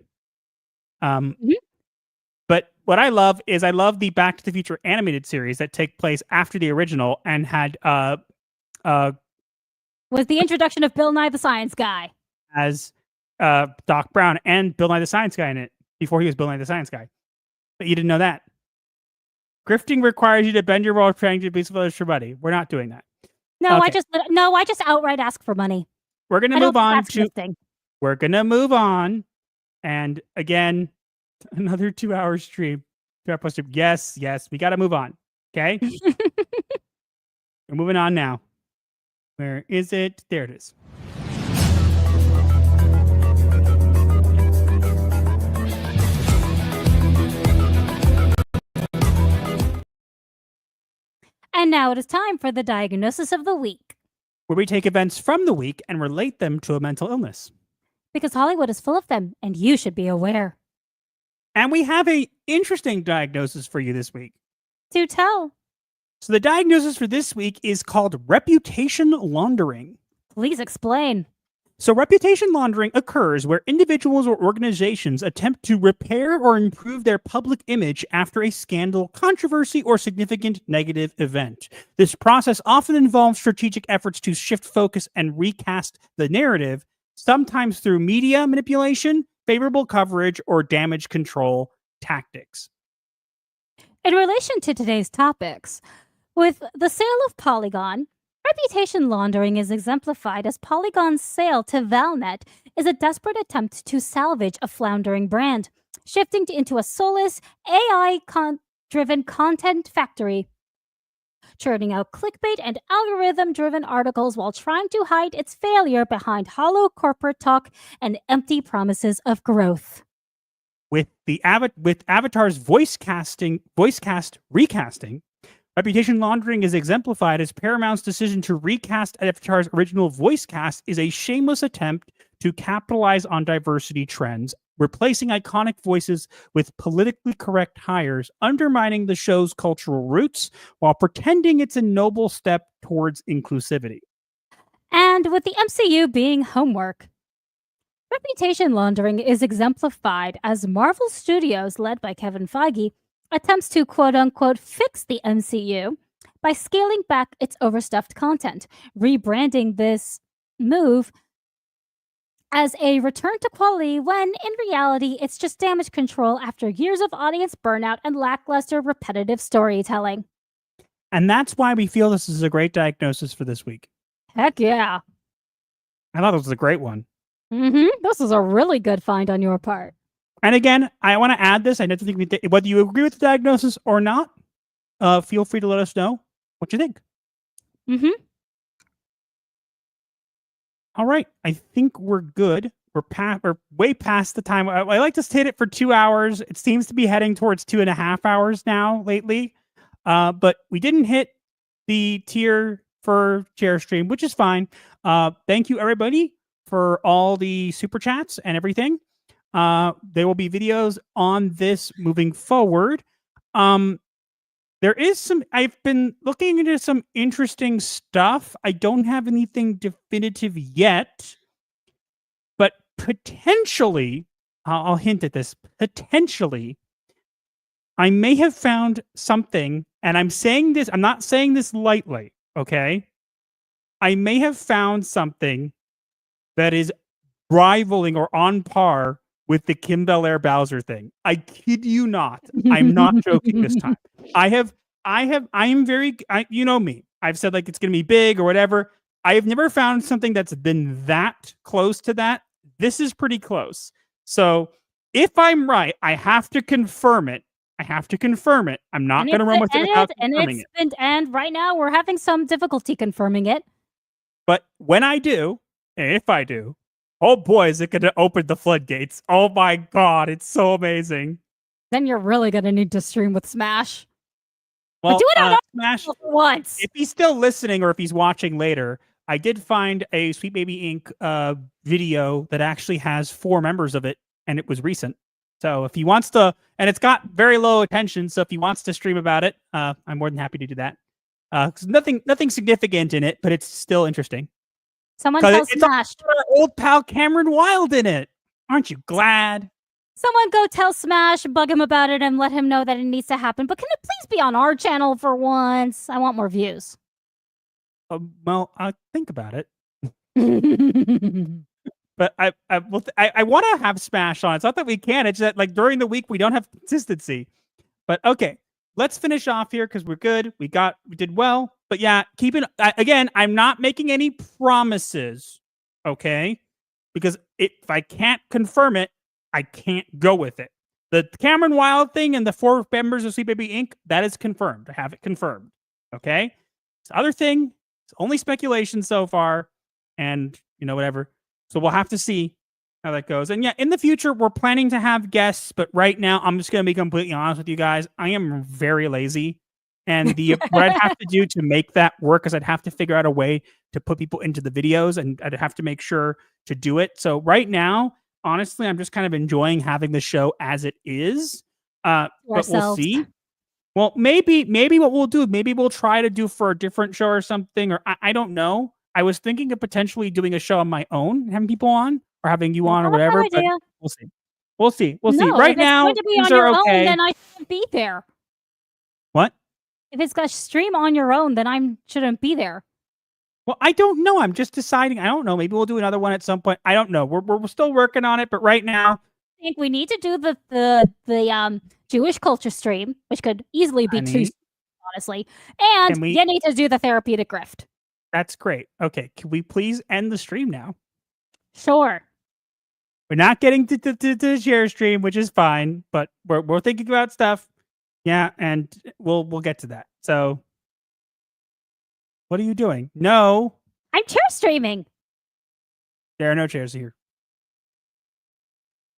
But what I love is the Back to the Future animated series that take place after the original and had was the introduction of Bill Nye the Science Guy as Doc Brown and Bill Nye the Science Guy in it before he was Bill Nye the Science Guy. But you didn't know that. Grifting requires you to bend your world trying to be village for money. We're not doing that. No, okay. I just outright ask for money. We're gonna move on to We're gonna move on. And again, another 2-hour stream. 2-hour stream. Yes, we gotta move on. Okay? We're moving on now. Where is it? There it is. And now it is time for the diagnosis of the week, where we take events from the week and relate them to a mental illness. Because Hollywood is full of them, and you should be aware. And we have an interesting diagnosis for you this week. Do tell. So the diagnosis for this week is called reputation laundering. Please explain. So reputation laundering occurs where individuals or organizations attempt to repair or improve their public image after a scandal, controversy, or significant negative event. This process often involves strategic efforts to shift focus and recast the narrative, sometimes through media manipulation, favorable coverage, or damage control tactics. In relation to today's topics, with the sale of Polygon, reputation laundering is exemplified as Polygon's sale to Valnet is a desperate attempt to salvage a floundering brand, shifting into a soulless, AI-driven content factory, churning out clickbait and algorithm-driven articles while trying to hide its failure behind hollow corporate talk and empty promises of growth. With Avatar's voice cast recasting, reputation laundering is exemplified as Paramount's decision to recast Avatar's original voice cast is a shameless attempt to capitalize on diversity trends, replacing iconic voices with politically correct hires, undermining the show's cultural roots while pretending it's a noble step towards inclusivity. And with the MCU being homework, reputation laundering is exemplified as Marvel Studios, led by Kevin Feige, attempts to quote-unquote fix the MCU by scaling back its overstuffed content, rebranding this move as a return to quality when, in reality, it's just damage control after years of audience burnout and lackluster repetitive storytelling. And that's why we feel this is a great diagnosis for this week. Heck yeah. I thought it was a great one. This is a really good find on your part. And again, I want to add this. I don't think whether you agree with the diagnosis or not, feel free to let us know what you think. All right, I think we're good. We're way past the time. I like to hit it for 2 hours. It seems to be heading towards 2.5 hours now lately. But we didn't hit the tier for chair stream, which is fine. Thank you everybody for all the super chats and everything. There will be videos on this moving forward. There is I've been looking into some interesting stuff. I don't have anything definitive yet, but potentially, I'll hint at this, potentially, I may have found something, and I'm not saying this lightly, okay? I may have found something that is rivaling or on par with the Kim Bel-Air Bowser thing. I kid you not. I'm not joking this time. You know me. I've said like it's going to be big or whatever. I have never found something that's been that close to that. This is pretty close. So if I'm right, I have to confirm it. I'm not going to run with it without confirming it. And right now we're having some difficulty confirming it. But when I do, if I do, oh boy, is it going to open the floodgates. Oh my God, it's so amazing. Then you're really going to need to stream with Smash. Well, but do it on Smash once. If he's still listening or if he's watching later, I did find a Sweet Baby Inc. Video that actually has 4 members of it, and it was recent. So if he wants to, and it's got very low attention, so if he wants to stream about it, I'm more than happy to do that. 'Cause nothing significant in it, but it's still interesting. Someone tell Smash. It's our old pal Cameron Wild in it. Aren't you glad? Someone go tell Smash, bug him about it, and let him know that it needs to happen. But can it please be on our channel for once? I want more views. Well, I'll think about it. But I want to have Smash on. It's not that we can. It's that like during the week we don't have consistency. But okay, let's finish off here because we're good. We did well. But yeah, again, I'm not making any promises. Okay, because if I can't confirm it, I can't go with it. The Cameron Wild thing and the 4 members of Sweet Baby Inc. that is confirmed. I have it confirmed. Okay, this other thing, it's only speculation so far, and whatever. So we'll have to see how that goes. And yeah, in the future, we're planning to have guests, but right now, I'm just going to be completely honest with you guys. I am very lazy. And what I'd have to do to make that work is I'd have to figure out a way to put people into the videos, and I'd have to make sure to do it. So right now, honestly, I'm just kind of enjoying having the show as it is. But we'll see. Well, maybe what we'll do, maybe we'll try to do for a different show or something, or I don't know. I was thinking of potentially doing a show on my own, having people on, or having you on, or whatever. But we'll see. We'll see. Right now, things are okay. Then I shouldn't be there. What? If it's got stream on your own, then I shouldn't be there. Well, I don't know. I'm just deciding. I don't know. Maybe we'll do another one at some point. I don't know. We're still working on it, but right now, I think we need to do the Jewish culture stream, which could easily be 2, honestly. And you need to do the therapeutic grift. That's great. Okay, can we please end the stream now? Sure. We're not getting to share stream, which is fine, but we're thinking about stuff. Yeah, and we'll get to that. So, what are you doing? No. I'm chair streaming. There are no chairs here.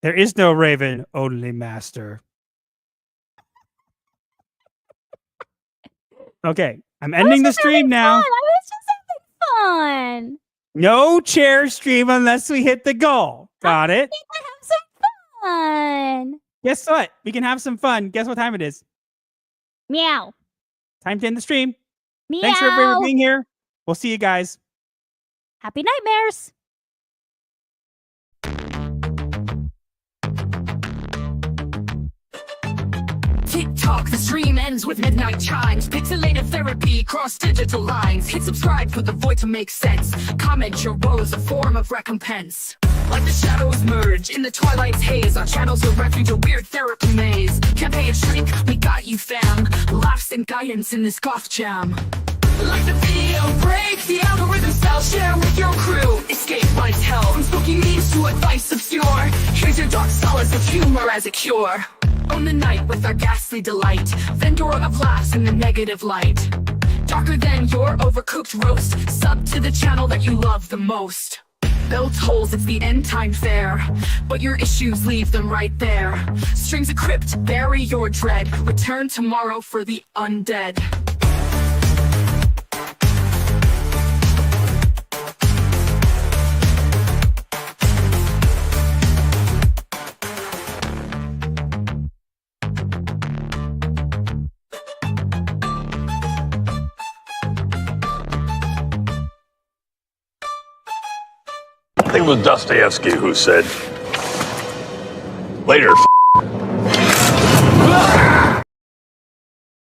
There is no Raven, only Master. Okay, I'm ending the stream now. I was just having fun. No chair stream unless we hit the goal. Got it? We can have some fun. Guess what? We can have some fun. Guess what time it is? Meow. Time to end the stream. Meow. Thanks everybody for being here. We'll see you guys. Happy nightmares. TikTok, the stream ends with midnight chimes. Pixelated therapy, cross digital lines. Hit subscribe for the void to make sense. Comment your woes, a form of recompense. Like the shadows merge in the twilight's haze, our channel's a refuge, a weird therapy maze. Can't pay a shrink, we got you fam. Laughs and guidance in this goth jam. Like the video break, the algorithm style, share with your crew. Escape life's hell, from spooky memes to advice obscure. Here's your dark solace of humor as a cure. Own the night with our ghastly delight. Vendora of laughs in the negative light. Darker than your overcooked roast. Sub to the channel that you love the most. built holes, it's the end time fair. But your issues, leave them right there. Strings of crypt, bury your dread. Return tomorrow for the undead. I think it was Dostoevsky who said, later,